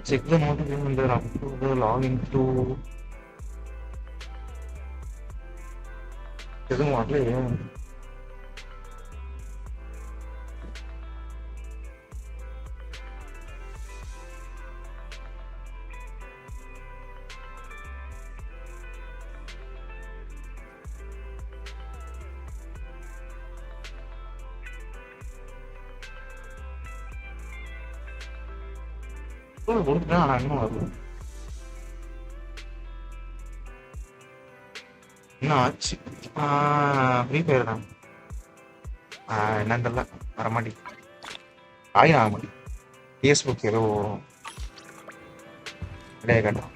S3: check the notification there up to the login to எதுவும் வரலையே கொடுத்துட்டேன் ஆனால் இன்னும் வரல என்ன ஆச்சு ஃப்ரீ ஃபயர் தான் என்னன்னு தெரியல வரமாட்டி ஆகினா ஆக மாட்டேன் ஃபேஸ்புக் ஏதோ கிடையாது கேட்டான்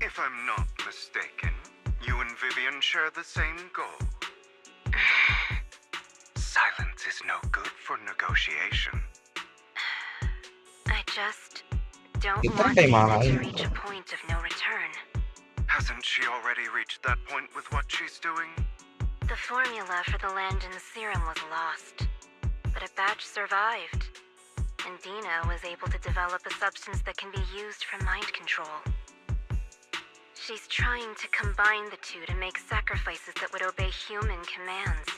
S16: If I'm not mistaken, you and Vivian share the same goal. Silence is no good for negotiation.
S17: I just don't want Dina to reach a point of no return.
S16: Hasn't she already reached that point with what she's doing?
S17: The formula for the Landon serum was lost, but a batch survived. And Dina was able to develop a substance that can be used for mind control. She's trying to combine the two to make sacrifices that would obey human commands.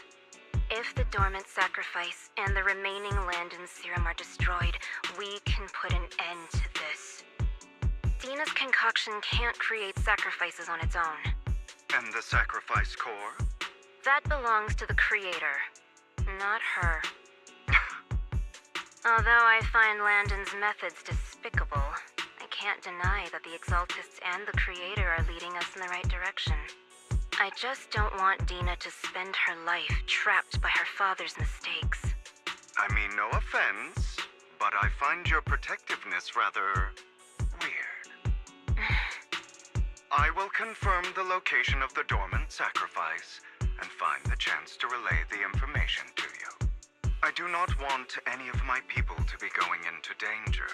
S17: If the dormant sacrifice and the remaining Landon serum are destroyed, we can put an end to this. Dina's concoction can't create sacrifices on its own.
S16: And the sacrifice core?
S17: That belongs to the creator, not her. Although I find Landon's methods despicable, I can't deny that the Exaltists and the Creator are leading us in the right direction. I just don't want Dina to spend her life trapped by her father's mistakes.
S16: I mean, no offense, but I find your protectiveness rather weird. I will confirm the location of the dormant sacrifice and find the chance to relay the information to you. I do not want any of my people to be going into danger.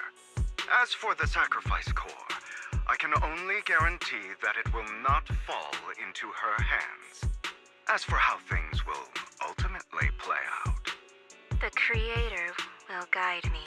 S16: As for the sacrifice core, I can only guarantee that it will not fall into her hands. As for how things will ultimately play out,
S17: the Creator will guide me.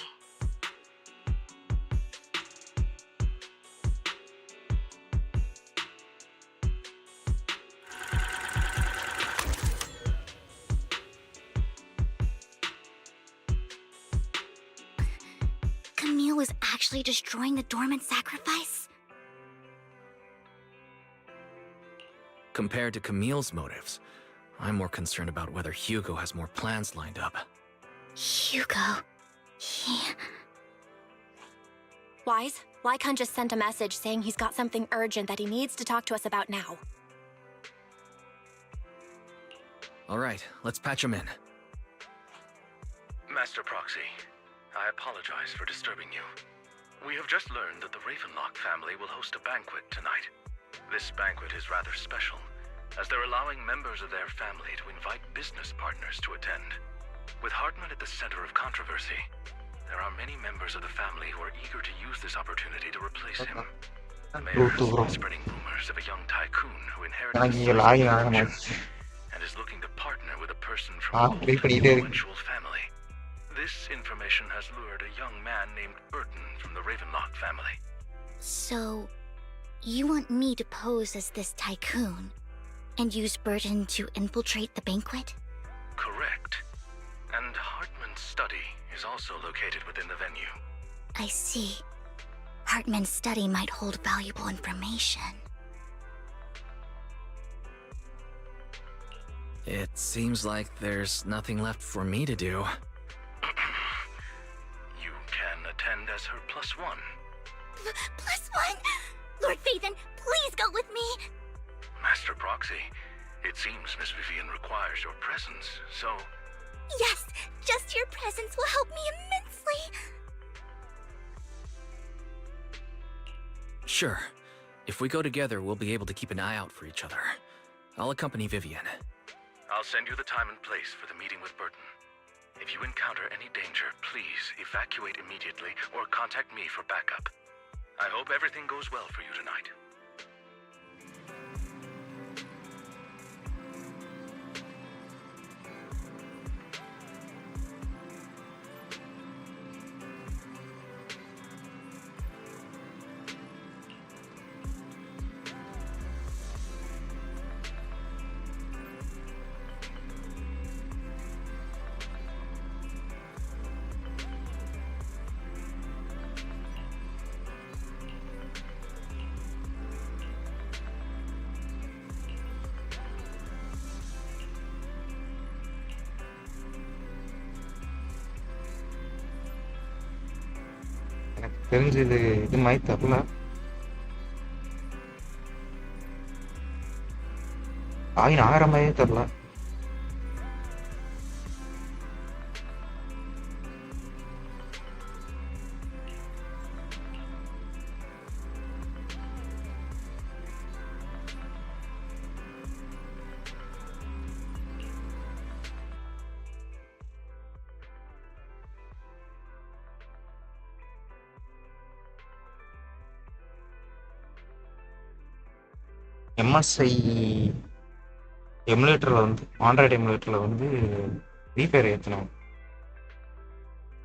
S5: Camille was actually destroying the dormant sacrifice?
S14: Compared to Camille's motives, I'm more concerned about whether Hugo has more plans lined up.
S5: Hugo... Wise, Lycon just sent a message saying he's got something urgent that he needs to talk to us about now.
S14: All right, let's patch him in.
S15: Master Proxy, I apologize for disturbing you. We have just learned that the Ravenlock family will host a banquet tonight. This banquet is rather special, as they're allowing members of their family to invite business partners to attend. With Hartman at the center of controversy, there are many members of the family who are eager to use this opportunity to replace him. The mayor has been spreading rumors of a young tycoon who inherited a fortune and is looking to partner with a person from an influential family. This information has lured a young man named Burton from the Ravenlock family.
S18: So, you want me to pose as this tycoon and use Burton to infiltrate the banquet?
S15: Correct. And Hartman's study is also located within the venue.
S18: I see. Hartman's study might hold valuable information.
S14: It seems like there's nothing left for me to do.
S15: You can attend as her +1.
S18: +1? Lord Phaethon, please go with me!
S15: Master Proxy, it seems Miss Vivian requires your presence, so...
S18: Yes, just your presence will help me immensely!
S14: Sure. If we go together, we'll be able to keep an eye out for each other. I'll accompany Vivian.
S15: I'll send you the time and place for the meeting with Burton. If you encounter any danger, please evacuate immediately or contact me for backup. I hope everything goes well for you tonight.
S3: எனக்கு தெரிஞ்சு இது மாதிரி தரல. ஆகின ஆகிற மாதிரியே தரல. MSI எமுலேட்டரில் வந்து Android எமுலேட்டரில் வந்து ஃப்ரீ ஃபயர் ஏற்றினோம்.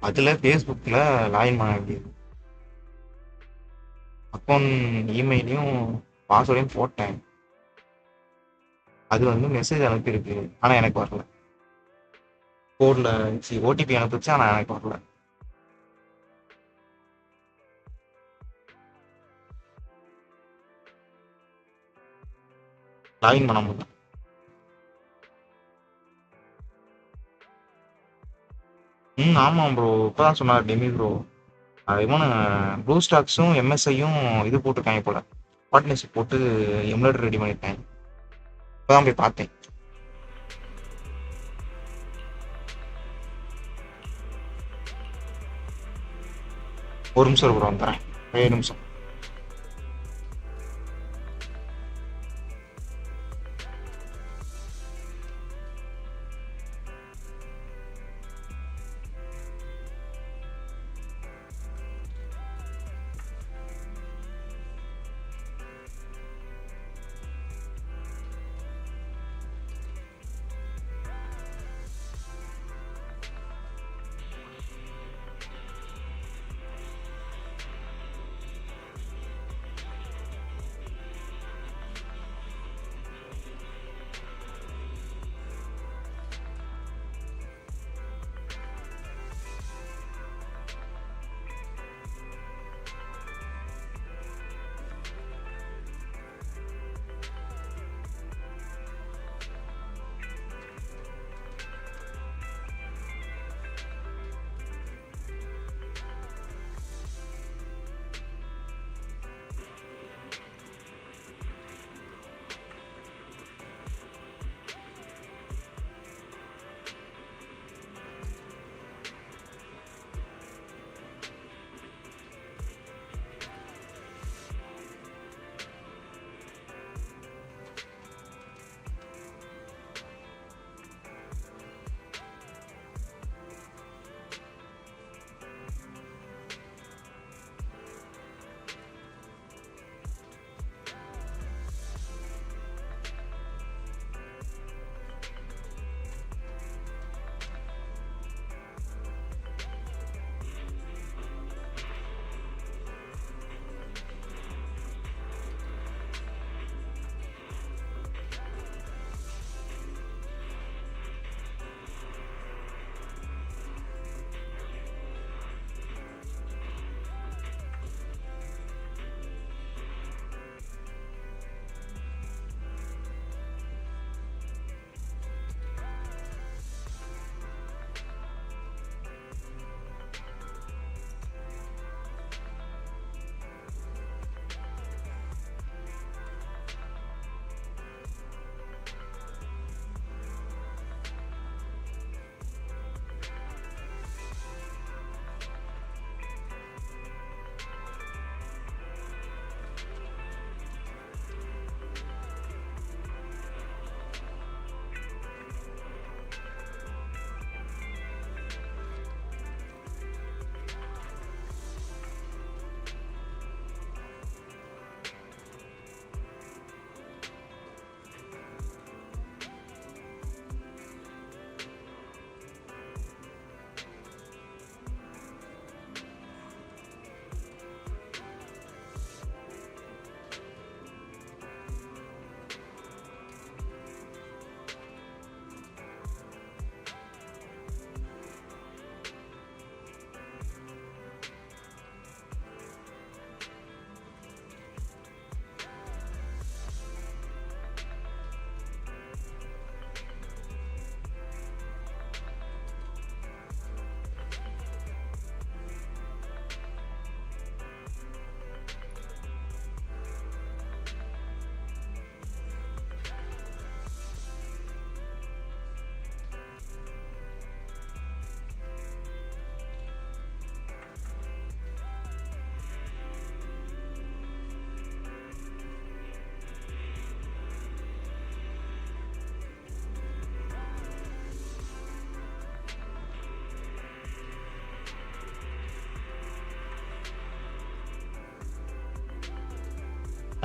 S3: அதில் ஃபேஸ்புக்கில் லாகின் பண்ண வேண்டியது. அக்கௌண்ட் இமெயிலையும் பாஸ்வேர்டையும் போட்டேன். அது வந்து மெசேஜ் அனுப்பியிருக்கு, ஆனால் எனக்கு வரல. கோடில் ஓடிபி அனுப்பிச்சு, ஆனால் எனக்கு வரல. லாகின் பண்ண முடியல. ஆமாம் ப்ரோ, இப்போதான் சொன்னார் டெமி ப்ரோ. இவனு ப்ளூ ஸ்டாக்ஸும் எம்எஸ்ஐயும் இது போட்டிருக்காங்க போல, பார்ட்னர்ஷிப் போட்டு எமுலேட்டர் ரெடி பண்ணியிருக்காங்க. இப்போதான் போய் பார்த்தேன். ஒரு நிமிஷம் ப்ரோ, வந்துடுறேன். 7 நிமிஷம்.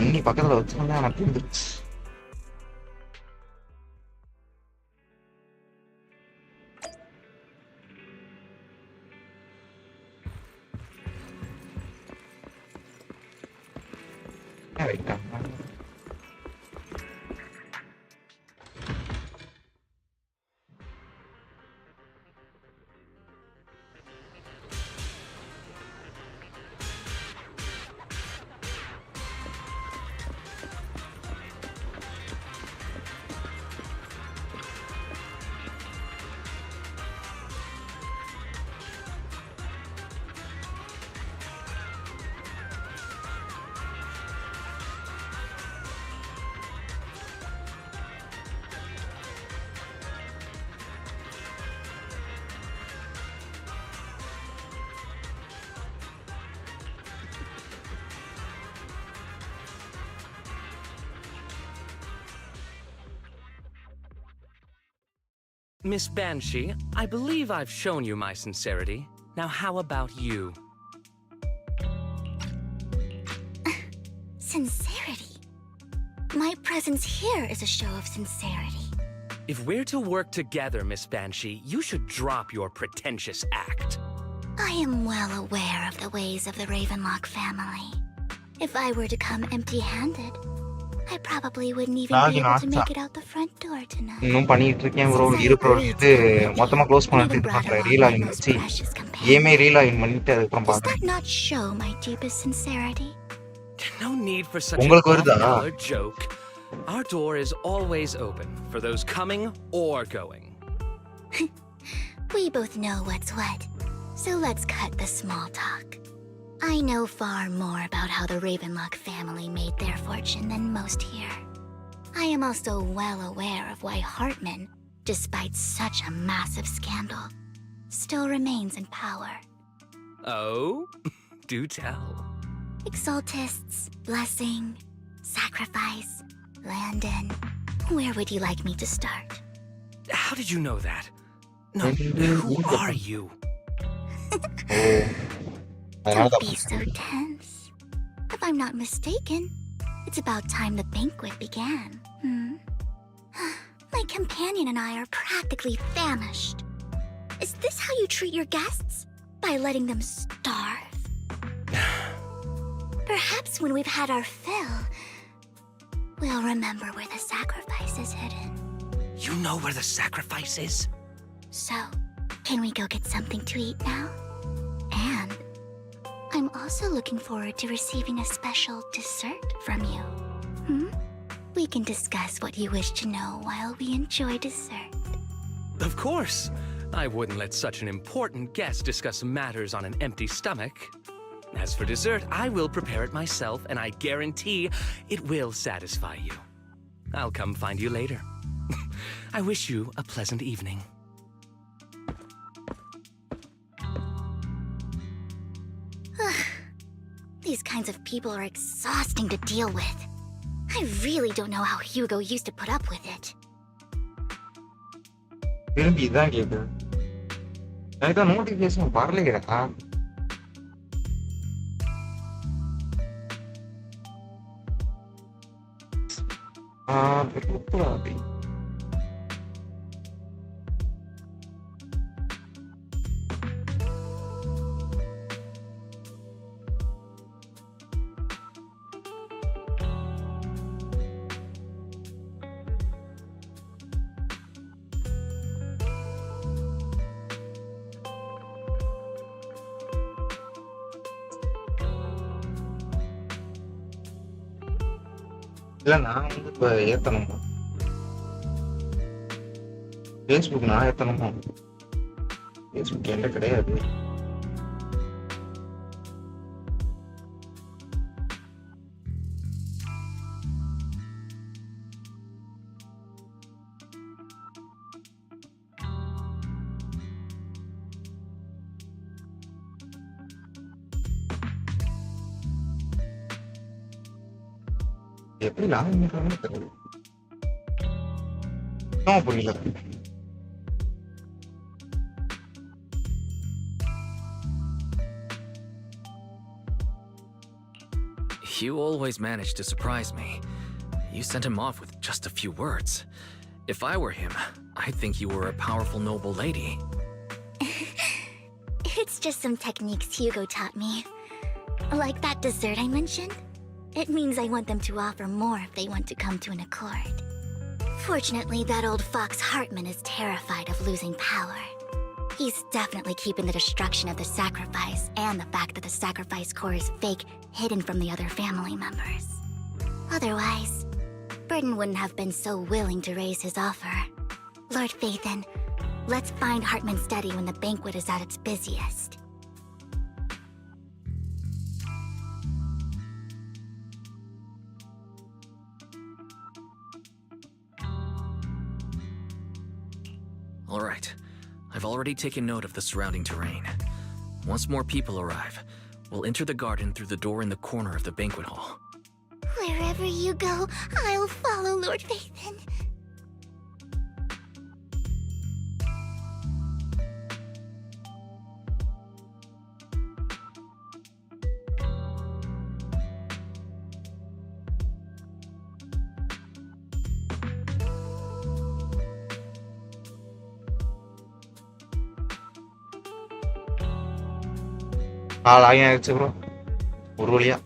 S3: தண்ணி பக்கத்துல வச்சிருந்தா எனக்கு இருந்துச்சு. ரைட்டா
S14: Miss Banshee, I believe I've shown you my sincerity. Now how about you?
S18: Sincerity? My presence here is a show of sincerity.
S14: If we're to work together, Miss Banshee, you should drop your pretentious act.
S18: I am well aware of the ways of the Ravenlock family. If I were to come empty-handed, I probably wouldn't even be able to make it out the front door tonight.
S3: இன்னும் பண்ணிட்டு இருக்கேன் bro. இருக்கிற இது மொத்தமா close பண்ணிட்டு இது பண்றேன். Relogin வச்சு கேமே ரீலாகின் பண்ணிட்டு அதுக்கப்புறம்
S18: Does
S3: பாக்குறேன்.
S18: that not show my deepest sincerity?
S14: No need for such
S3: உங்களுக்கு
S14: an
S3: வருதா?
S14: off-color joke. Our door is always open for those coming or going.
S18: We both know what's what, so let's cut the small talk. I know far more about how the Ravenlock family made their fortune than most here. I am also well aware of why Hartman, despite such a massive scandal, still remains in power.
S14: Oh? Do tell.
S18: Exaltists, blessing, sacrifice, Landon. Where would you like me to start?
S14: How did you know that? No, who are you?
S18: Don't be so tense. If I'm not mistaken, it's about time the banquet began. My companion and I are practically famished. Is this how you treat your guests? By letting them starve? Perhaps when we've had our fill, we'll remember where the sacrifice is hidden.
S14: You know where the sacrifice is?
S18: So, can we go get something to eat now? And I'm also looking forward to receiving a special dessert from you. We can discuss what you wish to know while we enjoy dessert.
S14: Of course. I wouldn't let such an important guest discuss matters on an empty stomach. As for dessert, I will prepare it myself, and I guarantee it will satisfy you. I'll come find you later. I wish you a pleasant evening.
S18: These kinds of people are exhausting to deal with. I really don't know how Hugo used to put up with it.
S3: திரும்பி இதான் கேக்குது. எனக்கு தான் notification வரலையேடா. வெறுப்பா அப்படி. இல்ல நான் வந்து இப்ப ஏத்தணுமா? Facebook நான் ஏத்தணுமா? Facebook என்கிட்ட கிடையாது. எப்படி லாகின் பண்றதுன்னு தெரியல. புரியல.
S19: You always manage to surprise me. You sent him off with just a few words. If I were him, I'd think you were a powerful noble lady.
S18: It's just some techniques Hugo taught me. Like that dessert I mentioned. It means I want them to offer more if they want to come to an accord. Fortunately, that old fox Hartman is terrified of losing power. He's definitely keeping the destruction of the sacrifice and the fact that the sacrifice core is fake hidden from the other family members. Otherwise, Burden wouldn't have been so willing to raise his offer. Lord Phaethon, let's find Hartman's study when the banquet is at its busiest.
S19: All right. I've already taken note of the surrounding terrain. Once more people arrive, we'll enter the garden through the door in the corner of the banquet hall.
S18: Wherever you go, I'll follow, Lord Phaethon.
S3: Login ஆயிடுச்சு bro ஒரு வழியா.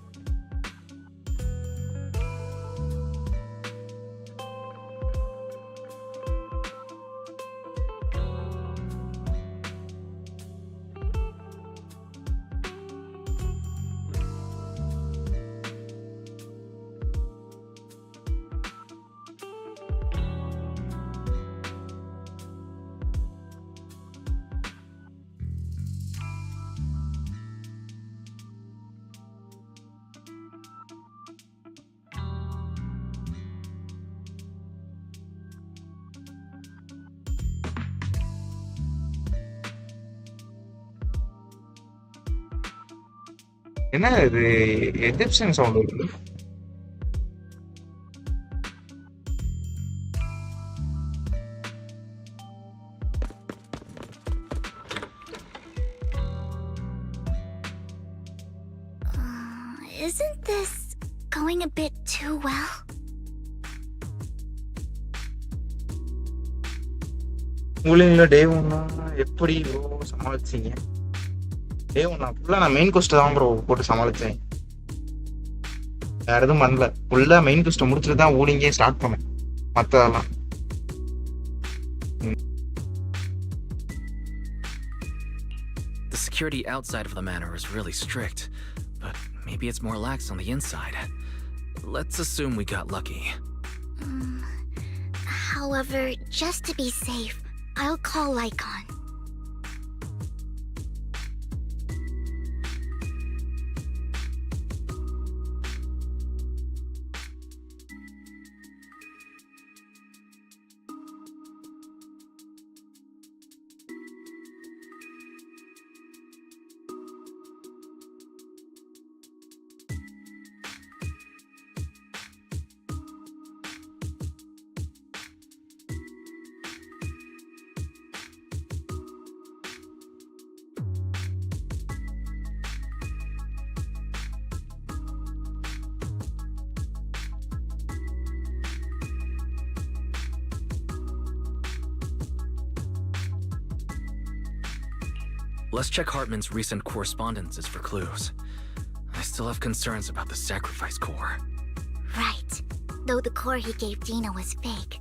S3: என்ன இது Egyptian sound வருது?
S18: Isn't this going a bit too well?
S3: உங்களிங்கள டே ஒன்னா எப்படி bro சமாளிச்சீங்க? டே ஒன்னா ஃபுல்லா நான் மெயின் கோஸ்ட் தான் ப்ரோ போட்டு சமாளிச்சேன். வேற எதுவும் பண்ணல. ஃபுல்லா மெயின் கோஸ்ட்டை முடிச்சுட்டு தான் ஊழிங்கே ஸ்டார்ட் பண்ணேன். மற்றதெல்லாம்
S19: The security outside of the manor is really strict, but maybe it's more lax on the inside. Let's assume we got lucky.
S18: However, just to be safe, I'll call Lycon.
S19: Let's check Hartman's recent correspondences for clues. I still have concerns about the sacrifice core.
S18: Right. Though the core he gave Dina was fake,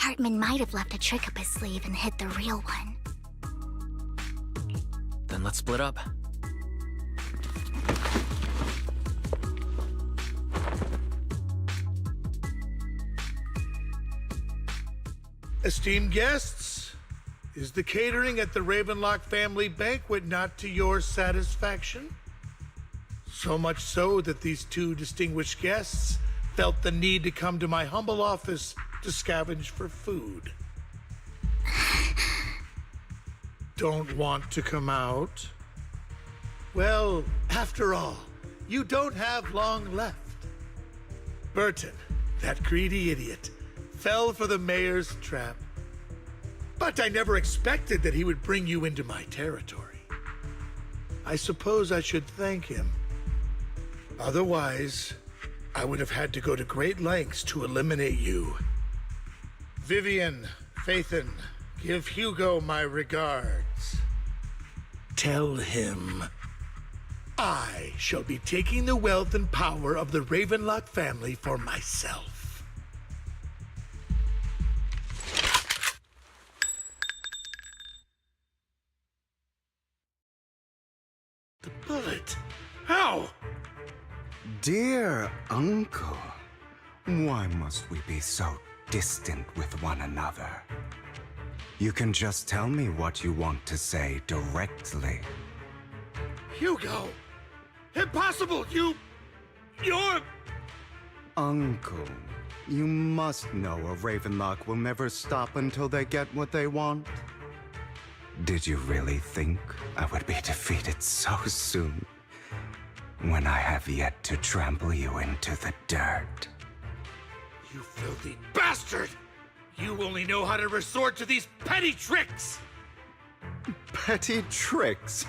S18: Hartman might have left a trick up his sleeve and hid the real one.
S19: Then let's split up.
S20: Esteemed guests, is the catering at the Ravenlock family banquet not to your satisfaction? So much so that these two distinguished guests felt the need to come to my humble office to scavenge for food. Don't want to come out? Well, after all, you don't have long left. Burton, that greedy idiot, fell for the mayor's trap. But I never expected that he would bring you into my territory. I suppose I should thank him. Otherwise, I would have had to go to great lengths to eliminate you. Vivian, Phaethon, give Hugo my regards. Tell him I shall be taking the wealth and power of the Ravenlock family for myself. The bullet? How?
S16: Dear Uncle, why must we be so distant with one another? You can just tell me what you want to say directly.
S20: Hugo! Impossible! You're...
S16: Uncle, you must know a Ravenlock will never stop until they get what they want. Did you really think I would be defeated so soon? When I have yet to trample you into the dirt.
S20: You filthy bastard! You only know how to resort to these petty tricks!
S16: Petty tricks?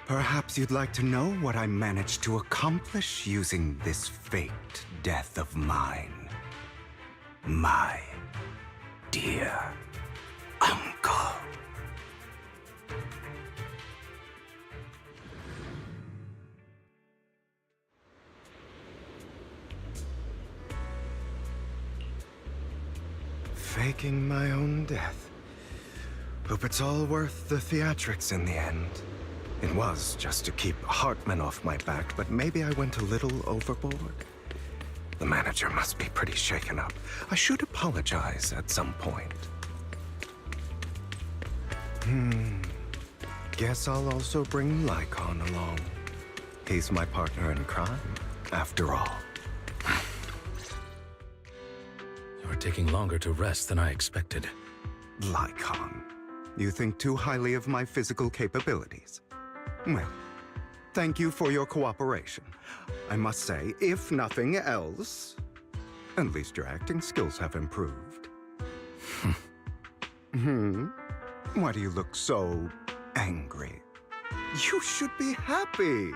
S16: Perhaps you'd like to know what I managed to accomplish using this faked death of mine. My dear uncle. Faking my own death. Hope it's all worth the theatrics in the end. It was just to keep Hartman off my back, but maybe I went a little overboard. The manager must be pretty shaken up. I should apologize at some point. Guess I'll also bring Lycon along. He's my partner in crime, after all.
S14: You're taking longer to rest than I expected.
S16: Lycon, you think too highly of my physical capabilities. Well, thank you for your cooperation. I must say, if nothing else, at least your acting skills have improved. Why do you look so angry? You should be happy.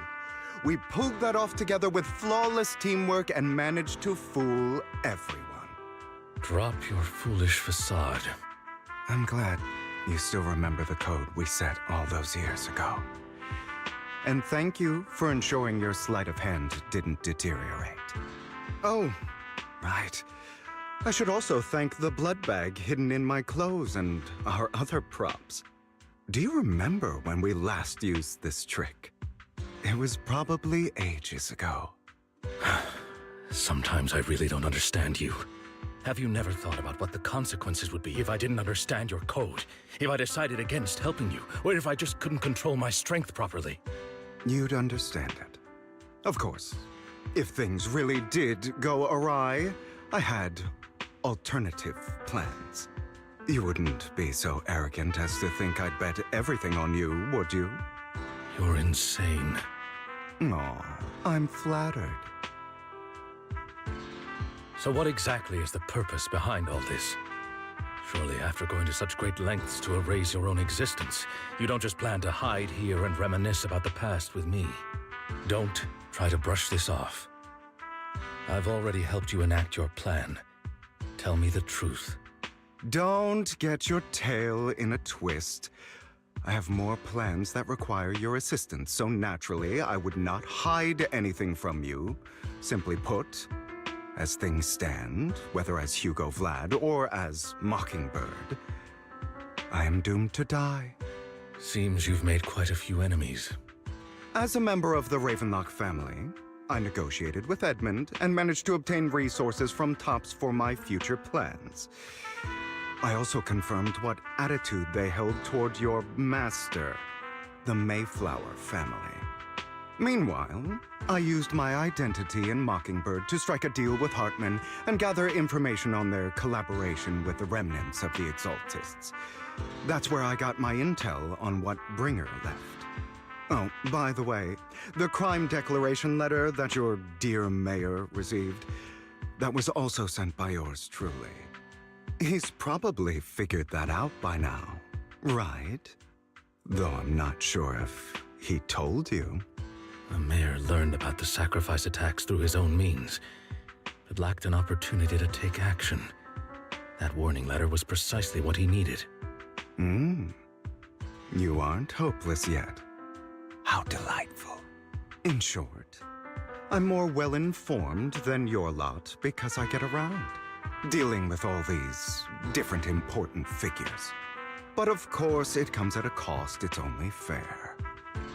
S16: We pulled that off together with flawless teamwork and managed to fool everyone.
S14: Drop your foolish facade.
S16: I'm glad you still remember the code we set all those years ago. And thank you for ensuring your sleight of hand didn't deteriorate. Oh, right. I should also thank the blood bag hidden in my clothes and our other props. Do you remember when we last used this trick? It was probably ages ago.
S14: Sometimes I really don't understand you. Have you never thought about what the consequences would be if I didn't understand your code? If I decided against helping you? Or if I just couldn't control my strength properly?
S16: You'd understand it. Of course, if things really did go awry, I had alternative plans. You wouldn't be so arrogant as to think I'd bet everything on you, would you?
S14: You're insane.
S16: Aw, I'm flattered.
S14: So what exactly is the purpose behind all this? Surely after going to such great lengths to erase your own existence, you don't just plan to hide here and reminisce about the past with me. Don't try to brush this off. I've already helped you enact your plan. Tell me the truth.
S16: Don't get your tail in a twist. I have more plans that require your assistance, so naturally I would not hide anything from you. Simply put, as things stand, whether as Hugo Vlad or as Mockingbird, I am doomed to die.
S14: Seems you've made quite a few enemies.
S16: As a member of the Ravenlock family, I negotiated with Edmund and managed to obtain resources from Tops for my future plans. I also confirmed what attitude they held toward your master, the Mayflower family. Meanwhile, I used my identity in Mockingbird to strike a deal with Hartman and gather information on their collaboration with the remnants of the Exaltists. That's where I got my intel on what Bringer left. Oh, by the way, the crime declaration letter that your dear mayor received, that was also sent by yours truly. He's probably figured that out by now, right? Though I'm not sure if
S7: He told you.
S14: The mayor learned about the sacrifice attacks through his own means, but lacked an opportunity to take action. That warning letter was precisely what he needed.
S7: You aren't hopeless yet. How delightful. In short, I'm more well-informed than your lot because I get around, dealing with all these different important figures. But of course, it comes at a cost. It's only fair.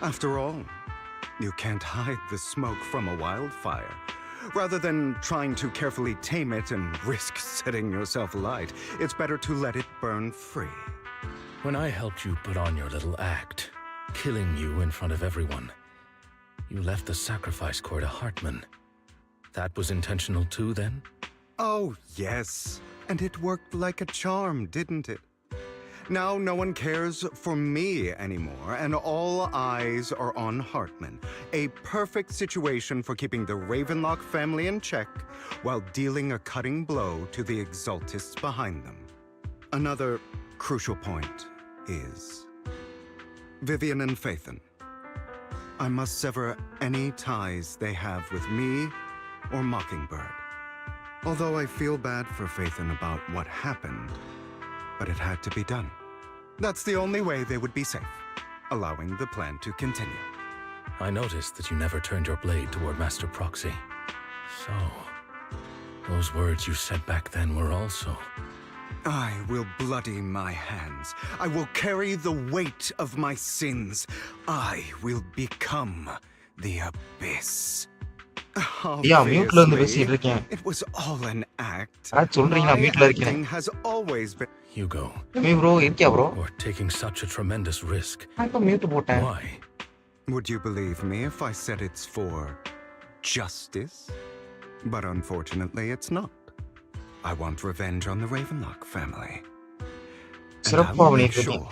S7: After all, you can't hide the smoke from a wildfire. Rather than trying to carefully tame it and risk setting yourself alight, it's better to let it burn free.
S14: When I helped you put on your little act, killing you in front of everyone, you left the sacrifice core to Hartman. That was intentional too, then?
S7: Oh, yes. And it worked like a charm, didn't it? Now no one cares for me anymore, and all eyes are on Hartman. A perfect situation for keeping the Ravenlock family in check while dealing a cutting blow to the Exaltists behind them. Another crucial point is Vivian and Phaethon. I must sever any ties they have with me or Mockingbird. Although I feel bad for Phaethon about what happened, but it had to be done. That's the only way they would be safe, allowing the plan to continue.
S14: I noticed that you never turned your blade toward Master Proxy. So, those words you said back then were also...
S7: I will bloody my hands. I will carry the weight of my sins. I will become the abyss. Obviously, it was all an act. My acting has always been...
S14: Hugo.
S3: bro.
S14: You're taking such a tremendous risk.
S7: Why? Would you believe me if I said it's for justice? But unfortunately, it's not. I want revenge on the Ravenlock family. And I will make sure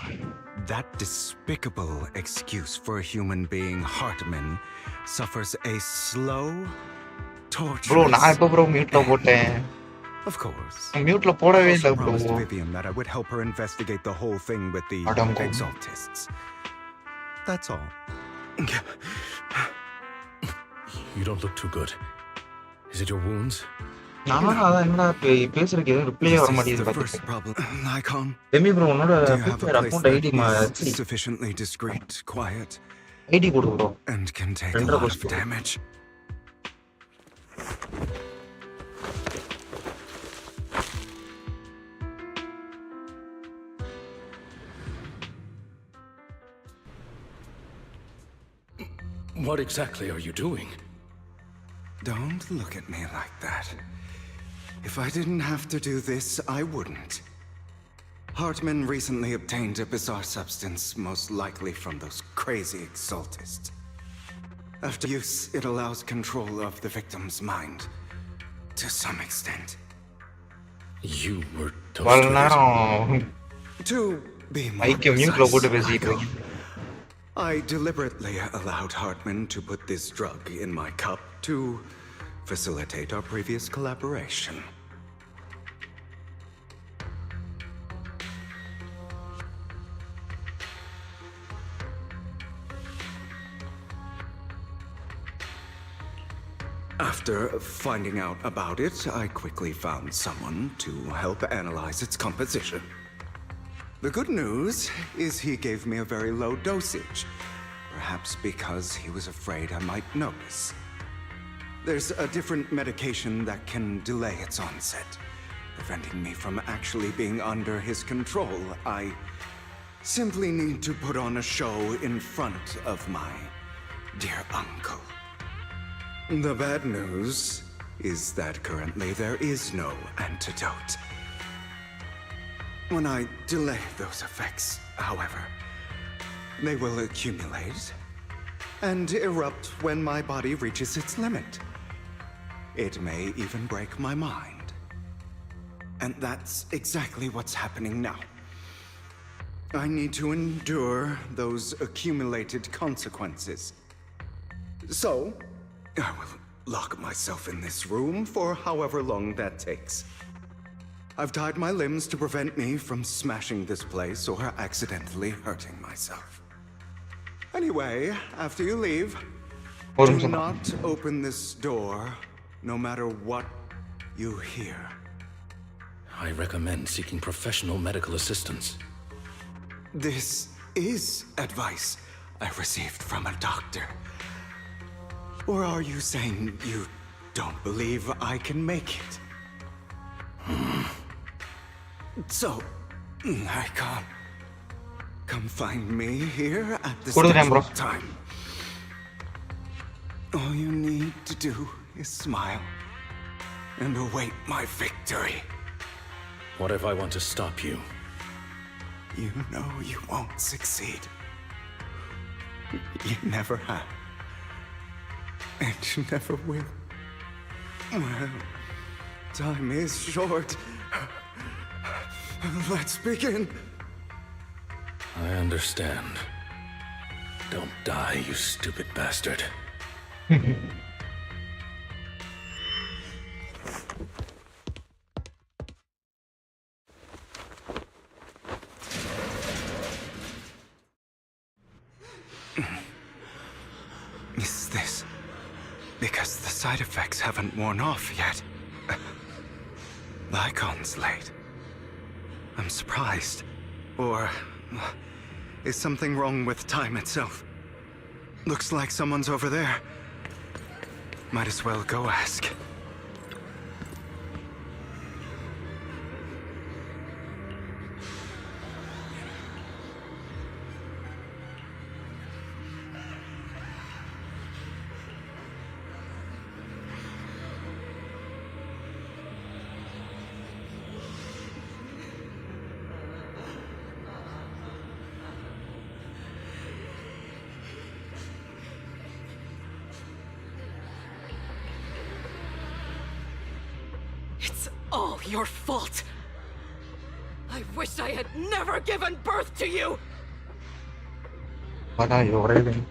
S7: that despicable excuse for a human being, Hartman, suffers a slow, torturous... Of course. I also promised Vivian that I would help her investigate the whole thing with the Exaltists. That's all.
S14: You don't look too good. Is it your wounds?
S7: Nikon, do you have a place that is sufficiently discreet, quiet, and can take a lot of damage?
S14: What exactly are you doing?
S7: Don't look at me like that. If I didn't have to do this, I wouldn't. Hartman recently obtained a bizarre substance, most likely from those crazy Exaltists. After use, it allows control of the victim's mind, to some extent.
S14: You were toasted.
S7: To be more precise, I deliberately allowed Hartman to put this drug in my cup to facilitate our previous collaboration. After finding out about it, I quickly found someone to help analyze its composition. The good news is he gave me a very low dosage, perhaps because he was afraid I might notice. There's a different medication that can delay its onset, preventing me from actually being under his control. I simply need to put on a show in front of my dear uncle. The bad news is that currently there is no antidote. When I delay those effects, however, they will accumulate and erupt when my body reaches its limit. It may even break my mind. And that's exactly what's happening now. I need to endure those accumulated consequences. So, I will lock myself in this room for however long that takes. I've tied my limbs to prevent me from smashing this place or accidentally hurting myself.
S16: Anyway, after you leave,
S3: ஒரு
S16: do
S3: நிமிஷம்
S16: not open this door, no matter what you hear.
S13: I recommend seeking professional medical assistance.
S16: This is advice I received from a doctor. Or are you saying you don't believe I can make it? So, I can't. Come find me here at the scheduled time. All you need to do is smile and await my victory.
S13: What if I want to stop you?
S16: You know you won't succeed. You never have. And you never will. Well, time is short. Let's begin.
S13: I understand. Don't die, you stupid bastard.
S16: Is this because the side effects haven't worn off yet? The icon's late. I'm surprised. Or is something wrong with time itself? Looks like someone's over there. Might as well go ask.
S21: It's all your fault. I wish I had never given birth to you.
S3: What are you raving?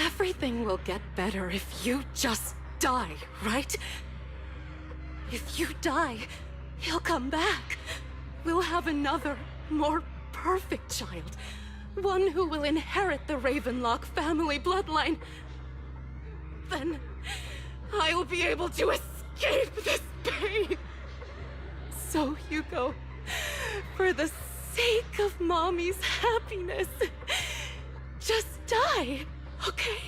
S21: Everything will get better if you just die, right? If you die, he'll come back. We'll have another, more perfect child. One who will inherit the Ravenlock family bloodline. Then I will be able to escape this pain. So, Hugo, for the sake of Mommy's happiness, just die, okay?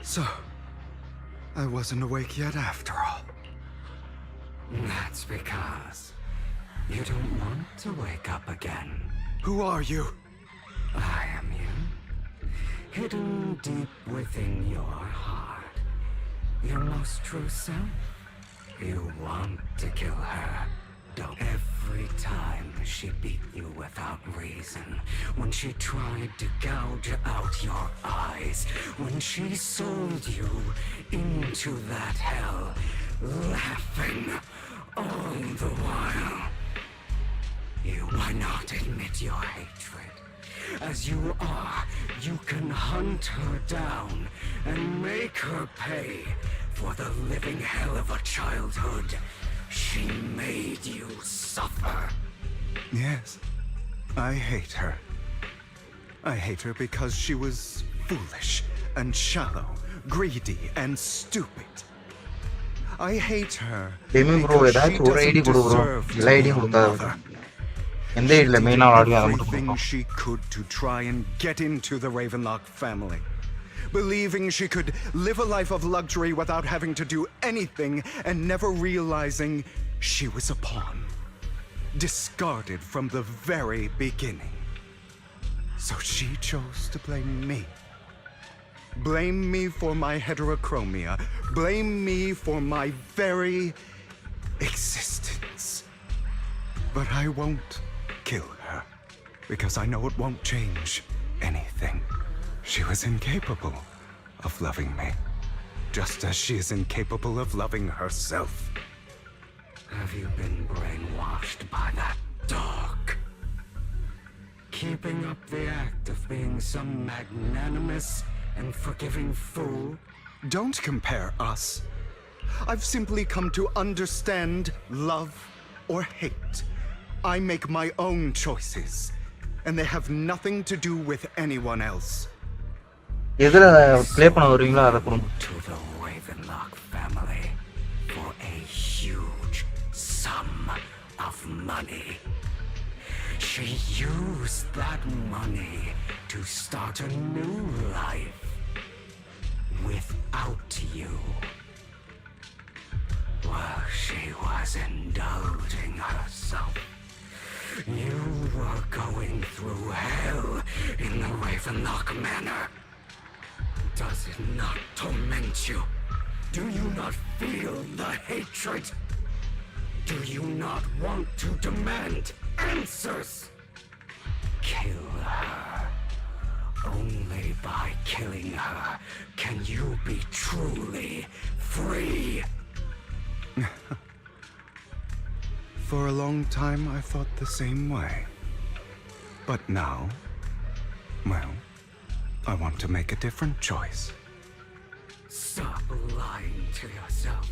S16: So, I wasn't awake yet after all.
S22: That's because you don't want to wake up again.
S16: Who are you?
S22: I am you. Hidden deep within your heart. Your most true self. You want to kill her. Don't. Every time she beat you without reason, when she tried to gouge out your eyes, when she sold you into that hell, laughing all the while. Why not admit your hatred? As you are, you can hunt her down and make her pay for the living hell of a childhood she made you suffer.
S16: Yes, I hate her. I hate her because she was foolish and shallow, greedy and stupid. I hate her because she doesn't deserve to be a mother. She did everything she could to try and get into the Ravenlock family, believing she could live a life of luxury without having to do anything and never realizing she was a pawn, discarded from the very beginning. So she chose to blame me. Blame me for my heterochromia. Blame me for my very existence.
S7: But I won't kill her, because I know it won't change anything. She was incapable of loving me, just as she is incapable of loving herself.
S22: Have you been brainwashed by that dog? Keeping up the act of being some magnanimous and forgiving fool?
S7: Don't compare us. I've simply come to understand love or hate. I make my own choices, and they have nothing to do with anyone else.
S3: எதுல play பண்ண வருவீங்களோ அதை கொடுங்க.
S22: To the Ravenlock family for a huge sum of money. She used that money to start a new life without you. While she was indulging herself, you were going through hell in the Ravenlock Manor. Does it not torment you? Do you not feel the hatred? Do you not want to demand answers? Kill her. Only by killing her can you be truly free.
S7: For a long time, I thought the same way. But now, well, I want to make a different choice.
S22: Stop lying to yourself.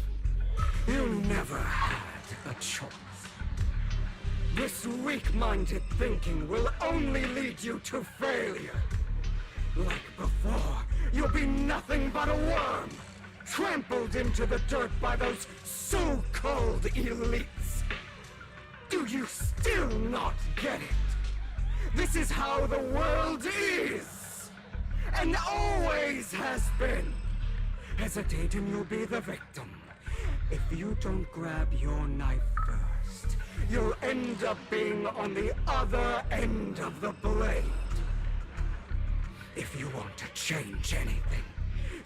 S22: You never had a choice. This weak-minded thinking will only lead you to failure. Like before, you'll be nothing but a worm, trampled into the dirt by those so-called elites. Do you still not get it? This is how the world is, and always has been. Hesitate and you'll be the victim. If you don't grab your knife first, you'll end up being on the other end of the blade. If you want to change anything,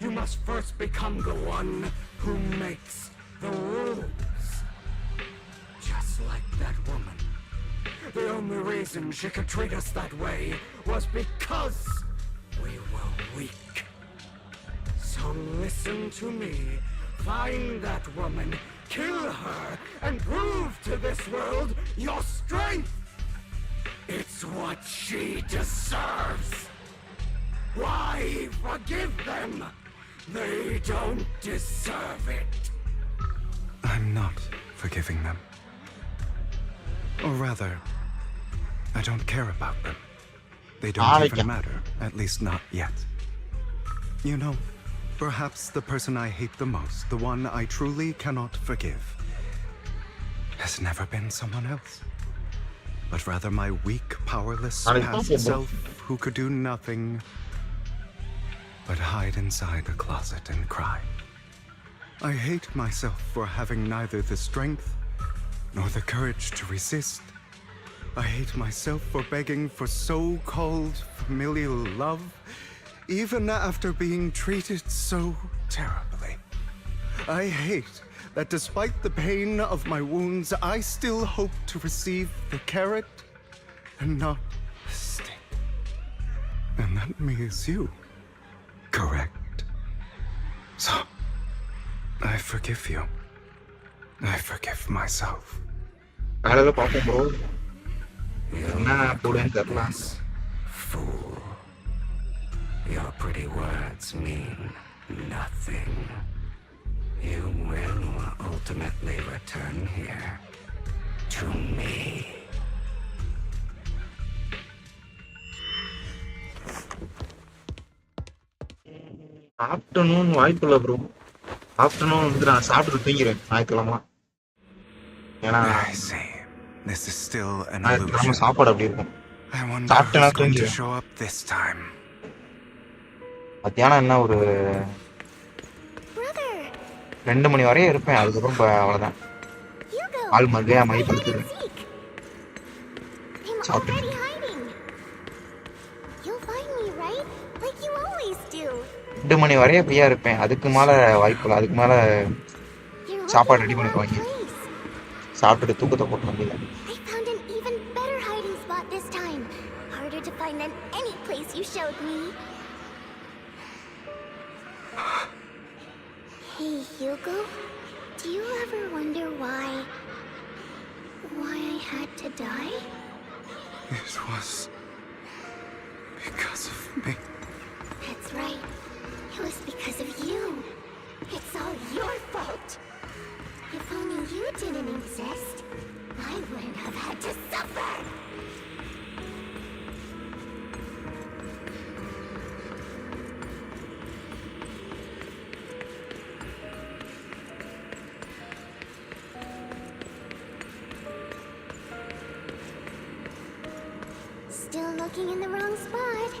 S22: you must first become the one who makes the rules. Just like that woman. The only reason she could treat us that way was because we were weak. So listen to me. Find that woman, kill her, and prove to this world your strength. It's what she deserves. Why forgive them? They don't deserve it.
S7: I'm not forgiving them. Or rather, I don't care about them. They don't even matter, at least not yet. You know, perhaps the person I hate the most, the one I truly cannot forgive, has never been someone else, but rather my weak, powerless, passive self who could do nothing but hide inside a closet and cry. I hate myself for having neither the strength nor the courage to resist. I hate myself for begging for so-called familial love, even after being treated so terribly. I hate that despite the pain of my wounds, I still hope to receive the carrot and not the stick. And that means you, correct? So, I forgive you. I forgive myself.
S22: Fool. Your pretty words mean nothing. You will ultimately return here to me.
S3: Afternoon வாய்ப்பு இல்லை bro. Afternoon வந்து நான் சாப்பிட்டு தூங்கிடுவேன் ஞாயிற்றுக்கிழமை. ஏன்னா ஞாயிற்றுக்கிழமை சாப்பாடு அப்படி இருக்கும். சாப்பிட்டு நான் தூங்கிடுவேன். மத்தியானம் என்ன ஒரு 2 மணி வரையும் இருப்பேன். அதுக்கப்புறம் அவ்வளோதான். ஆள் மகையா மை படுத்துருவேன். சாப்பிட்டு 2 மணி வரையும் ஃப்ரீயா இருப்பேன். அதுக்கு மேல வாய்ப்பு இல்லை. அதுக்கு மேல சாப்பாடு ரெடி பண்ணிடுவாங்க. சாப்பிட்டுட்டு தூக்கத்தை போட்டு வந்தீங்க.
S18: than any place you showed me. Hey, Hugo, do you ever wonder why I had to die?
S7: It was because of me.
S18: That's right. It was because of you. It's all your fault. If only you didn't exist, I wouldn't have had to suffer. Still looking in the wrong spot.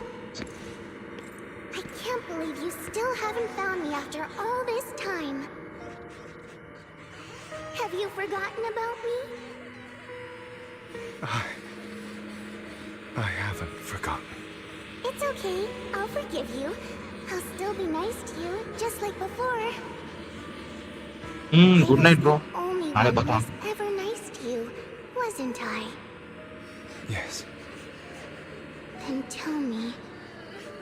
S18: I can't believe you still haven't found me after all this time. Have you forgotten about me?
S7: I haven't forgotten.
S18: It's okay. I'll forgive you. I'll still be nice to you, just like before.
S3: Good night, bro.
S18: Only
S3: நாளை
S18: one
S3: பார்க்கலாம்.
S18: was ever nice to you, wasn't I?
S7: Yes.
S18: Then tell me,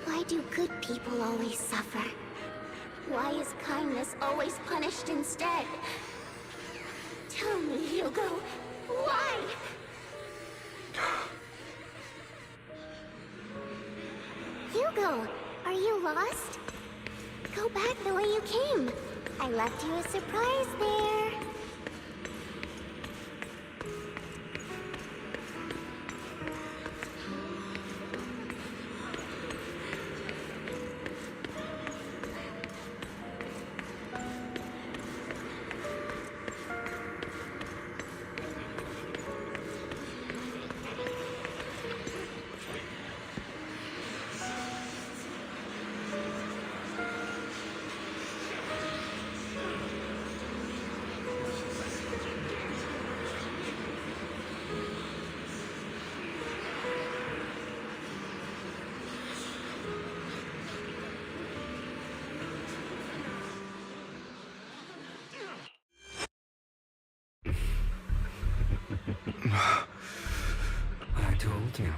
S18: why do good people always suffer? Why is kindness always punished instead? Tell me, Hugo, why? Hugo, are you lost? Go back the way you came. I left you a surprise there.
S22: I told you,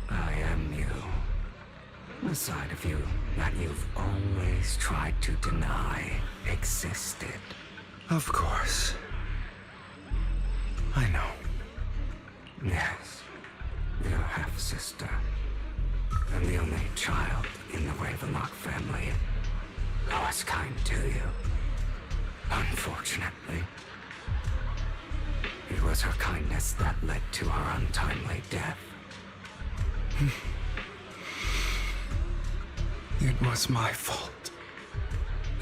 S22: I am you. The side of you that you've always tried to deny existed.
S7: Of course. I know.
S22: Yes, your half-sister, and the only child in the Ravenlock family who was kind to you. Unfortunately, it was her kindness that led to her untimely death.
S7: It was my fault.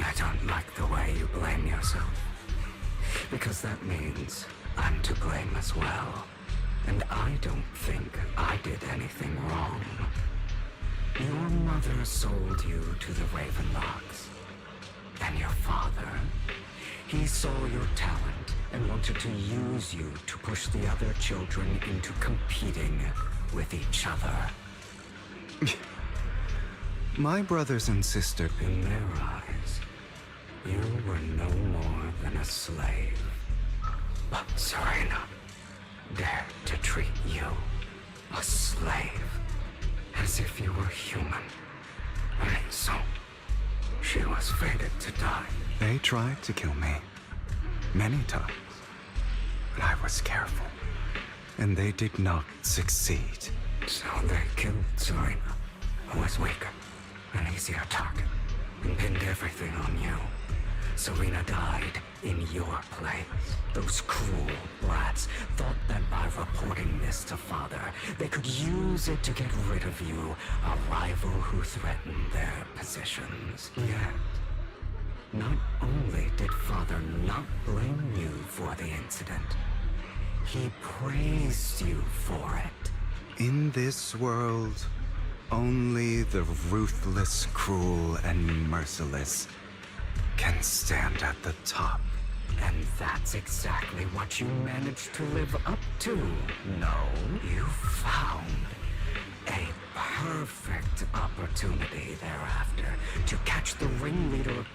S22: I don't like the way you blame yourself, because that means I'm to blame as well. And I don't think I did anything wrong. Your mother sold you to the Ravenlocks. And your father, he saw your talent and wanted to use you to push the other children into competing with each other.
S7: My brothers and sisters...
S22: In their eyes, you were no more than a slave. But Serena dared to treat you, a slave, as if you were human. And so, she was fated to die.
S7: They tried to kill me. Many times. But I was careful. And they did not succeed.
S22: So they killed Serena, who was weaker, an easier target, and pinned everything on you. Serena died in your place. Those cruel brats thought that by reporting this to Father, they could use it to get rid of you, a rival who threatened their positions. Yet, not only did Father not blame you for the incident, he praised you for it.
S7: In this world, only the ruthless, cruel, and merciless can stand at the top.
S22: And that's exactly what you managed to live up to. No, you found a perfect opportunity thereafter to catch the ringleader.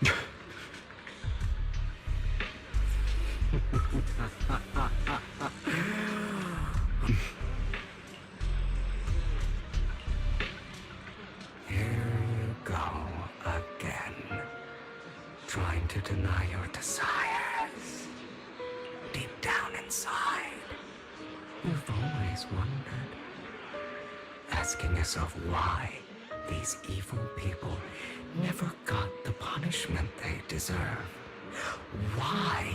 S22: deny your desires. Deep down inside, you've always wondered, asking yourself why these evil people never got the punishment they deserve. Why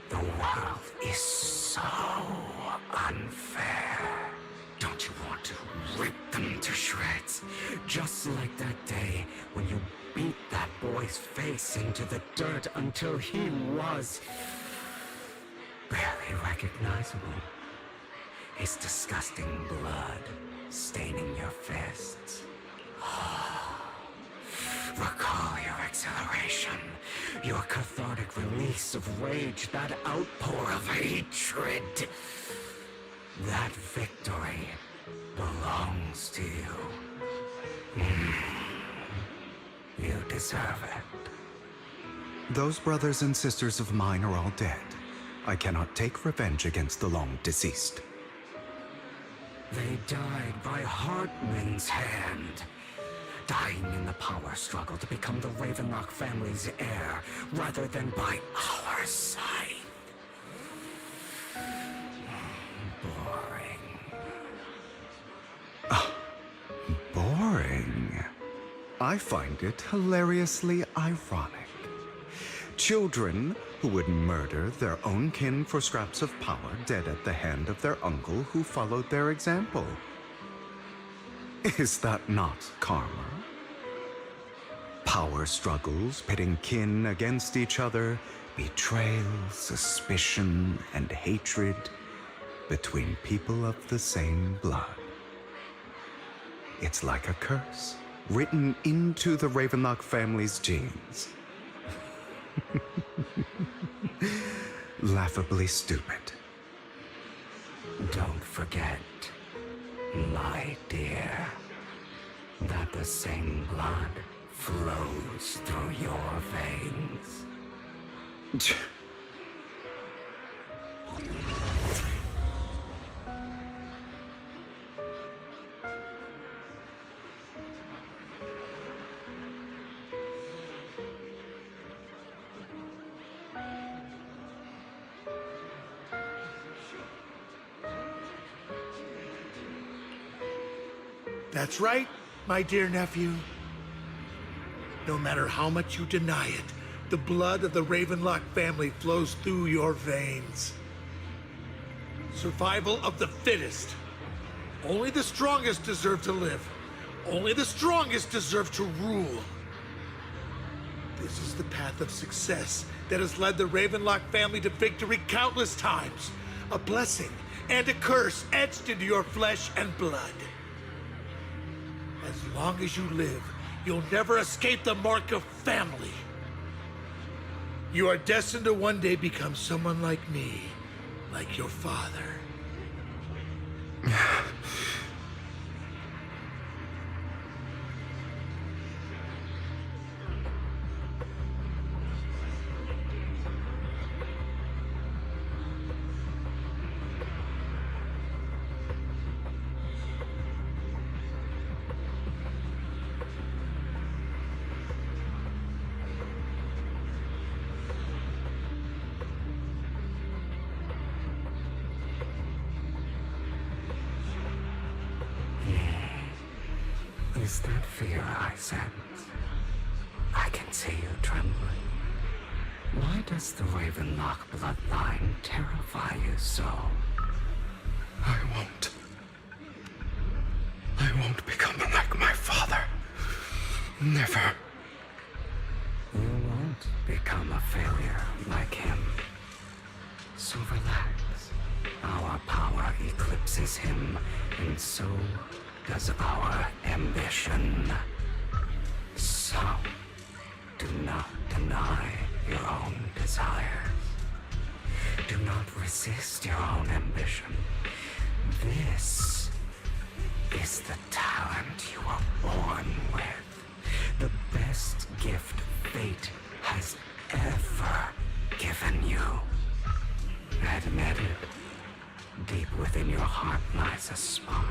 S22: the world is so unfair. Don't you want to rip them to shreds? Just like that day when you beat that boy's face into the dirt until he was barely recognizable. His disgusting blood staining your fists. Recall your exhilaration, your cathartic release of rage, that outpour of hatred. That victory belongs to you. You deserve it.
S4: Those brothers and sisters of mine are all dead. I cannot take revenge against the long deceased.
S22: They died by Hartman's hand. Dying in the power struggle to become the Ravenlock family's heir, rather than by our side.
S4: Boring. I find it hilariously ironic. Children who would murder their own kin for scraps of power, dead at the hand of their uncle who followed their example. Is that not karma? Power struggles pitting kin against each other, betrayal, suspicion, and hatred between people of the same blood. It's like a curse, written into the Ravenlock family's genes. Laughably stupid.
S22: Don't forget, my dear, that the same blood flows through your veins.
S20: That's right, my dear nephew. No matter how much you deny it, the blood of the Ravenlock family flows through your veins. Survival of the fittest. Only the strongest deserve to live. Only the strongest deserve to rule. This is the path of success that has led the Ravenlock family to victory countless times. A blessing and a curse etched into your flesh and blood. As long as you live, you'll never escape the mark of family. You are destined to one day become someone like me, like your father.
S22: Is that fear I sense? I can see you trembling. Why does the Ravenlock bloodline terrify you so?
S4: I won't become like my father. Never.
S22: You won't become a failure like him. So relax. Our power eclipses him, and so does our ambition. So, do not deny your own desires. Do not resist your own ambition. This is the talent you were born with. The best gift fate has ever given you. Admit it. Deep within your heart lies a spark,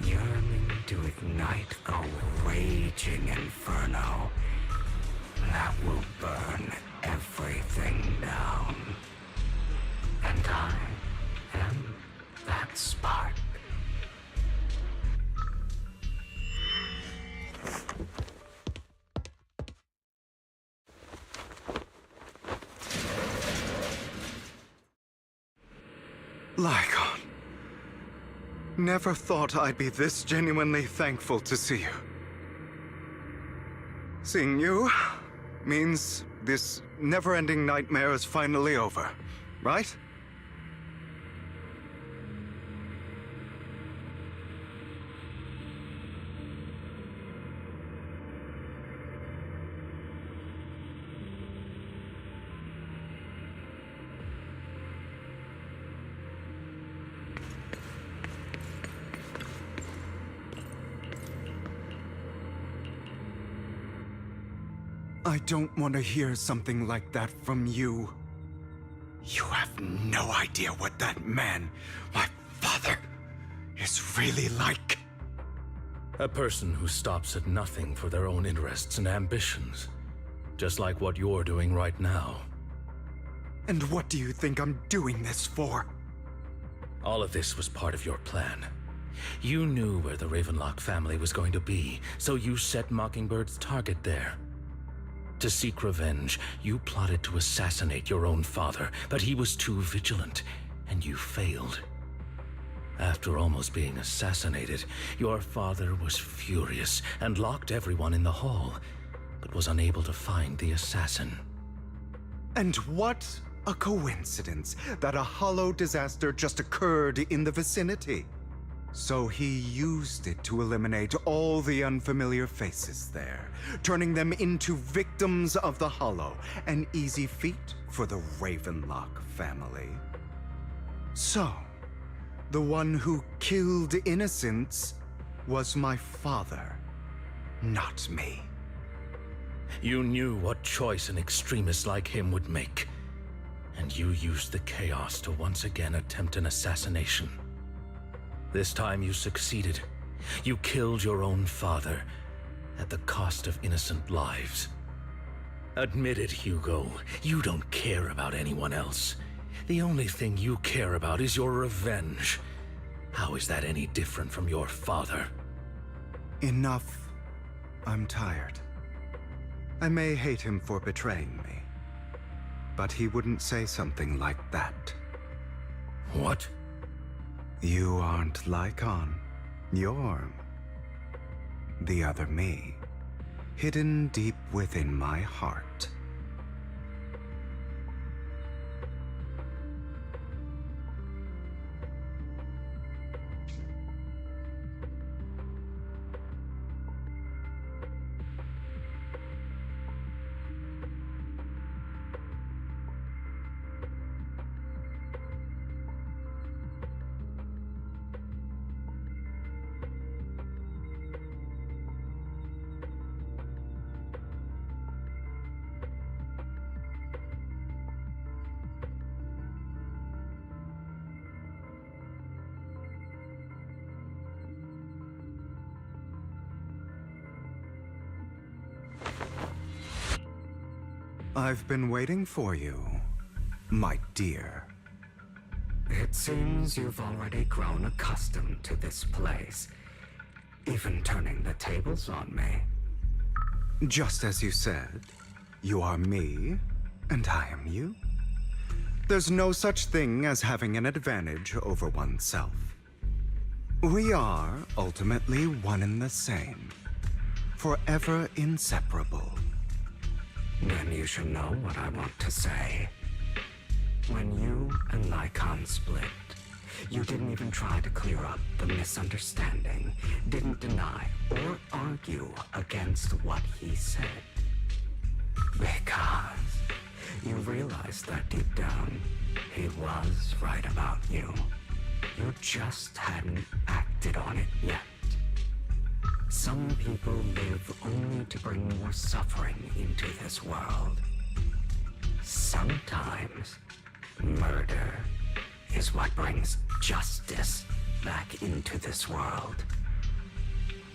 S22: yearning to ignite a raging inferno. that will burn everything down. And I am that spark.
S4: Lycon. Never thought I'd be this genuinely thankful to see you. Seeing you means this never-ending nightmare is finally over, right? I don't want to hear something like that from you. You have no idea what that man, my father, is really like.
S14: A person who stops at nothing for their own interests and ambitions. Just like what you're doing right now.
S4: And what do you think I'm doing this for?
S14: All of this was part of your plan. You knew where the Ravenlock family was going to be, so you set Mockingbird's target there. To seek revenge, you plotted to assassinate your own father, but he was too vigilant, and you failed. After almost being assassinated, your father was furious and locked everyone in the hall, but was unable to find the assassin.
S4: And what a coincidence that a hollow disaster just occurred in the vicinity. So he used it to eliminate all the unfamiliar faces there, turning them into victims of the hollow, an easy feat for the Ravenlock family. So, the one who killed innocents was my father, not me.
S14: You knew what choice an extremist like him would make, and you used the chaos to once again attempt an assassination. This time you succeeded. You killed your own father at the cost of innocent lives. Admit it, Hugo. You don't care about anyone else. The only thing you care about is your revenge. How is that any different from your father?
S4: Enough. I'm tired. I may hate him for betraying me, but he wouldn't say something like that.
S14: What?
S4: You aren't Lycon. You're the other me, hidden deep within my heart. I've been waiting for you, my dear.
S22: It seems you've already grown accustomed to this place, even turning the tables on me.
S4: Just as you said, you are me, and I am you. There's no such thing as having an advantage over oneself. We are ultimately one and the same, forever inseparable.
S22: Then you should know what I want to say. When you and Lycon split, you didn't even try to clear up the misunderstanding, didn't deny or argue against what he said. Because you realized that deep down, he was right about you. You just hadn't acted on it yet. Some people live only to bring more suffering into this world. Sometimes, murder is what brings justice back into this world.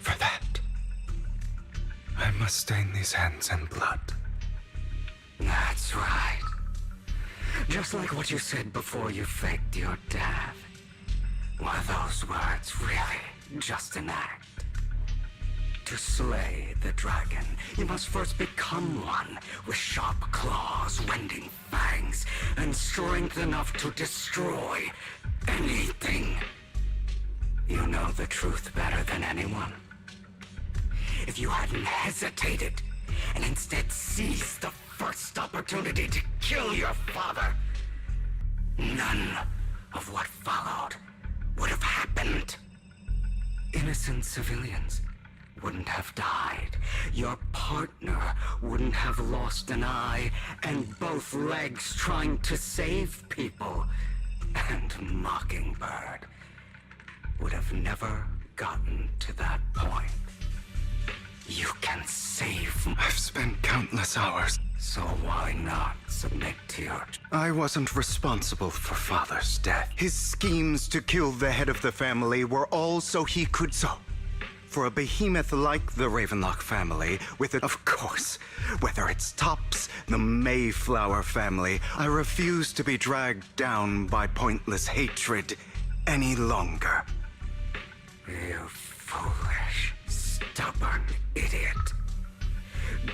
S4: For that, I must stain these hands in blood.
S22: That's right. Just like what you said before you faked your death. Were those words really just an act? To slay the dragon, you must first become one, with sharp claws, rending fangs, and strength enough to destroy anything. You know the truth better than anyone. If you hadn't hesitated, and instead seized the first opportunity to kill your father, none of what followed would have happened. Innocent civilians wouldn't have died. Your partner wouldn't have lost an eye and both legs trying to save people. And Mockingbird would have never gotten to that point. You can save.
S4: I've spent countless hours.
S22: So why not submit to your...
S4: I wasn't responsible for Father's death. His schemes to kill the head of the family were all so he could For a behemoth like the Ravenlock family, with it, of course, whether it's Tops, the Mayflower family, I refuse to be dragged down by pointless hatred any longer.
S22: You foolish, stubborn idiot.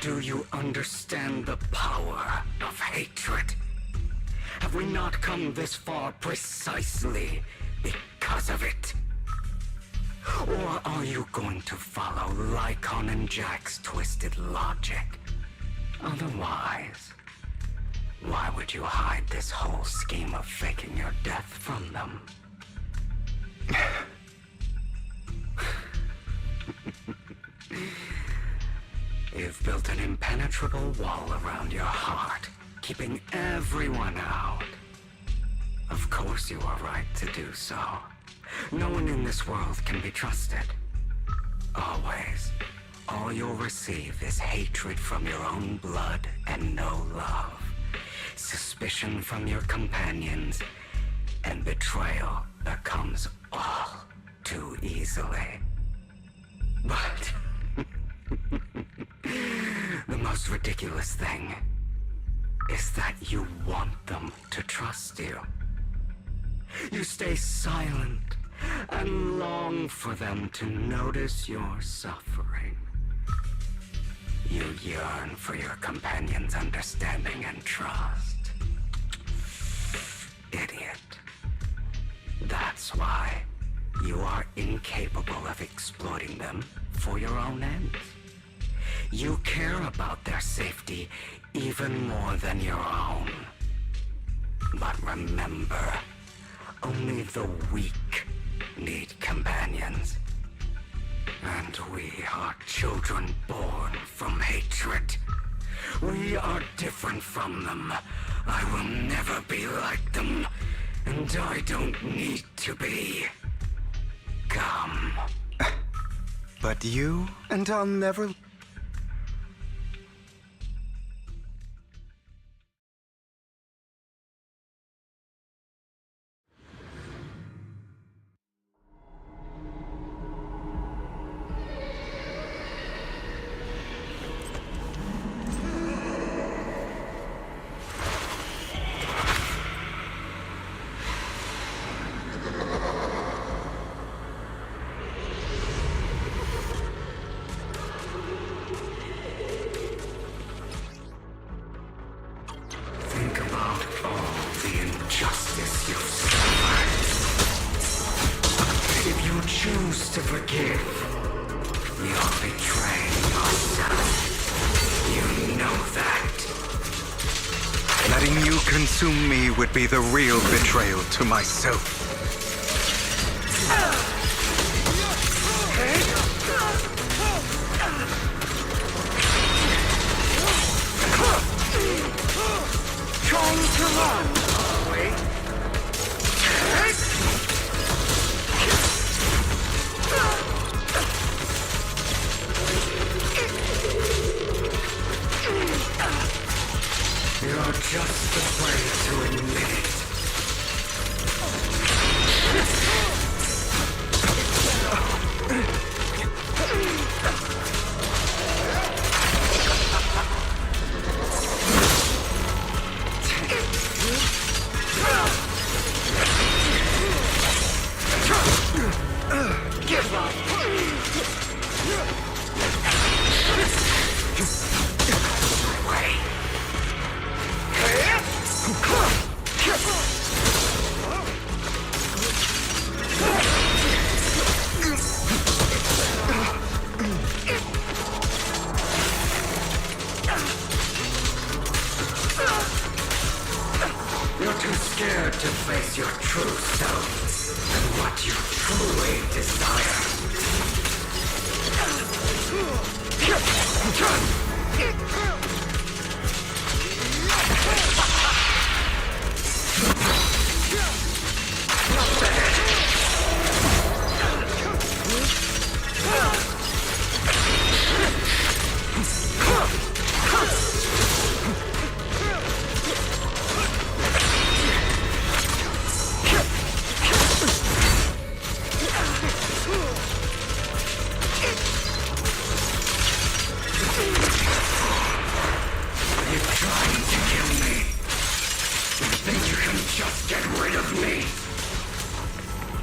S22: Do you understand the power of hatred? Have we not come this far precisely because of it? Or are you going to follow Lycon and Jack's twisted logic? Otherwise, why would you hide this whole scheme of faking your death from them? You've built an impenetrable wall around your heart, keeping everyone out. Of course you are right to do so. No one in this world can be trusted. Always. All you'll receive is hatred from your own blood and no love. Suspicion from your companions, and betrayal that comes all too easily. But the most ridiculous thing is that you want them to trust you. You stay silent and long for them to notice your suffering. You yearn for your companion's understanding and trust. Idiot. That's why you are incapable of exploiting them for your own ends. You care about their safety even more than your own. But remember, only the weak need companions. And we are children born from hatred. We are different from them. I will never be like them. And I don't need to be. Come.
S4: But you and I'll never... Consume me would be the real betrayal to myself.
S22: Trying to run, are we? You're just afraid to admit it.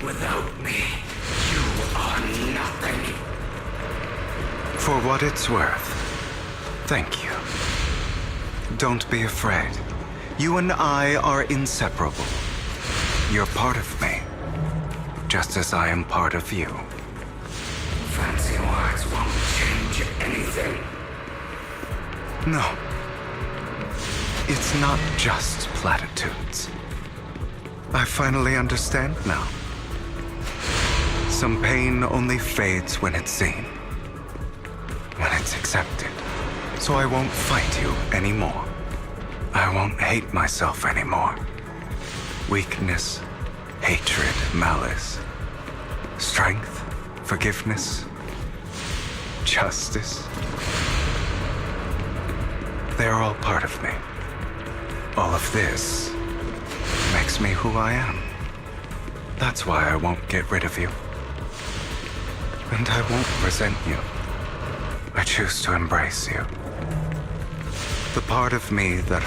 S4: Without me, you are nothing. For what it's worth, thank you. Don't be afraid. You and I are inseparable. You're part of me, just as I am part of you. Fancy words won't change anything. No. It's not just platitudes. I finally understand now. Some pain only fades when it's seen, when it's accepted. So I won't fight you anymore. I won't hate myself anymore. Weakness, hatred, malice, strength, forgiveness, justice. They're all part of me. All of this makes me who I am. That's why I won't get rid of you. And I won't resent you. I choose to embrace you. The part of me that...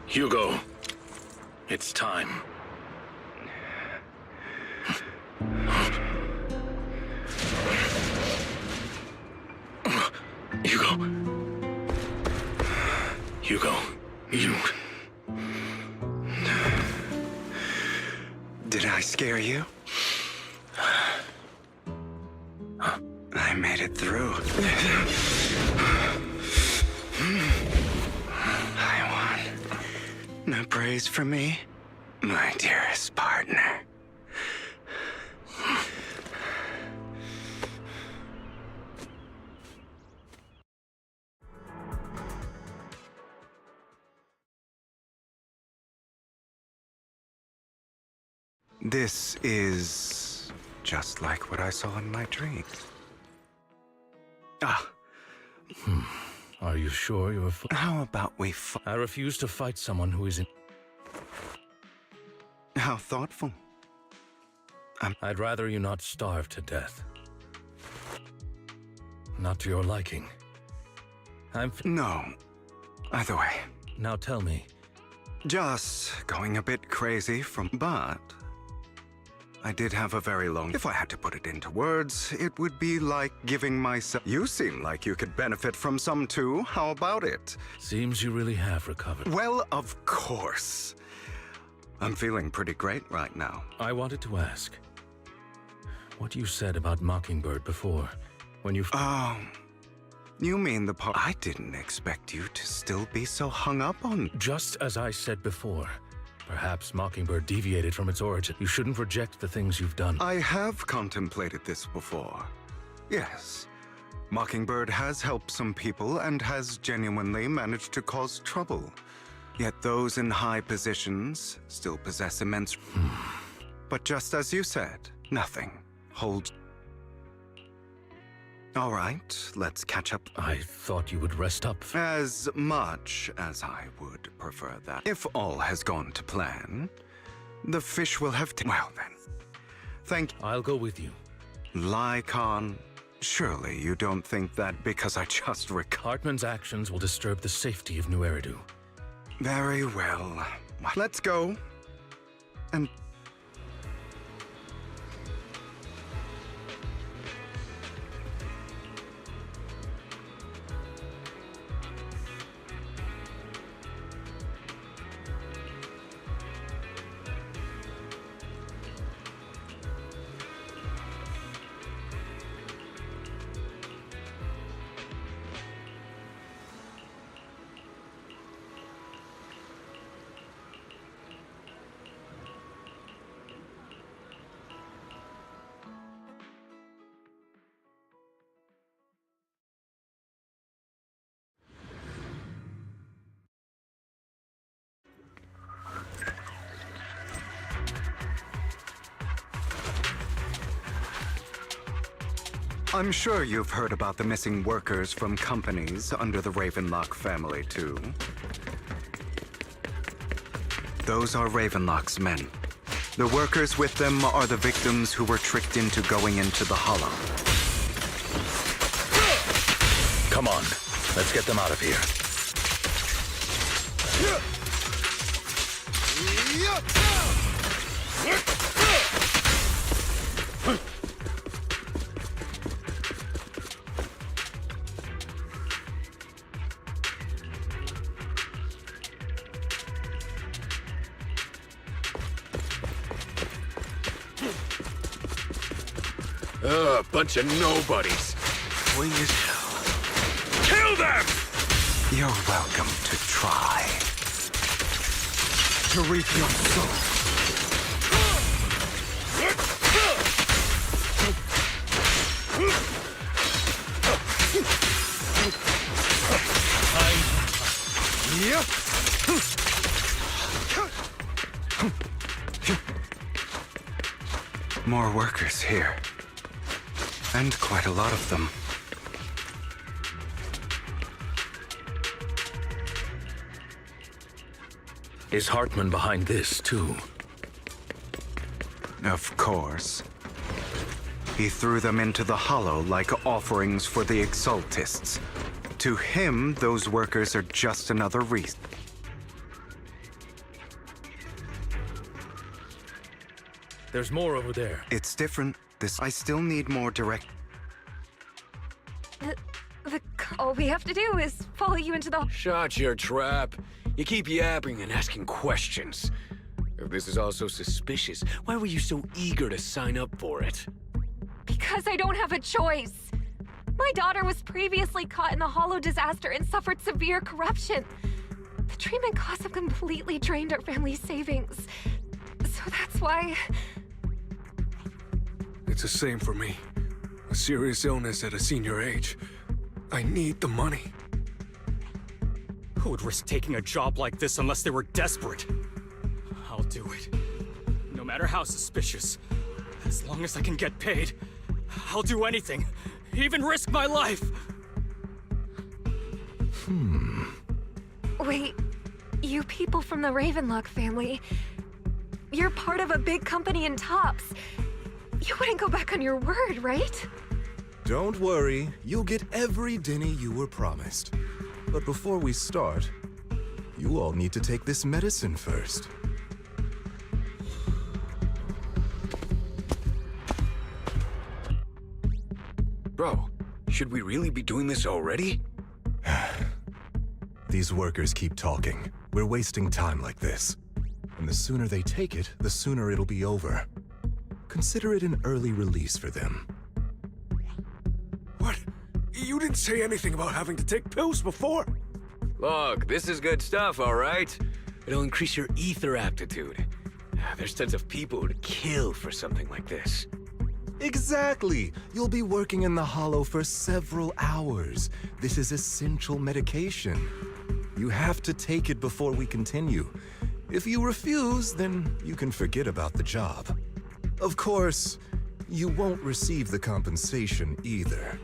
S15: Hugo, it's time. Hugo, you...
S4: Did I scare you? I made it through. I won. No praise for me, my dearest partner. This is just like what I saw in my dreams. Ah.
S15: Are you sure you're...
S4: How about we
S15: I refuse to fight someone who is in...
S4: How thoughtful.
S15: I'd rather you not starve to death. Not to your liking.
S4: No. Either way.
S15: Now tell me.
S4: Just going a bit crazy but I did have a very long... If I had to put it into words, it would be like giving myself... You seem like you could benefit from some too. How about it?
S15: Seems you really have recovered.
S4: Well, of course. I'm feeling pretty great right now.
S15: I wanted to ask. What you said about Mockingbird before, when you...
S4: Oh... You mean the part... I didn't expect you to still be so hung up on...
S15: Just as I said before. Perhaps Mockingbird deviated from its origin. You shouldn't reject the things you've done.
S4: I have contemplated this before. Yes. Mockingbird has helped some people and has genuinely managed to cause trouble. Yet those in high positions still possess immense... But just as you said, nothing holds... All right, let's catch up.
S15: I thought you would rest up.
S4: As much as I would prefer that. If all has gone to plan, the fish will have... Well then, thank you.
S15: I'll go with you.
S4: Lycon, surely you don't think that because I just
S15: Hartman's actions will disturb the safety of New Eridu.
S4: Very well. Let's go. And... I'm sure you've heard about the missing workers from companies under the Ravenlock family, too. Those are Ravenlock's men.
S16: The workers with them are the victims who were tricked into going into the Hollow.
S15: Come on, let's get them out of here.
S13: Bunch of nobodies. Boring as hell. Kill them!
S16: You're welcome to try.
S7: To reap your soul.
S16: More workers here. And quite a lot of them.
S15: Is Hartman behind this, too?
S16: Of course. He threw them into the Hollow like offerings for the Exaltists. To him, those workers are just another reason.
S14: There's more over there.
S16: It's different. I still need more direct...
S21: All we have to do is follow you into the...
S13: Shut your trap. You keep yapping and asking questions. If this is all so suspicious, why were you so eager to sign up for it?
S21: Because I don't have a choice. My daughter was previously caught in the Hollow disaster and suffered severe corruption. The treatment costs have completely drained our family's savings. So that's why...
S13: It's the same for me. A serious illness at a senior age. I need the money.
S9: Who would risk taking a job like this unless they were desperate? I'll do it. No matter how suspicious. As long as I can get paid, I'll do anything. Even risk my life!
S21: Wait, you people from the Ravenlock family, you're part of a big company in Tops. You wouldn't go back on your word, right?
S10: Don't worry, you'll get every dinny you were promised. But before we start, you all need to take this medicine first.
S13: Bro, should we really be doing this already?
S10: These workers keep talking. We're wasting time like this. And the sooner they take it, the sooner it'll be over. Consider it an early release for them.
S13: What? You didn't say anything about having to take pills before. Look, this is good stuff, all right? It'll increase your ether aptitude. There's tons of people who'd kill for something like this.
S10: Exactly! You'll be working in the Hollow for several hours. This is essential medication. You have to take it before we continue. If you refuse, then you can forget about the job. Of course, you won't receive the compensation either.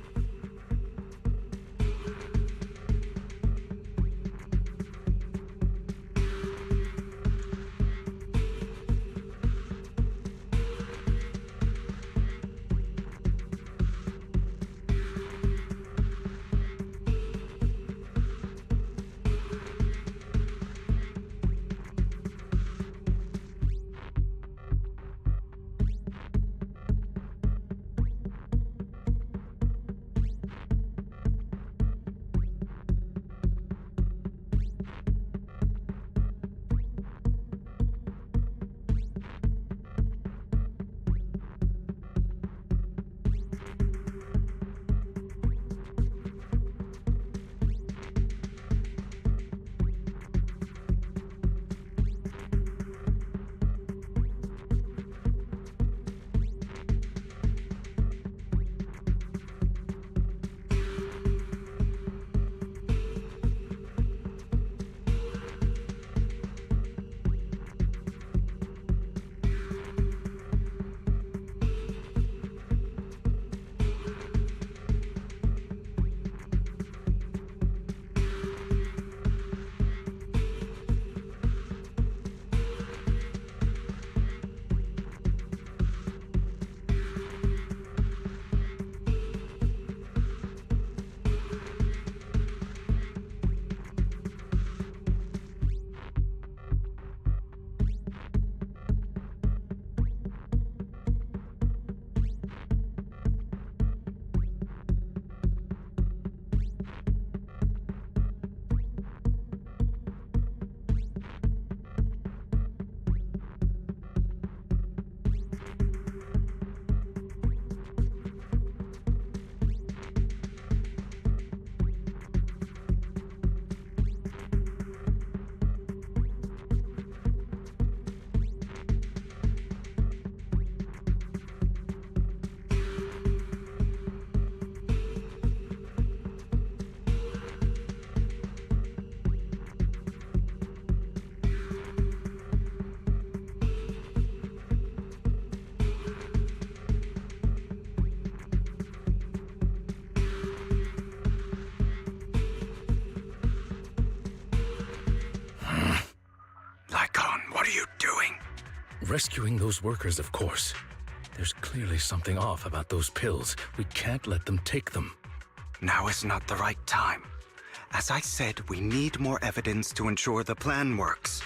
S14: Rescuing those workers, of course. There's clearly something off about those pills. We can't let them take them.
S16: Now is not the right time. As I said, we need more evidence to ensure the plan works.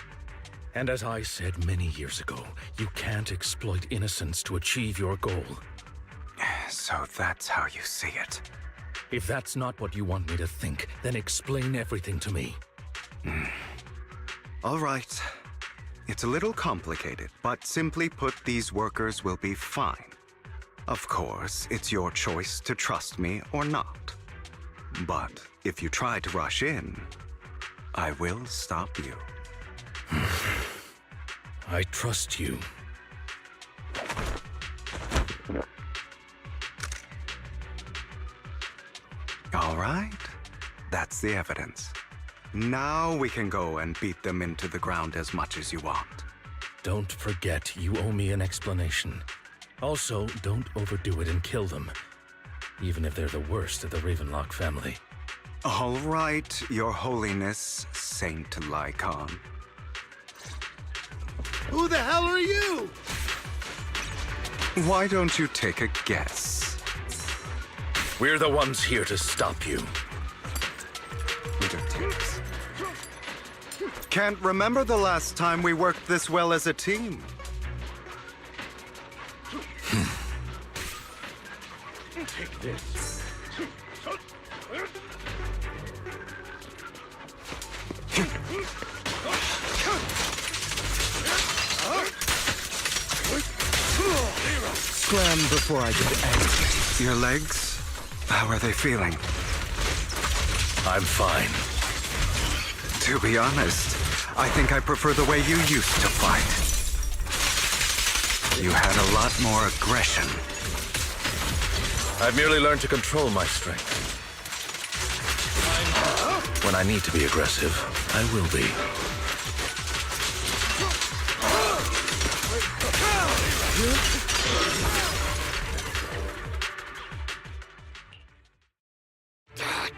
S14: And as I said many years ago, you can't exploit innocence to achieve your goal.
S16: So that's how you see it.
S14: If that's not what you want me to think, then explain everything to me.
S16: All right. It's a little complicated, but simply put, these workers will be fine. Of course, it's your choice to trust me or not. But if you try to rush in, I will stop you.
S14: I trust you.
S16: All right. That's the evidence. Now we can go and beat them into the ground as much as you want.
S14: Don't forget, you owe me an explanation. Also, don't overdo it and kill them. Even if they're the worst of the Ravenlock family.
S16: All right, Your Holiness, Saint Lycon.
S20: Who the hell are you?
S16: Why don't you take a guess?
S14: We're the ones here to stop you.
S16: Can't remember the last time we worked this well as a team.
S14: Take this.
S16: Scram before I get angry. Your legs? How are they feeling?
S14: I'm fine.
S16: To be honest, I think I prefer the way you used to fight. You had a lot more aggression.
S14: I've merely learned to control my strength. When I need to be aggressive, I will be.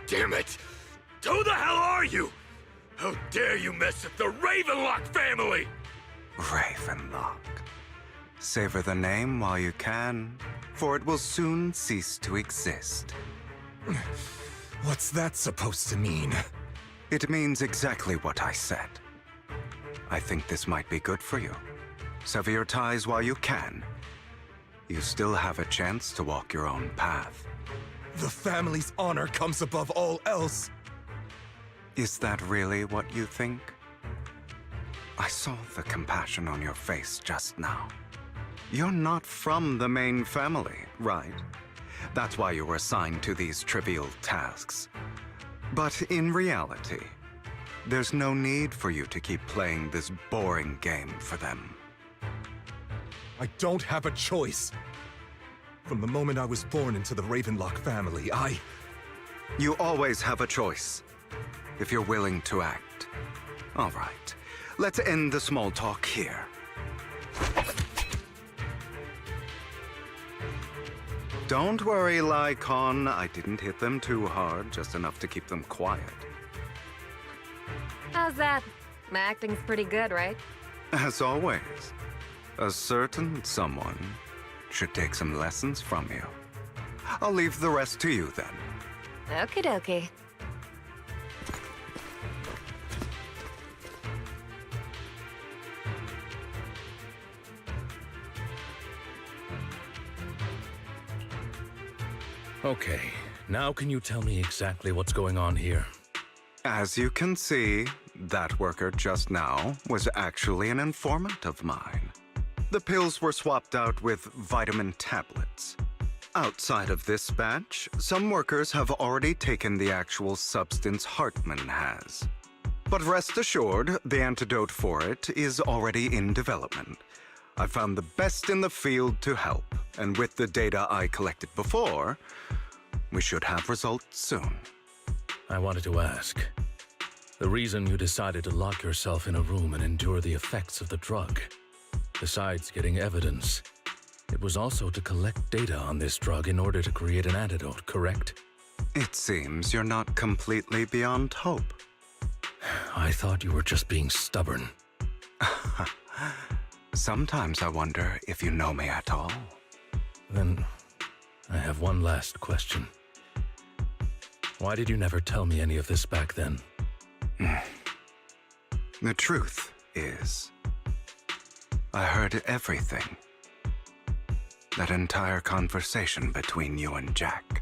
S9: Damn it! Who the hell are you? How dare you mess with the Ravenlock family!
S16: Ravenlock. Savor the name while you can, for it will soon cease to exist.
S10: What's that supposed to mean?
S16: It means exactly what I said. I think this might be good for you. Sever your ties while you can. You still have a chance to walk your own path.
S10: The family's honor comes above all else.
S16: Is that really what you think? I saw the compassion on your face just now. You're not from the main family, right? That's why you were assigned to these trivial tasks. But in reality, there's no need for you to keep playing this boring game for them.
S10: I don't have a choice. From the moment I was born into the Ravenlock family,
S16: You always have a choice, if you're willing to act. All right, let's end the small talk here. Don't worry, Lycon. I didn't hit them too hard, just enough to keep them quiet.
S1: How's that? My acting's pretty good, right?
S16: As always, a certain someone should take some lessons from you. I'll leave the rest to you then.
S1: Okie dokie.
S14: Okay, now can you tell me exactly what's going on here?
S16: As you can see, that worker just now was actually an informant of mine. The pills were swapped out with vitamin tablets. Outside of this batch, some workers have already taken the actual substance Hartman has. But rest assured, the antidote for it is already in development. I found the best in the field to help, and with the data I collected before, we should have results soon.
S14: I wanted to ask. The reason you decided to lock yourself in a room and endure the effects of the drug, besides getting evidence, it was also to collect data on this drug in order to create an antidote, correct?
S16: It seems you're not completely beyond hope.
S14: I thought you were just being stubborn.
S16: Sometimes I wonder if you know me at all.
S14: Then, I have one last question. Why did you never tell me any of this back then?
S16: The truth is, I heard everything. That entire conversation between you and Jack.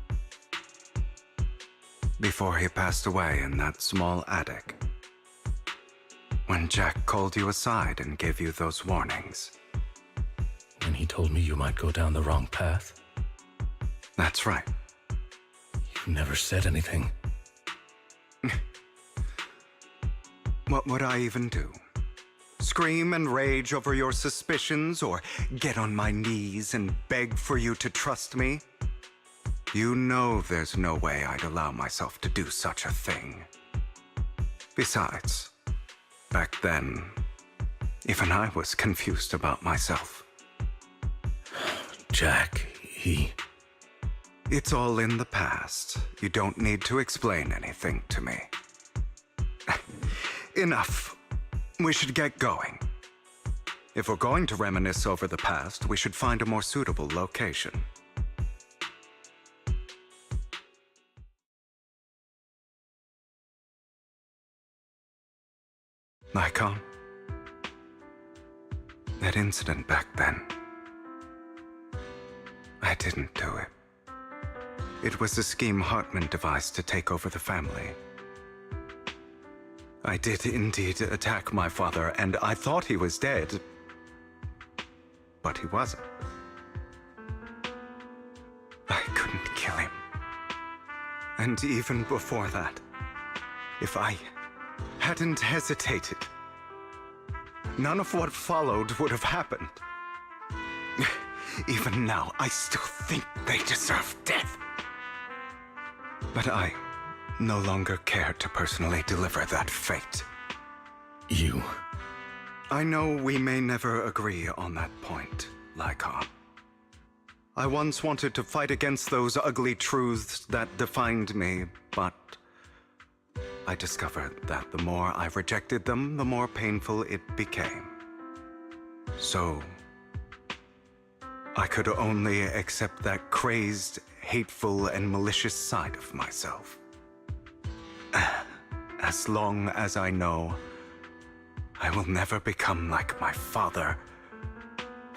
S16: Before he passed away in that small attic. When Jack called you aside and gave you those warnings.
S14: When he told me you might go down the wrong path?
S16: That's right.
S14: You never said anything.
S16: What would I even do? Scream and rage over your suspicions, or get on my knees and beg for you to trust me? You know there's no way I'd allow myself to do such a thing. Besides, back then, even I was confused about myself.
S14: Jack,
S16: It's all in the past. You don't need to explain anything to me. Enough. We should get going. If we're going to reminisce over the past, we should find a more suitable location. Lycon? That incident back then. I didn't do it. It was a scheme Hartman devised to take over the family. I did indeed attack my father, and I thought he was dead. But he wasn't. I couldn't kill him. And even before that, if I hadn't hesitated, none of what followed would have happened. Even now, I still think they deserve death. But I no longer care to personally deliver that fate. I know we may never agree on that point, Lycon. I once wanted to fight against those ugly truths that defined me, but I discovered that the more I rejected them, the more painful it became. So, I could only accept that crazed, hateful, and malicious side of myself. As long as I know I will never become like my father,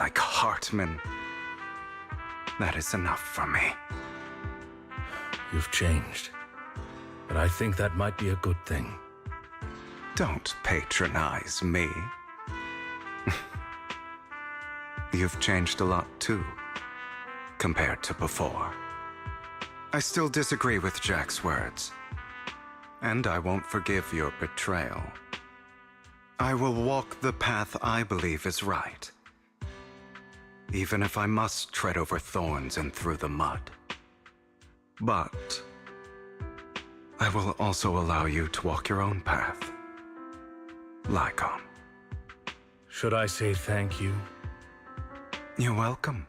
S16: like Hartman, that is enough for me.
S14: You've changed, but I think that might be a good thing.
S16: Don't patronize me. You've changed a lot too, compared to before. I still disagree with Jack's words. And I won't forgive your betrayal. I will walk the path I believe is right, even if I must tread over thorns and through the mud. But I will also allow you to walk your own path, Lycon.
S14: Should I say thank you?
S16: You're welcome.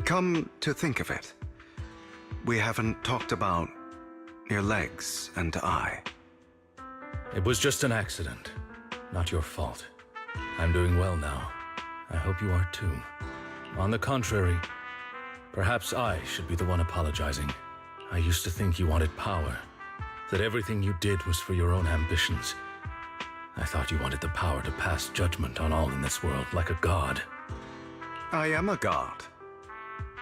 S16: Come to think of it, we haven't talked about your legs and eye.
S14: It was just an accident, not your fault. I'm doing well now. I hope you are too. On the contrary, perhaps I should be the one apologizing. I used to think you wanted power, that everything you did was for your own ambitions. I thought you wanted the power to pass judgment on all in this world, like a god.
S16: I am a god.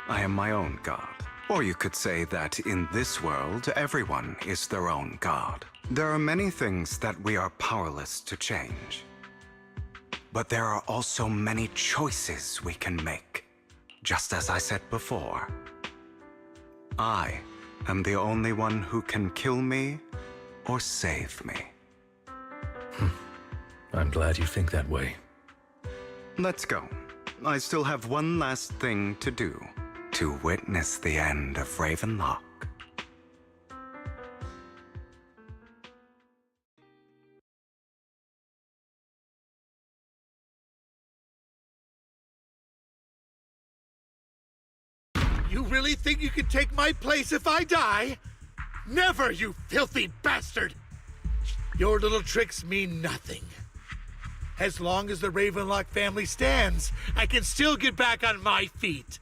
S16: I am my own god. Or you could say that in this world, everyone is their own god. There are many things that we are powerless to change. But there are also many choices we can make. Just as I said before, I am the only one who can kill me or save me.
S14: I'm glad you think that way.
S16: Let's go. I still have one last thing to do. To witness the end of Ravenlock.
S20: You really think you can take my place if I die? Never, you filthy bastard! Your little tricks mean nothing. As long as the Ravenlock family stands, I can still get back on my feet.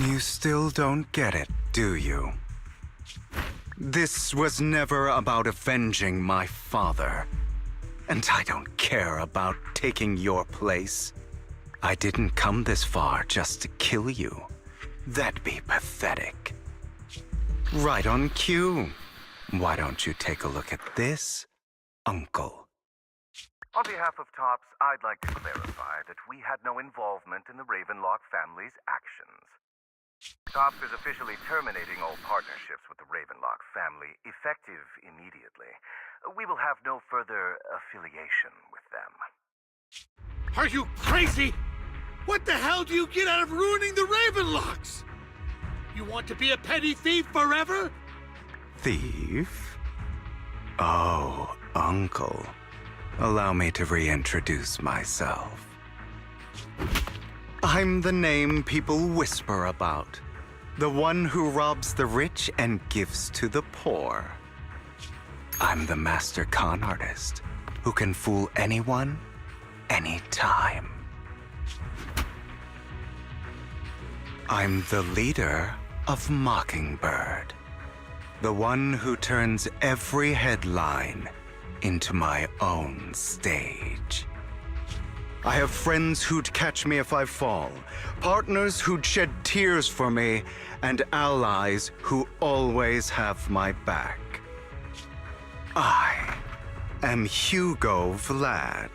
S4: You still don't get it, do you? This was never about avenging my father. And I don't care about taking your place. I didn't come this far just to kill you. That'd be pathetic. Right on cue. Why don't you take a look at this, Uncle?
S15: On behalf of TOPS, I'd like to clarify that we had no involvement in the Ravenlock family's actions. TOPS is officially terminating all partnerships with the Ravenlock family, effective immediately. We will have no further affiliation with them.
S20: Are you crazy? What the hell do you get out of ruining the Ravenlocks? You want to be a petty thief forever?
S4: Thief? Oh, Uncle. Allow me to reintroduce myself. I'm the name people whisper about. The one who robs the rich and gives to the poor. I'm the master con artist who can fool anyone, anytime. I'm the leader of Mockingbird. The one who turns every headline into my own stage. I have friends who'd catch me if I fall, partners who'd shed tears for me, and allies who always have my back. I am Hugo Vlad.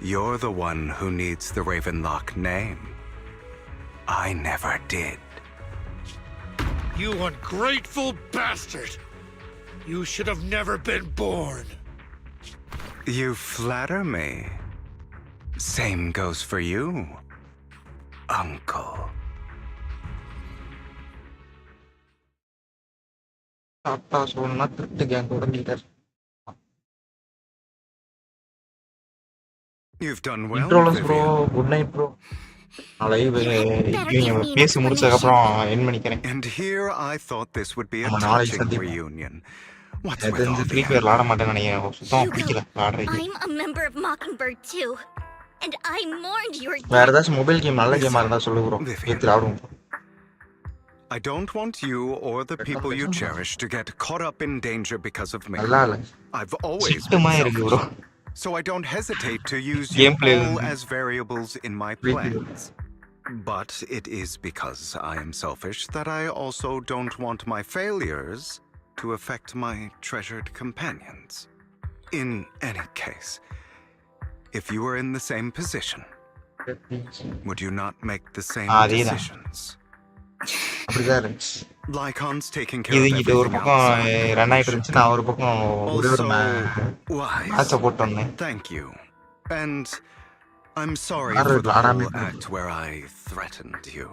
S4: You're the one who needs the Ravenlock name. I never did.
S20: You ungrateful bastard! You should have never been born.
S4: You flatter me. Same goes for you, Uncle.
S3: அப்பா சொன்னா திருட்டு கேங்கோட leader.
S4: You've done well,
S3: இன்ட்ரோலன்ஸ் bro,
S4: Vivian.
S3: Good night bro. நான் live இவங்க பேசி முடிச்சதுக்கு அப்புறம் என் பண்ணிக்கிறேன்.
S4: And here I thought this would be a
S3: நம்ம நாளைக்கு
S4: touching
S3: சந்திப்போம்.
S4: reunion. What's
S3: எனக்கு
S4: with all
S3: தெரிஞ்சு
S4: the
S3: ஃப்ரீ ஃபயர் விளாட மாட்டேன்னு நினைக்கிறேன். சுத்தமாக பிடிக்கல விளாடுறீங்க.
S18: I'm a member of Mockingbird too, and I mourned your
S3: வேற
S18: death.
S3: ஏதாச்சும் மொபைல் கேம் நல்ல கேமா இருந்தா சொல்லு ப்ரோ. எடுத்து ஆடுவோம்.
S4: I don't want you or the people you cherish to get caught up in danger because of me.
S3: நல்லா இல்ல.
S4: I've always been
S3: சிஸ்டமா இருக்கு bro.
S4: selfish, so I don't hesitate to use you
S3: Gameplay
S4: all as variables in my plans. But it is because I am selfish that I also don't want my failures to affect my treasured companions. In any case, if you were in the same position, would you not make the same decisions?
S3: அப்படிதான் இருந்துச்சு.
S4: Lycon's taking care
S3: இது
S4: of
S3: இங்கிட்ட ஒரு
S4: everything
S3: பக்கம்
S4: outside.
S3: Run ஆயிட்டு இருந்துச்சு. நான் ஒரு பக்கம் ஒரே ஒரு
S4: Wise.
S3: மேட்சை போட்டு வந்தேன்.
S4: Thank you. And I'm sorry
S3: Arre,
S4: for the
S3: Lara,
S4: whole act where I threatened you.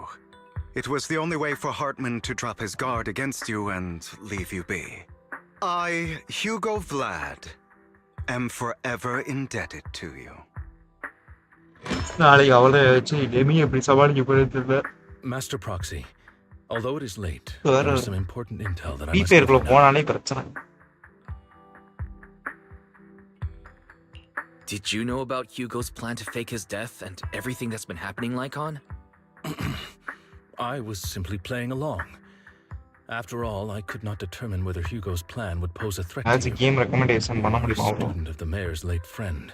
S4: It was the only way for Hartman to drop his guard against you and leave you be. I, Hugo Vlad, am forever indebted to you.
S3: நாளைக்கு அவளை வச்சு Demi எப்படி சமாளிக்க போறது.
S15: Master Proxy, although it is late,
S3: Sure.
S15: there is some important intel that I
S3: free
S15: must
S3: ஃபயருக்குள்ள
S15: give you now.
S3: போனாலே பிரச்சனை.
S19: Did you know about Hugo's plan to fake his death and everything that's been happening, Lycon?
S15: I was simply playing along. After all, I could not determine whether Hugo's plan would pose a threat
S3: As
S15: to
S3: a
S15: you.
S3: game recommendation பண்ண
S15: I'm a
S3: முடியுமா?
S15: student of the mayor's late friend,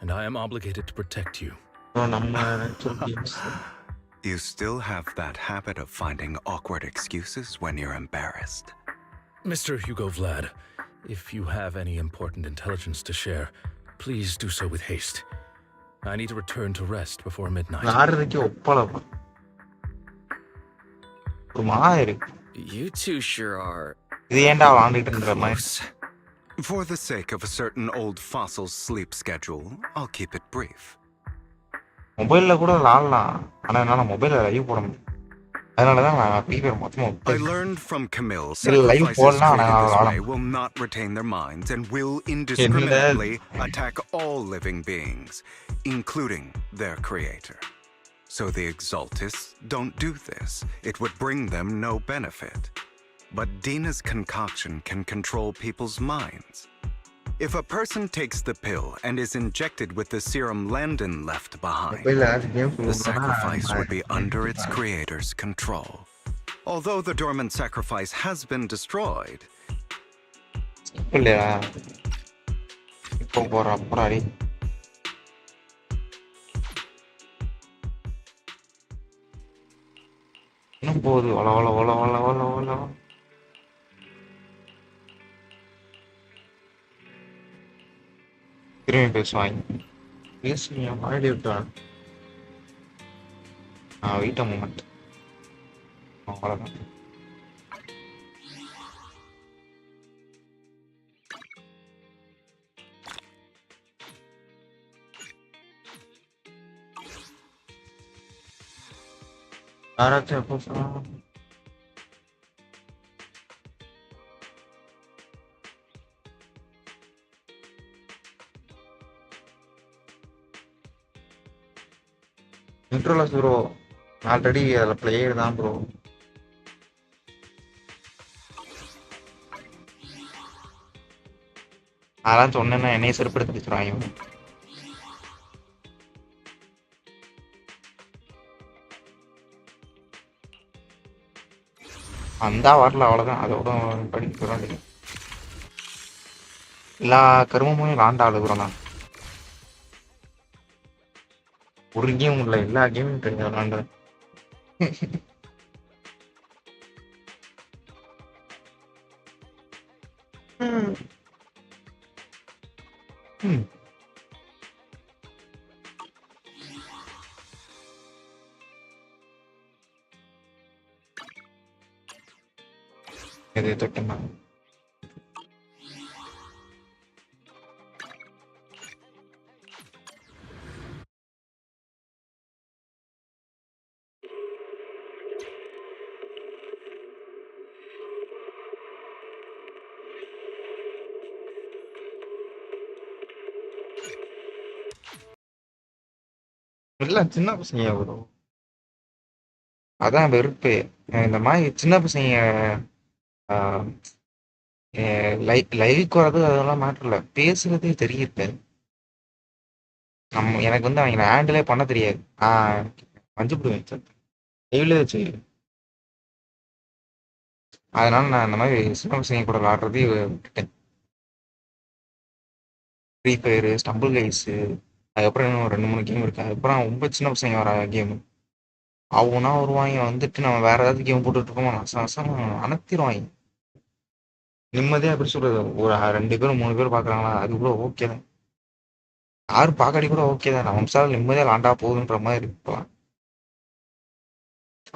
S15: and I am obligated to protect you.
S3: நம்ம games.
S4: You still have that habit of finding awkward excuses when you're embarrassed.
S15: Mr. Hugo Vlad, if you have any important intelligence to share, please do so with haste. I need to return to rest before midnight.
S3: ஆடுறதுக்கே ஒப்பல ஒரு மாதிரி.
S19: You two sure are.
S3: இது ஏன்டா விளாண்டுட்டு இருந்த மாதிரி.
S4: For the sake of a certain old fossil's sleep schedule, I'll keep it brief.
S3: மொபைல்ல கூட விளாடலாம். ஆனா என்னால மொபைல்ல லைவ் போட முடியும். அதனாலதான் நான் ஃப்ரீ ஃபயர் மொத்தமா
S4: I learned from Camille
S3: live
S4: sacrifices
S3: போடலாம்.
S4: created this
S3: ஆனா
S4: way will not retain their minds and will indiscriminately attack all living beings, including their creator. So the Exaltists don't do this. It would bring them no benefit. But Dina's concoction can control people's minds.
S16: If a person takes the pill and is injected with the serum Landon left behind, the sacrifice would be under its creator's control. Although the dormant sacrifice has been destroyed,
S3: இல்லையா இப்போ போறான் போறாடி இன்னும் போகுது வள வள வள வள வள வள திரும்பி பேசுவாங்க பேசுவீங்க மறுபடி விட்டுவாங்க வெயிட் அ மூமெண்ட் அவ்வளோதான் யாராச்சும் எப்போ சொன்னாங்க இன்ட்ரோல ப்ரோ ஆல்ரெடி அதில் பிளேயர் தான் ப்ரோ அதெல்லாம் சொன்னேன்னா என்னைய செருப்படுத்தி வச்சுருவாங்க அந்த வரல அவ்வளோதான் அதோட படிக்கிறோம் எல்லா கருமமும் விளாண்டா அழுகுறோம் நான் ஒரு கேம் இல்லை எல்லா கேமும் தெரிஞ்ச விளாண்டேன் எது தொட்டுமா இல்லை சின்ன பசங்க வரும் அதான் வெறுப்பு இந்த மாதிரி சின்ன பசங்க லைவுக்கு வர்றது அதெல்லாம் மேட்டர் இல்லை பேசுறதே தெரியுது எனக்கு வந்து அவங்க ஹேண்டிலே பண்ண தெரியாது மஞ்சு போடுவேன் சார் லைவ்ல வச்சு அதனால நான் இந்த மாதிரி சின்ன பசங்க கூட விளாடுறதே விட்டுட்டேன் ஃப்ரீ ஃபயரு ஸ்டம்பிள் கைஸு அதுக்கப்புறம் இன்னும் 2-3 கேம் இருக்கு அதுக்கப்புறம் ரொம்ப சின்ன பசங்க வர கேமு அவனா வருவாங்க வந்துட்டு நம்ம வேற ஏதாவது கேம் போட்டுட்டு இருக்கோமா நசம் அனுப்பிடுவாங்க நிம்மதியாக எப்படி சொல்றது ஒரு 2 பேரும் 3 பேர் பார்க்குறாங்களா அது கூட ஓகே தான் யாரும் பார்க்காடி கூட ஓகே தான் நம்ம சார் நிம்மதியாக லாண்டா போகுதுன்ற மாதிரி இருக்கலாம்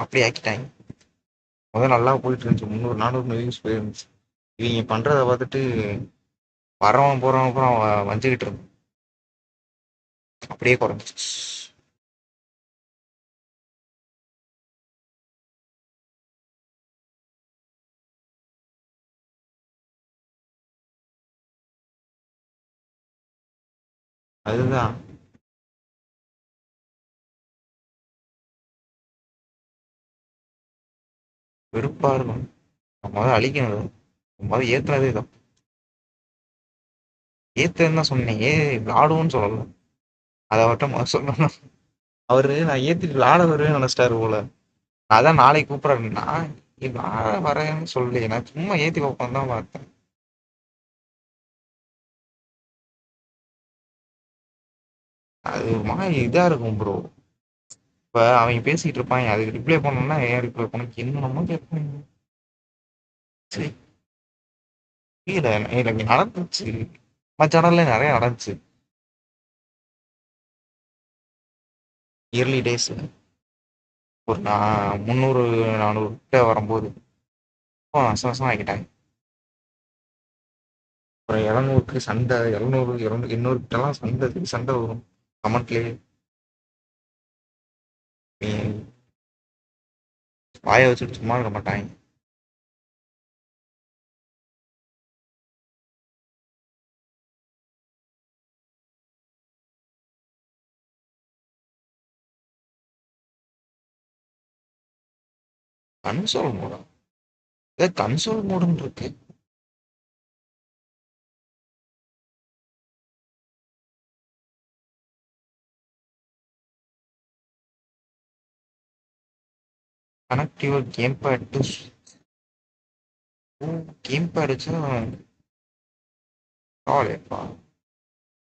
S3: அப்படி ஆக்கிட்டாங்க முதல்ல நல்லா போயிட்டு இருந்துச்சு 300-400 மில்லியன்ஸ் போயிருந்துச்சு இவங்க பண்ணுறத பார்த்துட்டு வரவன் போகிறவன் அப்புறம் வஞ்சிக்கிட்டு இருந்தோம் அப்படியே குறைஞ்சிச்சு அதுதான் வெறுப்பா இருக்கும் முதல்ல அழிக்கணும் முதல்ல ஏத்துனதே தான் ஏத்துன்னு தான் சொன்னேன் விளாடுவோன்னு சொல்லல அதை அவர்கிட்ட முதல்ல சொல்லணும் அவரு நான் ஏத்திட்டு விளாட வருவேன்னு நினைச்சிட்டாரு போல அதான் நாளைக்கு கூப்பிட்றேன்னா விளாட வரேன்னு சொல்லி நான் சும்மா ஏத்தி பார்ப்போம் தான் பார்த்தேன் அது ஒரு மாதிரி இதா இருக்கும் ப்ரோ இப்ப அவங்க பேசிட்டு இருப்பாங்க அதுக்கு ரிப்ளை பண்ணணும்னா ஏன் ரிப்ளை பண்ண என்னமோ கேட்பாங்க சரி இல்ல எனக்கு நடந்துச்சு சேனல்ல நிறைய நடந்துச்சு இயர்லி டேஸ் ஒரு 300-400 கிட்ட வரும்போது வருஷம் ஆகிட்டாங்க ஒரு 700க்கு சண்டை 700-200 கிட்டலாம் சண்டை வரும் கமெண்ட்லேயே வாயை வச்சுட்டு சும்மா இருக்க மாட்டாங்க கன்சோல் மோடா கன்சோல் மோடுன்னு இருக்கு connect your game bad to game bad வச்சு பரவாயில்லையப்பா.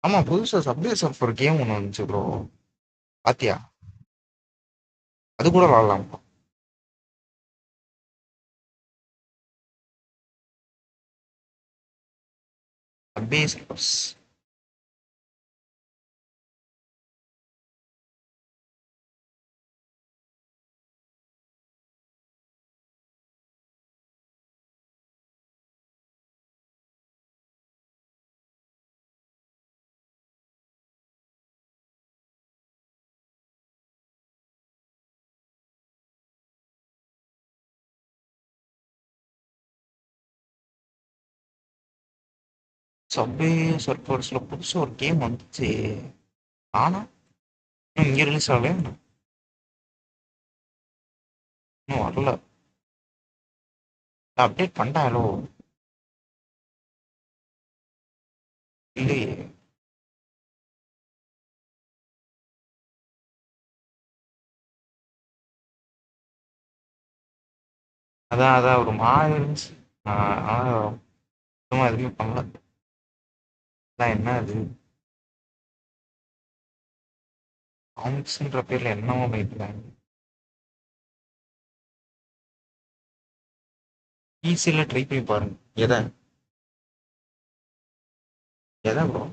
S3: ஆமா, புதுசா சப்வே சர்ஃபர் கேம் ஒன்று வந்துச்சு ப்ரோ. பாத்தியா? அது கூட விளாடலாம்ப்பா. Subway Surfers. சப்வே சர்ஃபர்ஸ்ல புதுசா ஒரு கேம் வந்துச்சு. ஆனா இன்னும் இங்க ரிலீஸ் ஆகலையா என்ன? இன்னும் வரல. அப்டேட் பண்ணிட்டாங்களோ? இல்லையே. அதான் ஒரு மாதிரி இருந்துச்சு. ஆனா சுத்தமா எதுவுமே பண்ணல. அதான் என்ன அது காமிக்ஸ்ன்ற பேர்ல என்னவோ பண்ணிட்டுருக்காங்க. ஈஸியில் ட்ரை பண்ணி பாருங்க. எதை எதை ப்ரோ?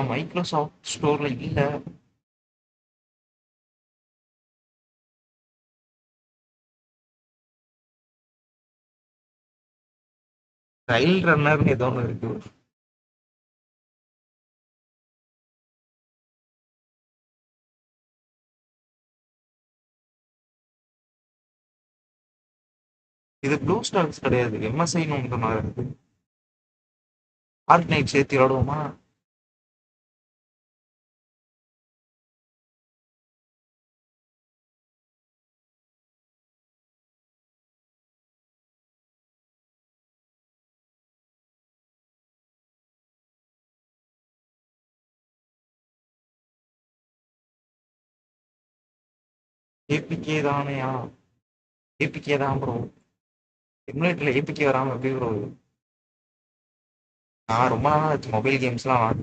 S3: மைக்ரோசாஃப்ட் ஸ்டோர்ல இல்ல. ரயில் ரன்னர்னு ஏதோ ஒன்று இருக்கு. இது ப்ளூ ஸ்டாக்ஸ் கிடையாது, எம்எஸ்ஐன்னு ஒன்று மாதிரி இருக்கு. ஆர்க்னைட் சேர்த்து விளாடுவோமா? ஏபிகே தானையா? ஏபிகே தான் ப்ரோ. எமுலேட்டர்ல ஏபிகே வராமல் எப்படி ப்ரோ? நான் ரொம்ப நாளாக ஆச்சு மொபைல் கேம்ஸ்லாம் வாங்க.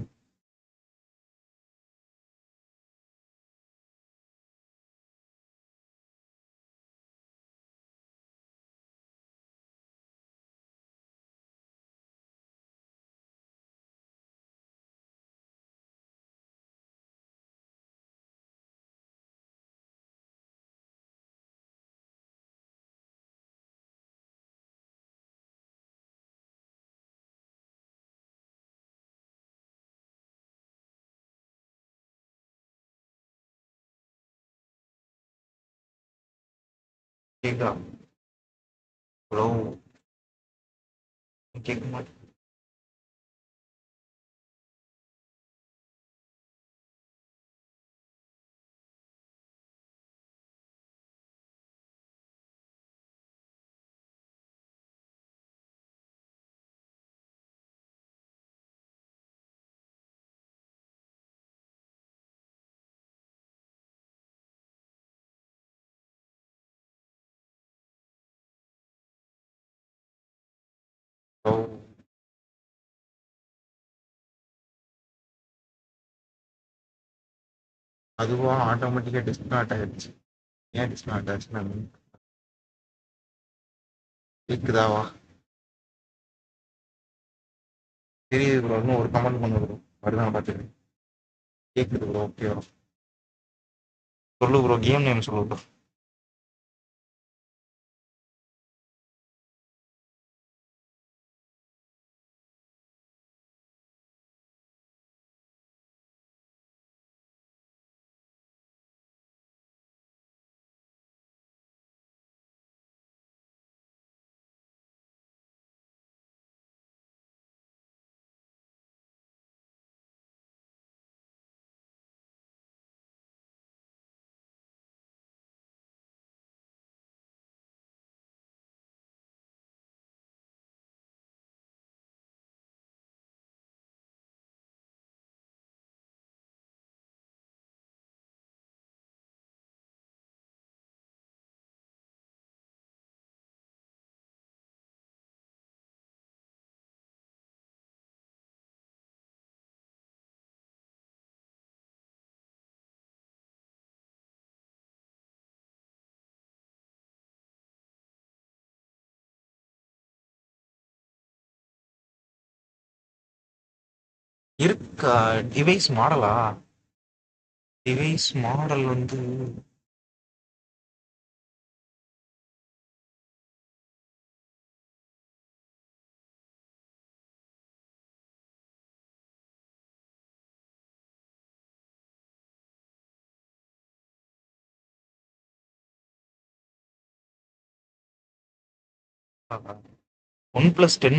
S3: கேட்குதா ப்ரோ? கேட்க மாட்டேன். ப்ரோ அதுவாக ஆட்டோமேட்டிக்காக டிஸ்கனெக்ட் ஆகிடுச்சு. ஏன் டிஸ்கனெக்ட் ஆச்சுன்னா கேட்குதாவா? தெரியுது ப்ரோ. இன்னும் ஒரு கமெண்ட் பண்ணு ப்ரோ. வருதான் பார்த்துக்கிறேன். கேட்குது ப்ரோ. Okay bro. சொல்லு ப்ரோ, கேம் நேம் சொல்லு ப்ரோ. இருக்கா டிவைஸ் மாடலா? டிவைஸ் மாடல் வந்து OnePlus 10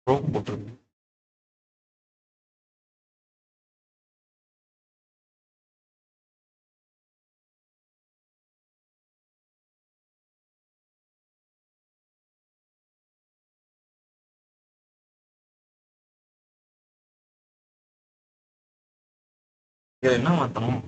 S3: ப்ரோ போட்டிருக்கு. இதை என்ன மாற்றணும்?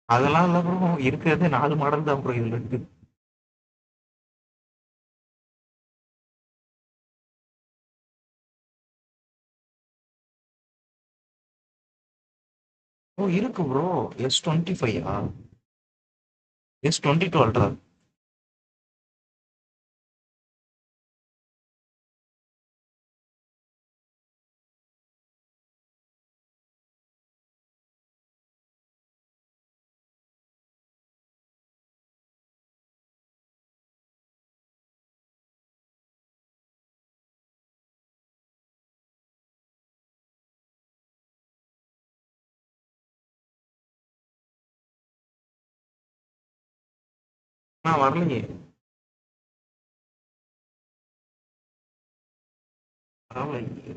S3: அதெல்லாம் இல்லை ப்ரோ, இருக்கிறதே 4 மாடல் தான் ப்ரோ இதில் இருக்கு. ஓ இருக்கு ப்ரோ. S25 S22 ultra. வரலையே. பரவாயில்லையே.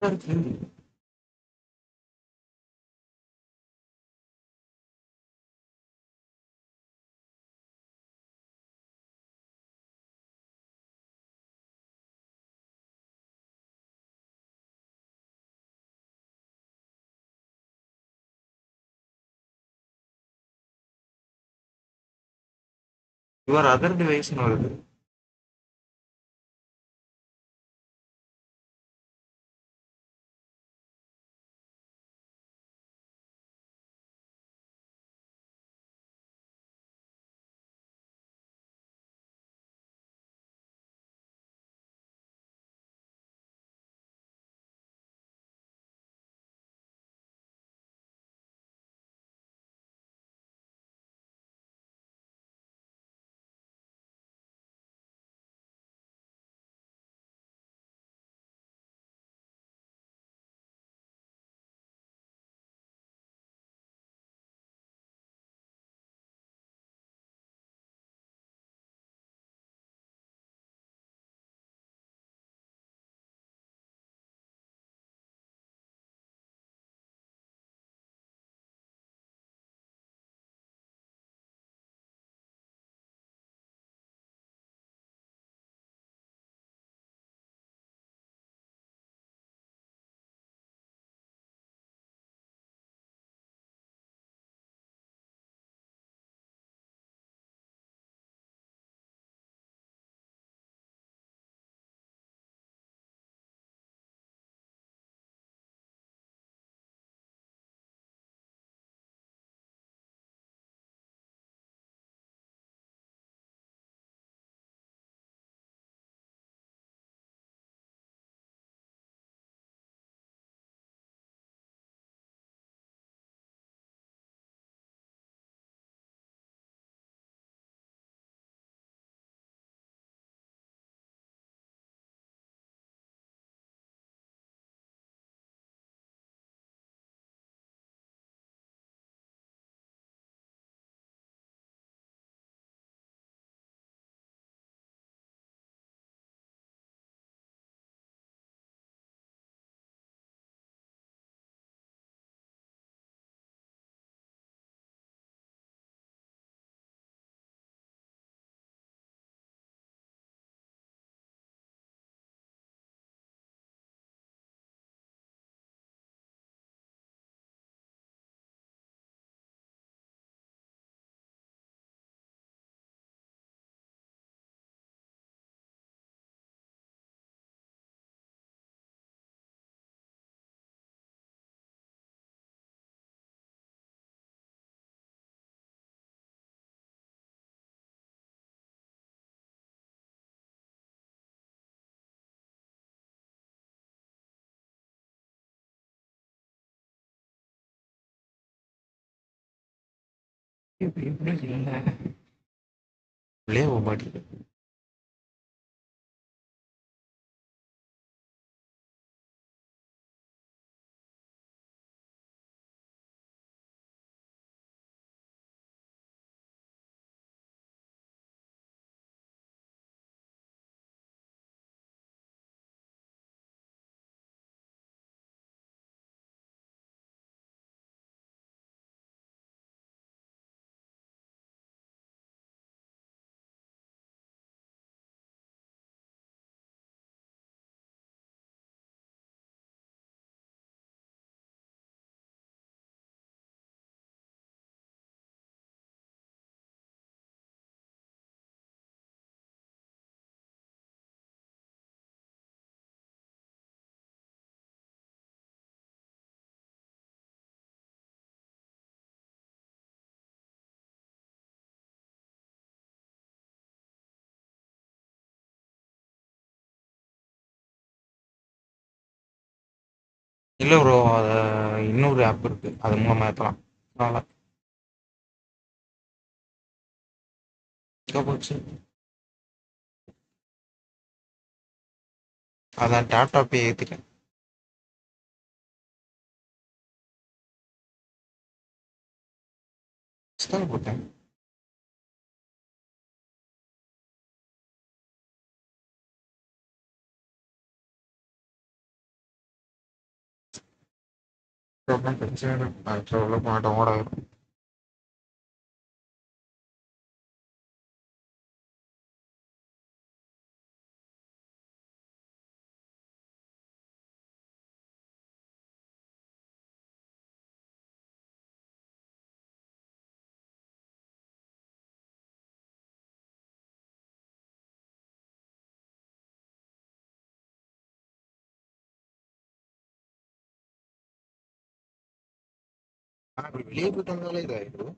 S3: இருக்கு. யுவர் அதர் டிவைஸ்னு வருது. இப்படி இல்லை உள்ளே போக மாட்டேங்குது. இல்லை ப்ரோ, அதை இன்னொரு ஆப் இருக்கு, அது மூலமாக ஏற்றலாம். அதனால் எங்கே போச்சு? அதான் டாட்டா பே ஏற்றிட்டேன். தான் போட்டேன். அப்புறம் பிரச்சனை இல்லை. அடுத்த உள்ள மாட்டோம் ஓட வரும். அப்படி வெளியே போயிட்டு வந்தாலே இதாகிடும்.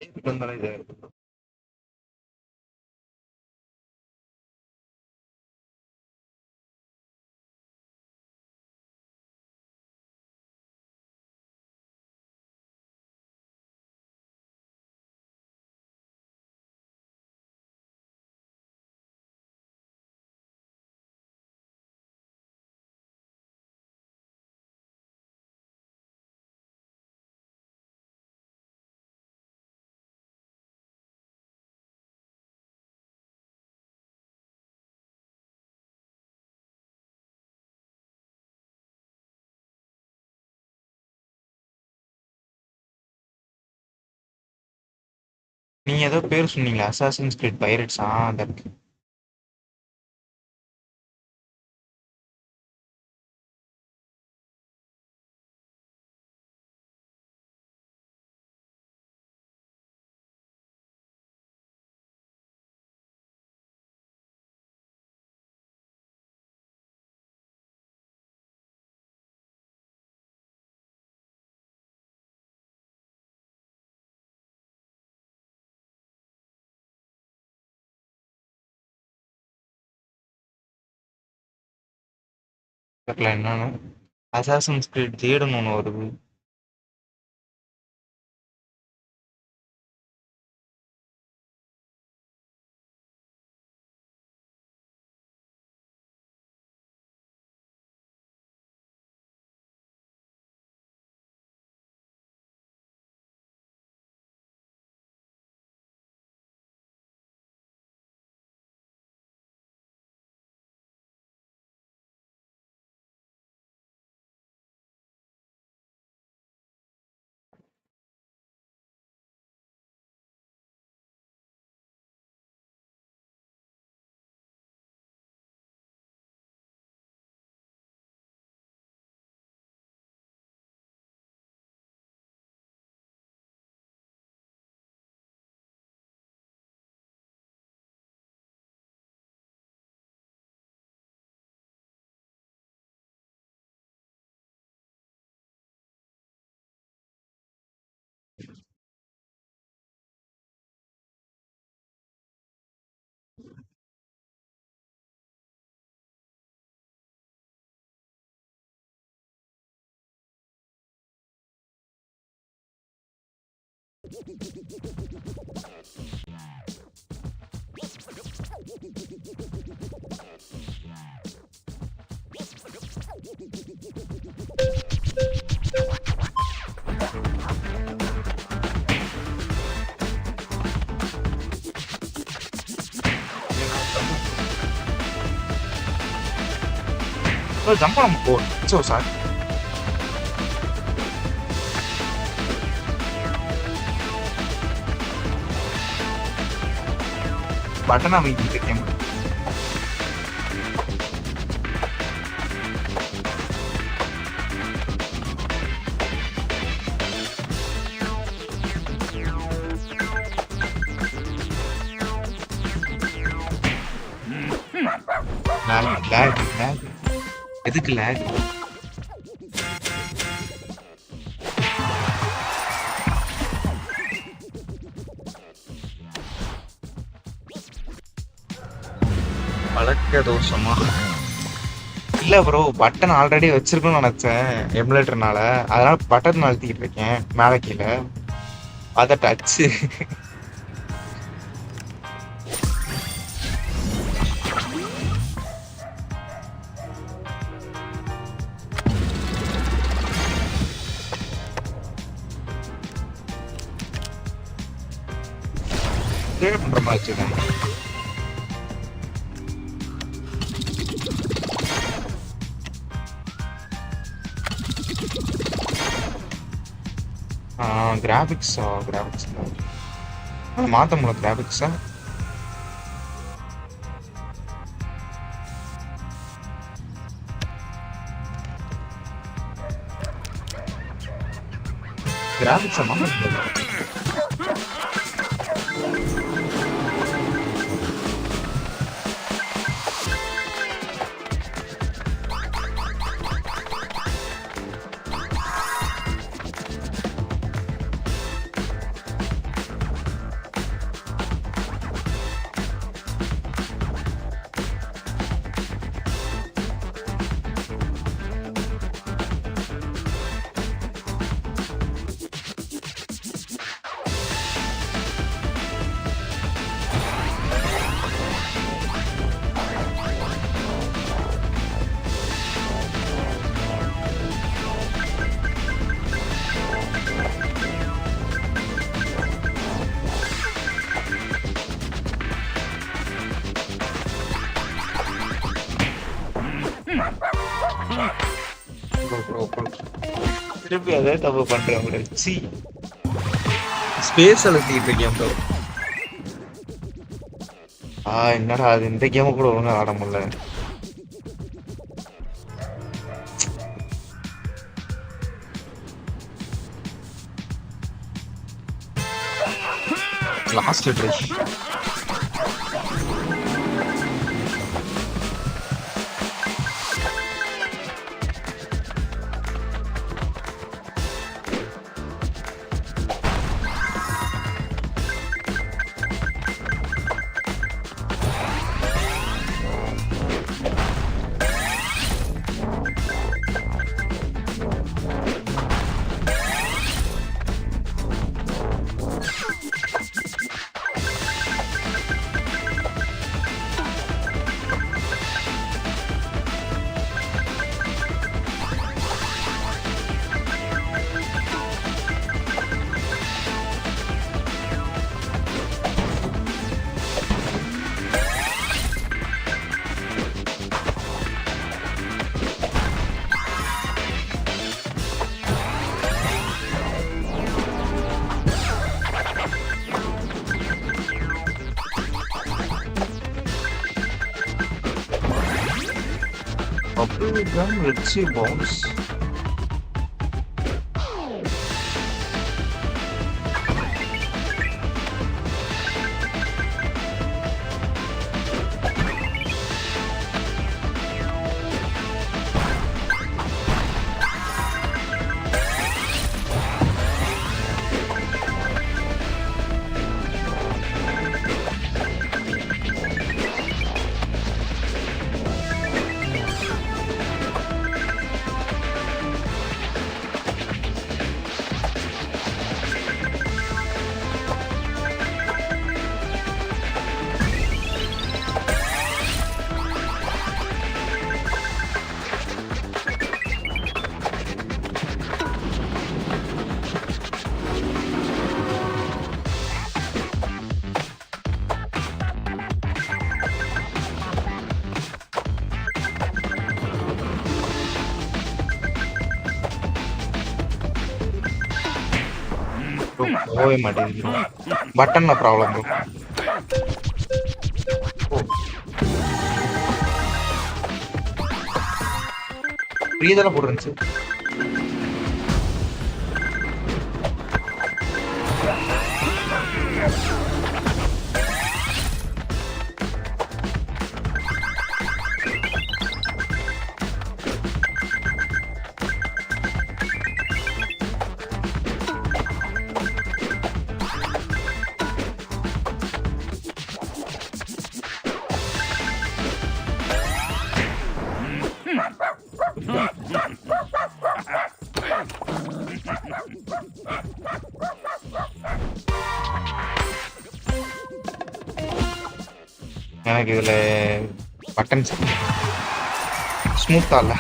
S3: போயிட்டு வந்தாலே இதாகிடும். நீங்க ஏதோ பேர் சொன்னீங்களா? அசாசின்ஸ் கிரீட் பைரட்ஸா? அந்த இருக்கு. தெரியல என்னன்னு. அசாசின்ஸ் கிரீட் ஜேடுன்னு ஒன்று வருது. ஜம்ப் பண்ண போ. சோ சார் பட்டன் அமைக்கிட்டு இருக்கேன். லேக் எதுக்கு லேக்? பழக்க தோஷமா? இல்ல ப்ரோ, பட்டன் ஆல்ரெடி வச்சிருக்கணும்னு நினைச்சேன் எமுலேட்டர்னால. அதனால பட்டன் அழுத்திக்கிட்டு இருக்கேன் மேல கீழே. அத டச்சு பண்ற மாதிரி வச்சிருக்கேன். கிராபிக்ஸா? கிராபிக்ஸ் மாத்த முடியல. கிராபிக்ஸா கிராபிக்ஸா மாத்த முடியல. திருப்பி அதே தப்பு பண்றேன் ப்ரோ. சி ஸ்பேஸ் அழுத்திட்டு இருக்கேன் ப்ரோ. என்னடா அது, இந்த கேம கூட ஒழுங்கா ஆட முடியல. Last try. Let's see bonus. போகவே மாட்டேங்குது. பட்டன்ல ப்ராப்ளம் ப்ரோ. ஃப்ரீ போட்டுருந்துச்சு. எனக்கு இதுல பட்டன் ஸ்மூத்தா இல்ல.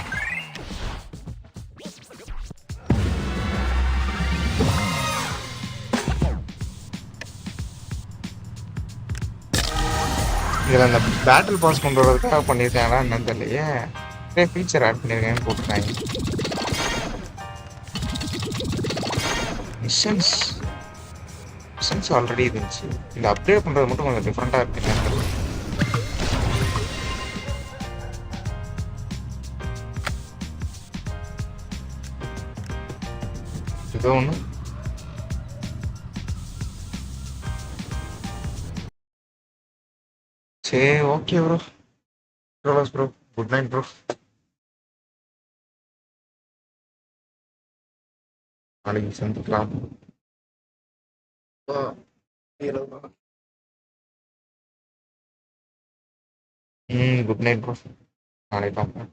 S3: இதுல அந்த பேட்டில் பாஸ் கொண்டு வரதுக்காக பண்ணியிருக்காங்களா என்னன்னு தெரியலையே. ஃபீச்சர் ஆட் பண்ணியிருக்கேன்னு போட்டுருக்காங்க. மிஷன்ஸ் ஆல்ரெடி இருந்துச்சு. இந்த அப்டேட் பண்றது மட்டும் கொஞ்சம் டிஃப்ரெண்டா இருக்கு. ஏதோ ஒன்று சரி, okay bro. Bro good night bro. நாளைக்கு சந்திக்கலாம். Good night bro. நாளைக்கு பார்ப்போம்.